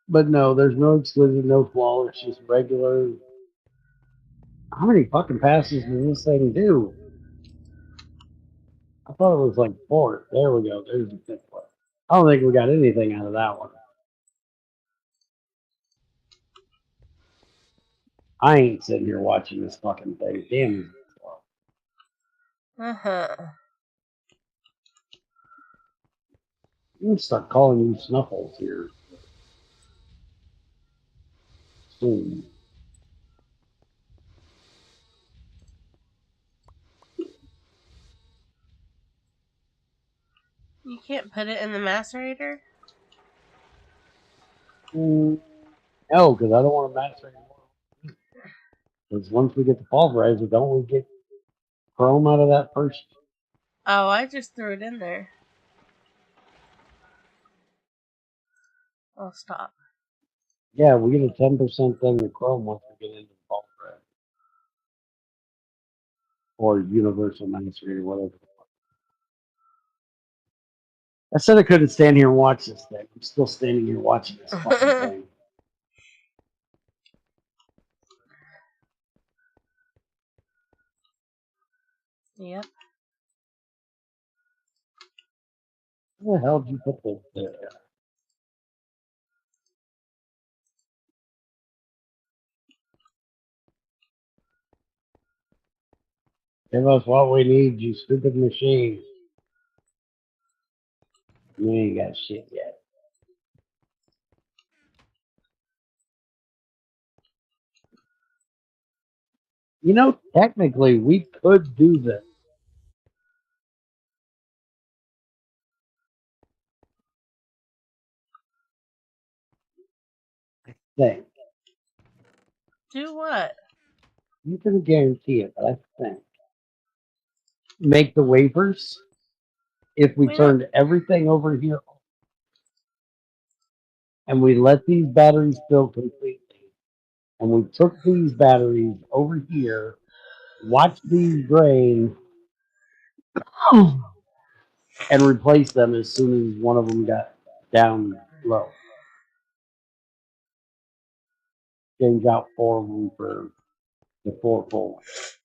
But no, there's no exquisite, no flaw. It's just regular. How many fucking passes does this thing do? I thought it was like 4. There we go. There's the 5th one. I don't think we got anything out of that one. I ain't sitting here watching this fucking thing. Damn it. I'm gonna start calling you Snuffles here soon. You can't Put it in the macerator? No, because I don't want to master anymore. Because once we get the pulverizer, don't we get chrome out of that first? Oh, I just threw it in there. Oh, stop. Yeah, we get a 10% thing of chrome once we get into the pulverizer. Or universal macerator, whatever. I said I couldn't stand here and watch this thing. I'm still standing here watching this fucking thing. Yep. Where the hell did you put this there? Give us what we need, you stupid machine. You ain't got shit yet. You know, technically, we could do this. I think. Do what? You can guarantee it, but I think. Make the wafers. If we We don't- turned everything over here and we let these batteries fill completely, and we took these batteries over here, watched these drain, and replaced them as soon as one of them got down low. Change out 4 of them for the 4 full ones.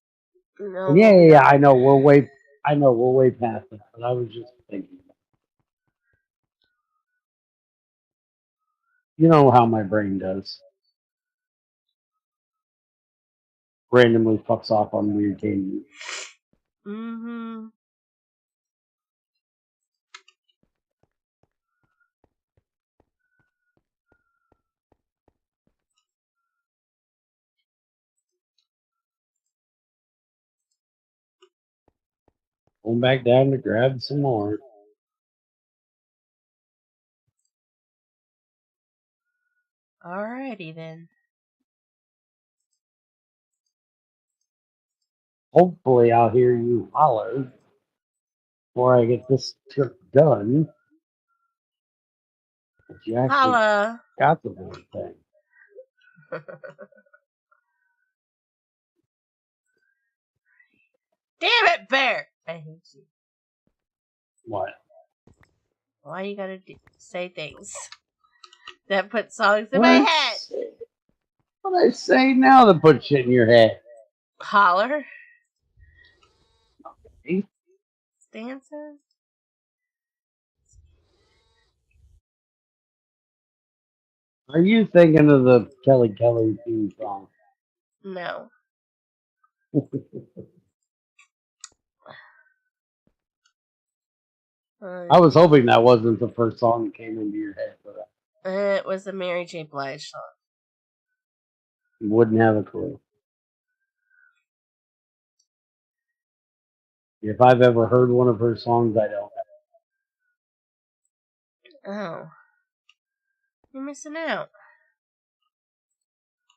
No. And yeah, I know we're way past that, but I was just thinking. You know how my brain does. Randomly fucks off on weird tangents. Mm-hmm. Going back down to grab some more. Alrighty then. Hopefully I'll hear you holler before I get this trip done. But you actually Holla. got the damn thing. Damn it, Bear! I hate you. What? Why you gotta say things that put songs in What my I head? say? What I say now to put shit in your head? Holler. Eh? Stances. Are you thinking of the Kelly Kelly theme song? No. I was hoping that wasn't the first song that came into your head, but It was a Mary J. Blige song. you wouldn't have a clue. If I've ever heard one of her songs, I don't. Oh. You're missing out.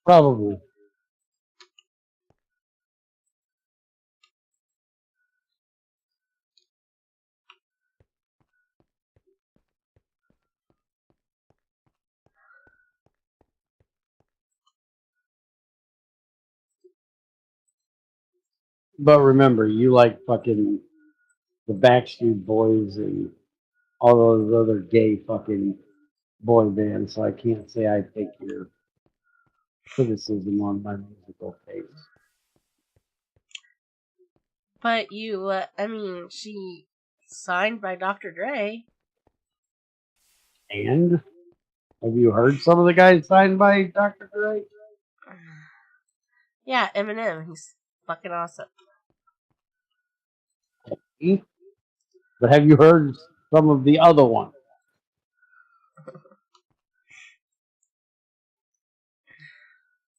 Probably. But remember, you like fucking the Backstreet Boys and all those other gay fucking boy bands, so I can't say I take your criticism on my musical taste. But you, she signed by Dr. Dre. And have you heard some of the guys signed by Dr. Dre? Yeah, Eminem. He's fucking awesome. But have you heard some of the other ones?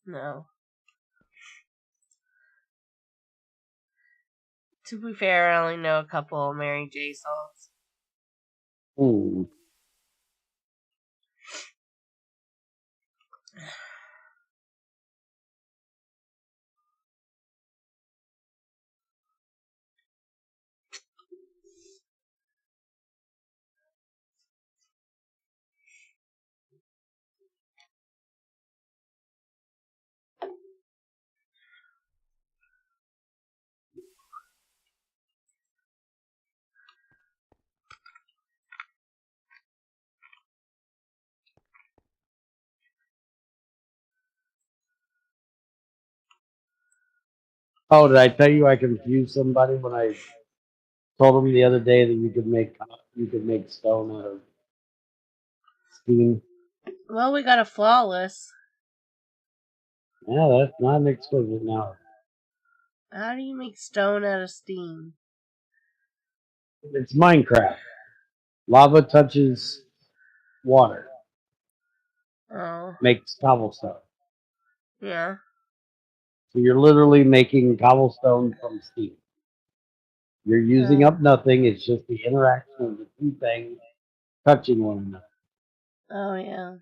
No. To be fair, I only know a couple of Mary J songs. Hmm. Oh, did I tell you I confused somebody when I told them the other day that you could make stone out of steam? Well, we got a flawless. Yeah, that's not an exquisite now. How do you make stone out of steam? It's Minecraft. Lava touches water, Oh, makes cobblestone. yeah. So you're literally making cobblestone from steam. You're using up nothing. It's just the interaction of the two things touching one another. Oh, yeah.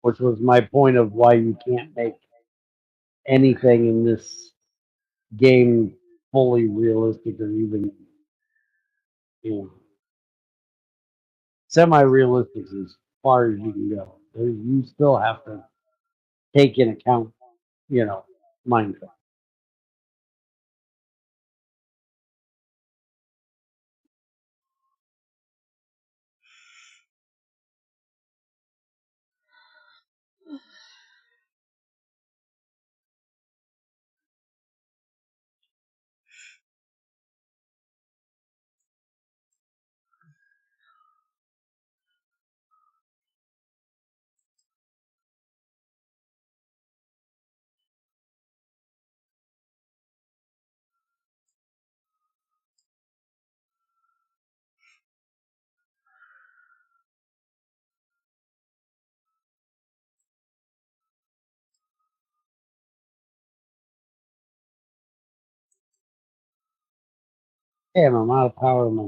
Which was my point of why you can't make anything in this game fully realistic or even, you know, semi-realistic as far as you can go. You still have to take in account, Minecraft. Damn, I'm out of power in my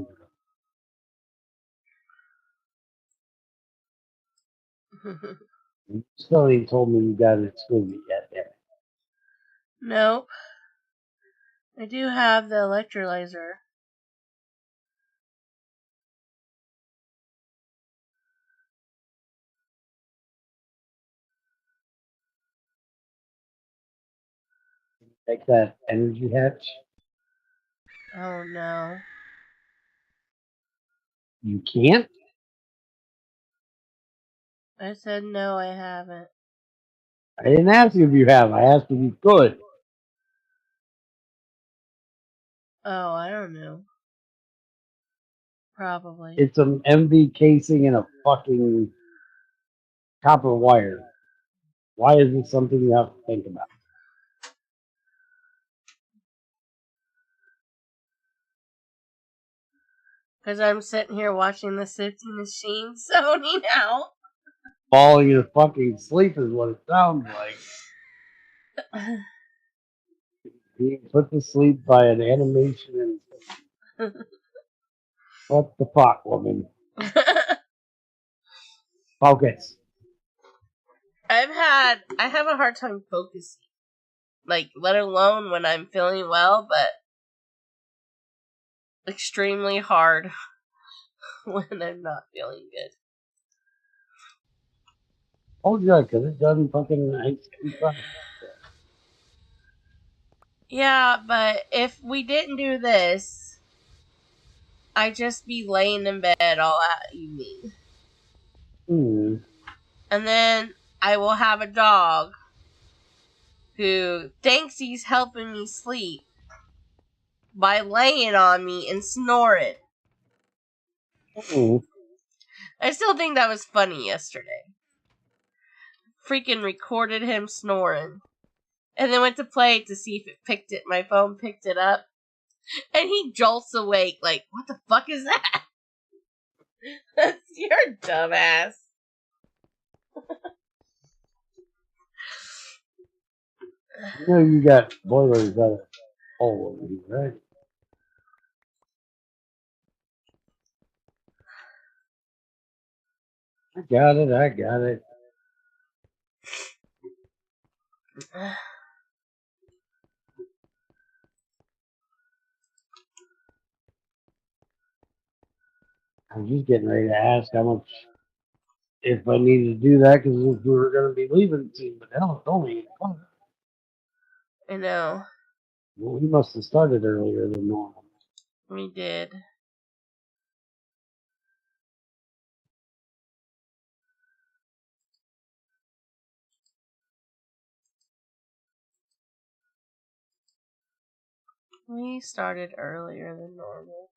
You still ain't told me you got it exquisite yet, damn it. Nope. I do have the electrolyzer. Take that energy hatch. Oh, no. You can't? I said no, I haven't. I didn't ask you if you have. I asked if you could. Oh, I don't know. Probably. It's an MV casing and a fucking copper wire. Why is this something you have to think about? Because I'm sitting here watching the sifty machine zoning out. Falling in fucking sleep is what it sounds like. Being put to sleep by an animation and what the fuck, woman? Focus. I have a hard time focusing. Like, let alone when I'm feeling well, but extremely hard when I'm not feeling good. Oh yeah, because it doesn't fucking nice inside. Yeah, but if we didn't do this, I'd just be laying in bed all evening. And then I will have a dog who thinks he's helping me sleep by laying on me and snoring. I still think that was funny yesterday. Freaking recorded him snoring. And then went to play it to see if it picked it. My phone picked it up. And he jolts awake like, what the fuck is that? That's your dumbass. You know you got boilers that are all over you, right? I got it. I got it. I'm just getting ready to ask how much if I needed to do that because we were going to be leaving soon. But hell, it's only 8 o'clock. I know. Well, we must have started earlier than normal. We did. We started earlier than normal.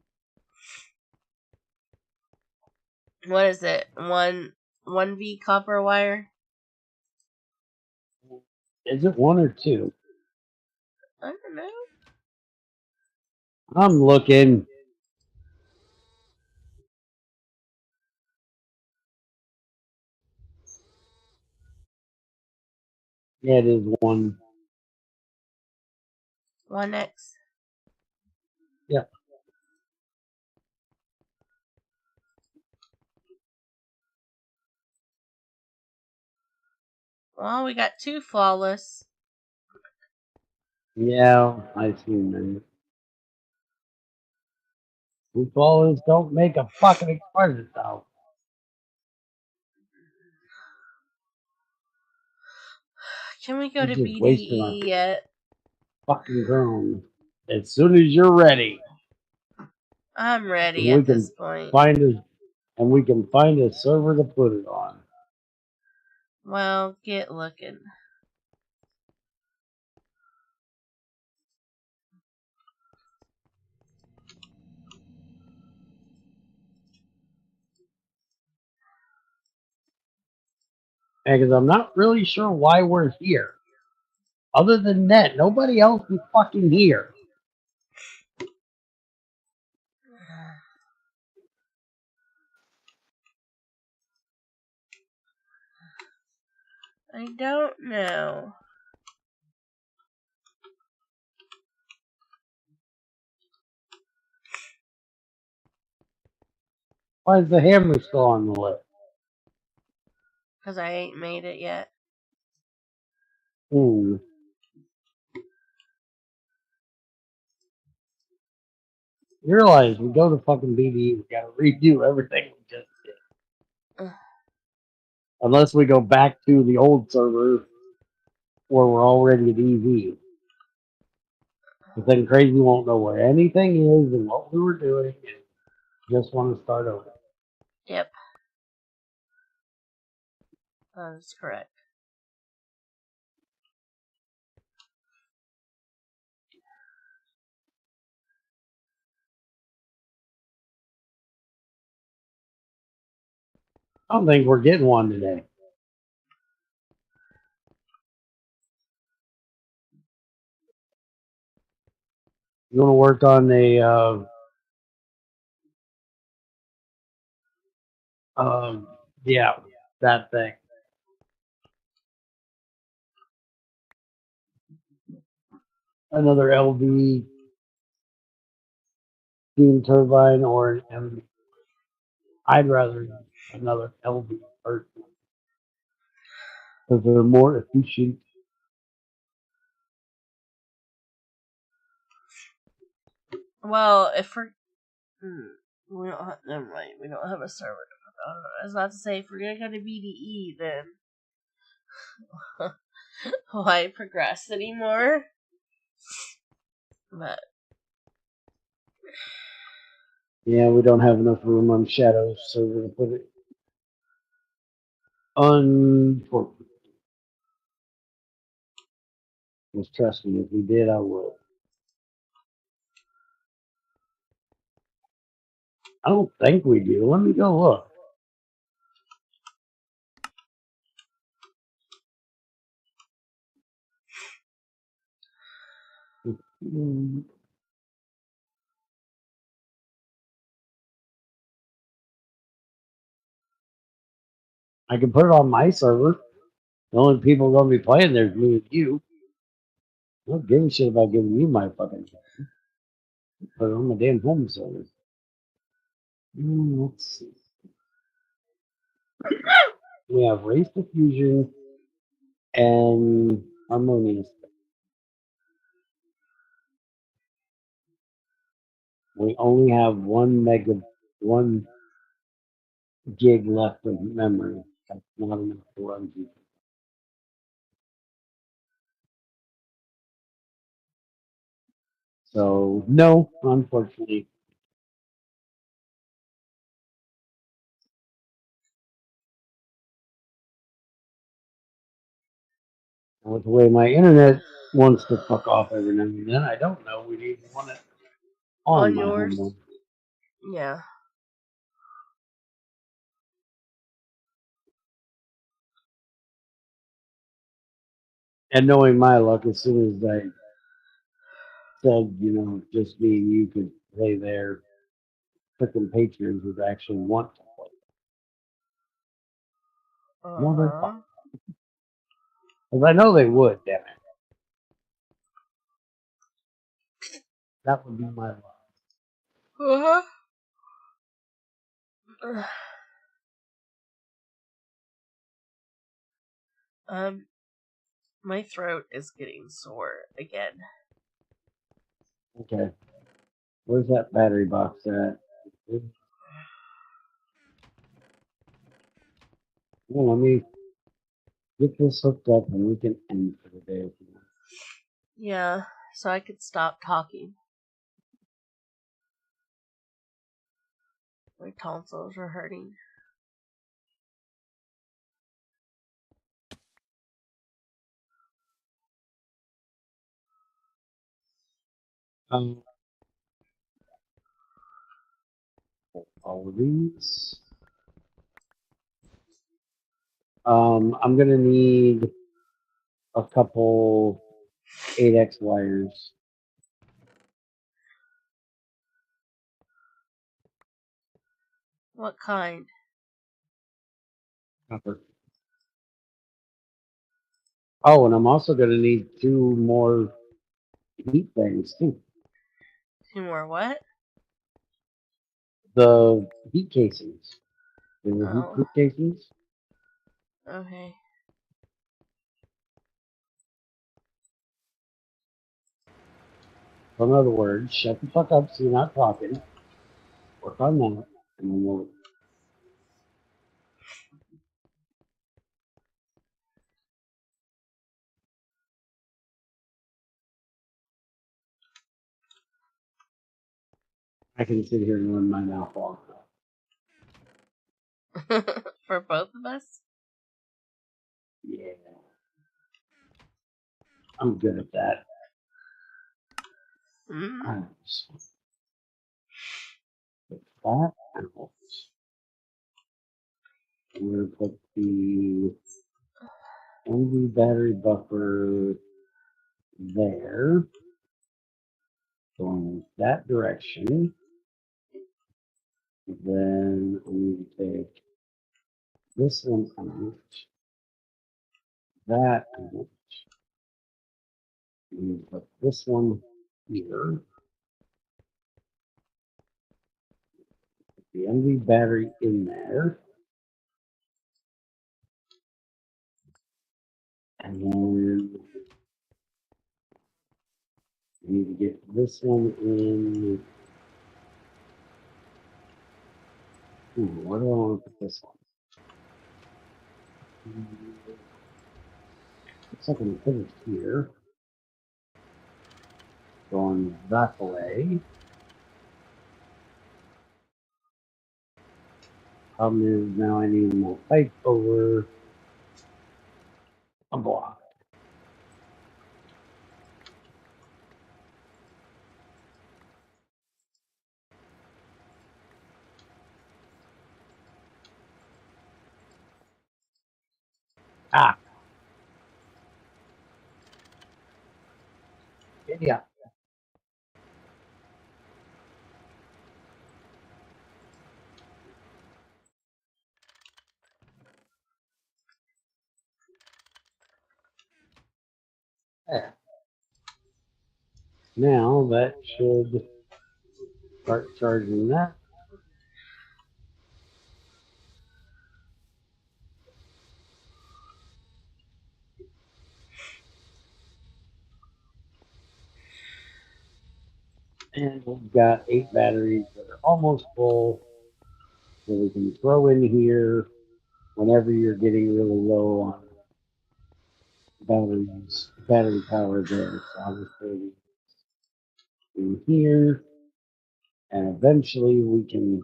What is it? 1V copper wire? Is it 1 or 2? I don't know. I'm looking. Yeah, it is 1. 1X. Yeah. Well, we got 2 flawless. Yeah, I see them. We always don't make a fucking expression though. Can we go We're to just wasting our BDE yet? fucking ground. As soon as you're ready, I'm ready we at can this point. find a server to put it on. Well, get looking. Because I'm not really sure why we're here. Other than that, nobody else is fucking here. I don't know. Why is the hammer still on the list? Because I ain't made it yet. Hmm. You realize we go to fucking BDE, we gotta redo everything we just did. Ugh. Unless we go back to the old server where we're already at EV. But then Crazy won't know where anything is and what we were doing and just want to start over. Yep. That is correct. I don't think we're getting one today. You want to work on yeah, that thing. Another LV steam turbine or an MV. I'd rather another LV person because they're more efficient. Well, if we're... we don't have... Never mind. We don't have a server. I was about to say, if we're going to go to BDE, then... why progress anymore? But... Yeah, we don't have enough room on Shadow's server to put it. Unfortunately. Just trust me, if we did, I would. I don't think we do. Let me go look. I can put it on my server. The only people going to be playing there is me and you. I don't give a shit about giving you my fucking phone, but I'm a damn home server. Let's see. We have Race Diffusion and Harmonious. We only have 1 gig left of memory. That's not enough to run GP. So no, unfortunately. With the way my internet wants to fuck off every now and then, I don't know. We need one on my yours? home one. Yeah. And knowing my luck, as soon as I said, just me and you could play there, freaking patrons would actually want to play. Motherfucker. Because I know they would, damn it. That would be my luck. My throat is getting sore again. Okay. Where's that battery box at? Well, let me get this hooked up and we can end for the day if you want. Yeah, so I could stop talking. My tonsils are hurting. All of these. I'm gonna need a couple 8x wires. What kind? Copper. Oh, and I'm also gonna need 2 more heat things too. 2 more what? The heat casings. The heat Oh. proof casings. Okay. So in other words, shut the fuck up so you're not talking. Work on that, and then we'll. I can sit here and run my mouth off. For both of us? Yeah. I'm good at that. Mm. Put that out. I'm going to put the NV battery buffer there. Going that direction. Then I'm going to take this one out. That out. I'm going to put this one here. Put the NV battery in there. And then I need to get this one in. Where do I want to put this one? Looks like I'm finished here. Going that way. Problem is now I need more pipe over a block. Ah. Yeah. Yeah. Now that should start charging that. And we've got 8 batteries that are almost full, so we can throw in here whenever you're getting really low on battery power there. So I'll just throw these in here, and eventually we can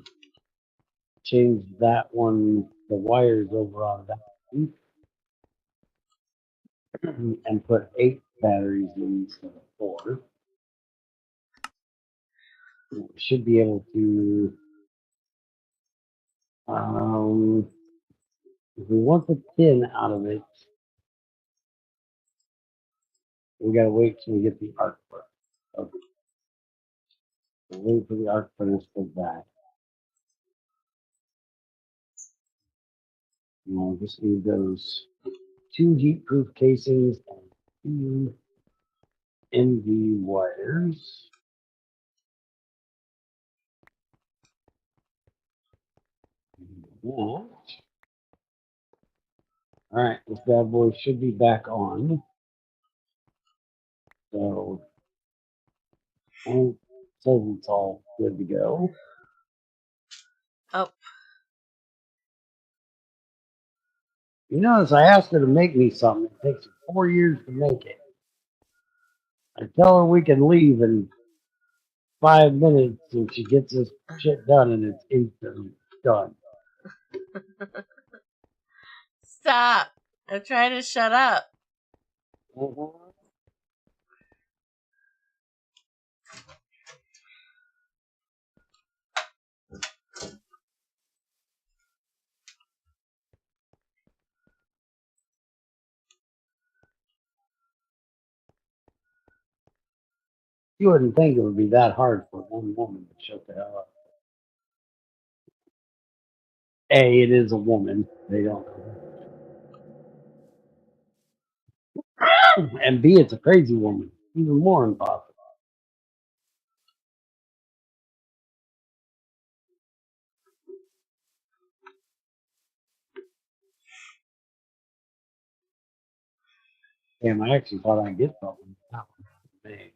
change that one, the wires over on that one, and put 8 batteries in instead of 4. We should be able to, if we want the tin out of it, we gotta wait till we get the arc furnace. Okay. We'll wait for the arc furnace for that. And I'll just need those 2 heat-proof casings and 2 NV wires. All right, this bad boy should be back on. So, and says it's all good to go. Oh, You notice I asked her to make me something. It takes her 4 years to make it. I tell her we can leave in 5 minutes and she gets this shit done and it's instantly done. stop. I'm trying to shut up. You wouldn't think it would be that hard for one woman to shut the hell up. A, it is a woman. They don't. And B, it's a crazy woman. Even more impossible. Damn, I actually thought I'd get something. Oh, man.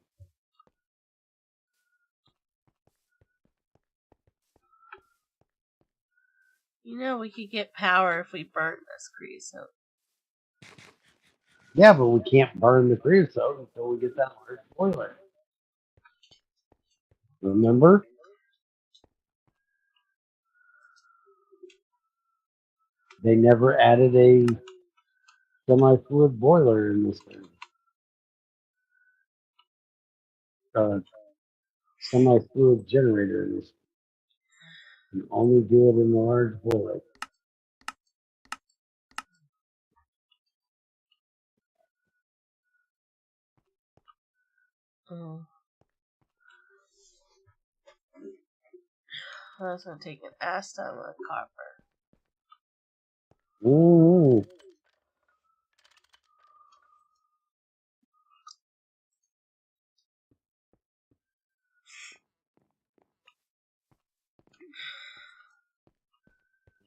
You know we could get power if we burnt this creosote. Yeah, but we can't burn the creosote until we get that large boiler. Remember? They never added a semi-fluid boiler in this thing. Semi-fluid generator in this. You only do it in the large boiler. Oh. That's gonna take an ass ton of copper. Ooh.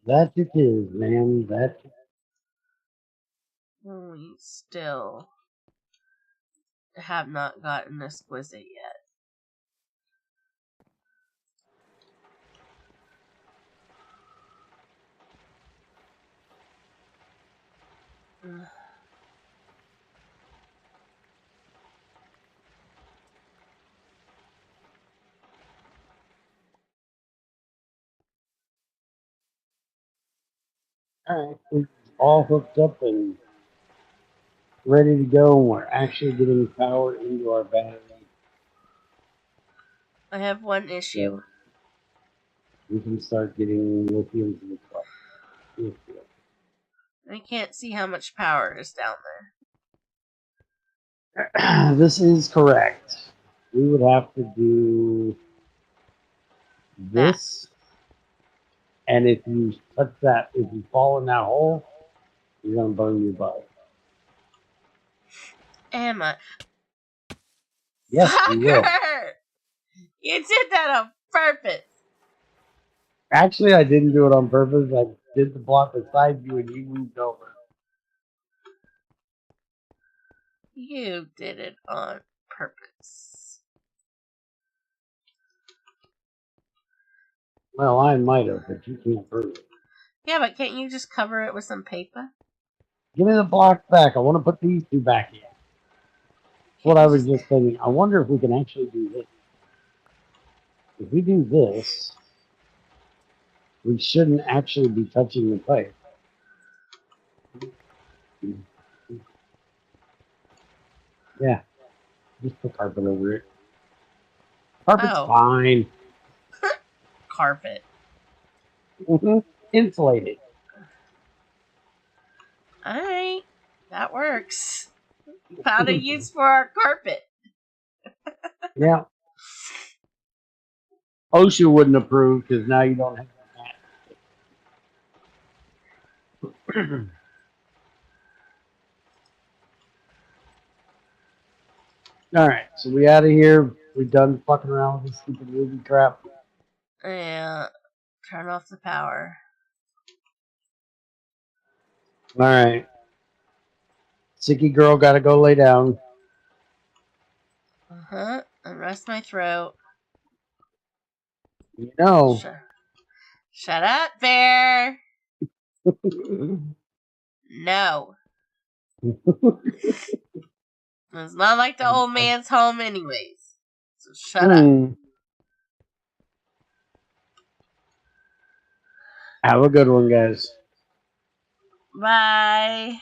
That it is, man. That. We still have not gotten exquisite yet. Alright, we're all hooked up and ready to go, and we're actually getting power into our battery. I have one issue. So we can start getting lithium to the truck. I can't see how much power is down there. This is correct. We would have to do this, and if you touch that, if you fall in that hole, you're gonna burn your butt. Emma. Yes, you will. Fucker! You did that on purpose. Actually, I didn't do it on purpose. I did the block beside you and you moved over. You did it on purpose. Well, I might have, but you can't prove it. Yeah, but can't you just cover it with some paper? Give me the block back. I want to put these two back in. What I was just thinking. I wonder if we can actually do this. If we do this, we shouldn't actually be touching the pipe. Yeah, just put carpet over it. Carpet's Oh. fine. Carpet. Insulated. Alright. That works. Found a use for our carpet. Yeah. OSHA wouldn't approve because now you don't have that. All right, so we out of here. We done fucking around with this stupid Ruby crap. Yeah. Turn off the power. All right. Sicky girl got to go lay down. Uh-huh. And rest my throat. You know. Shut up, bear. No. It's not like the old man's home anyways. So shut up. Have a good one, guys. Bye.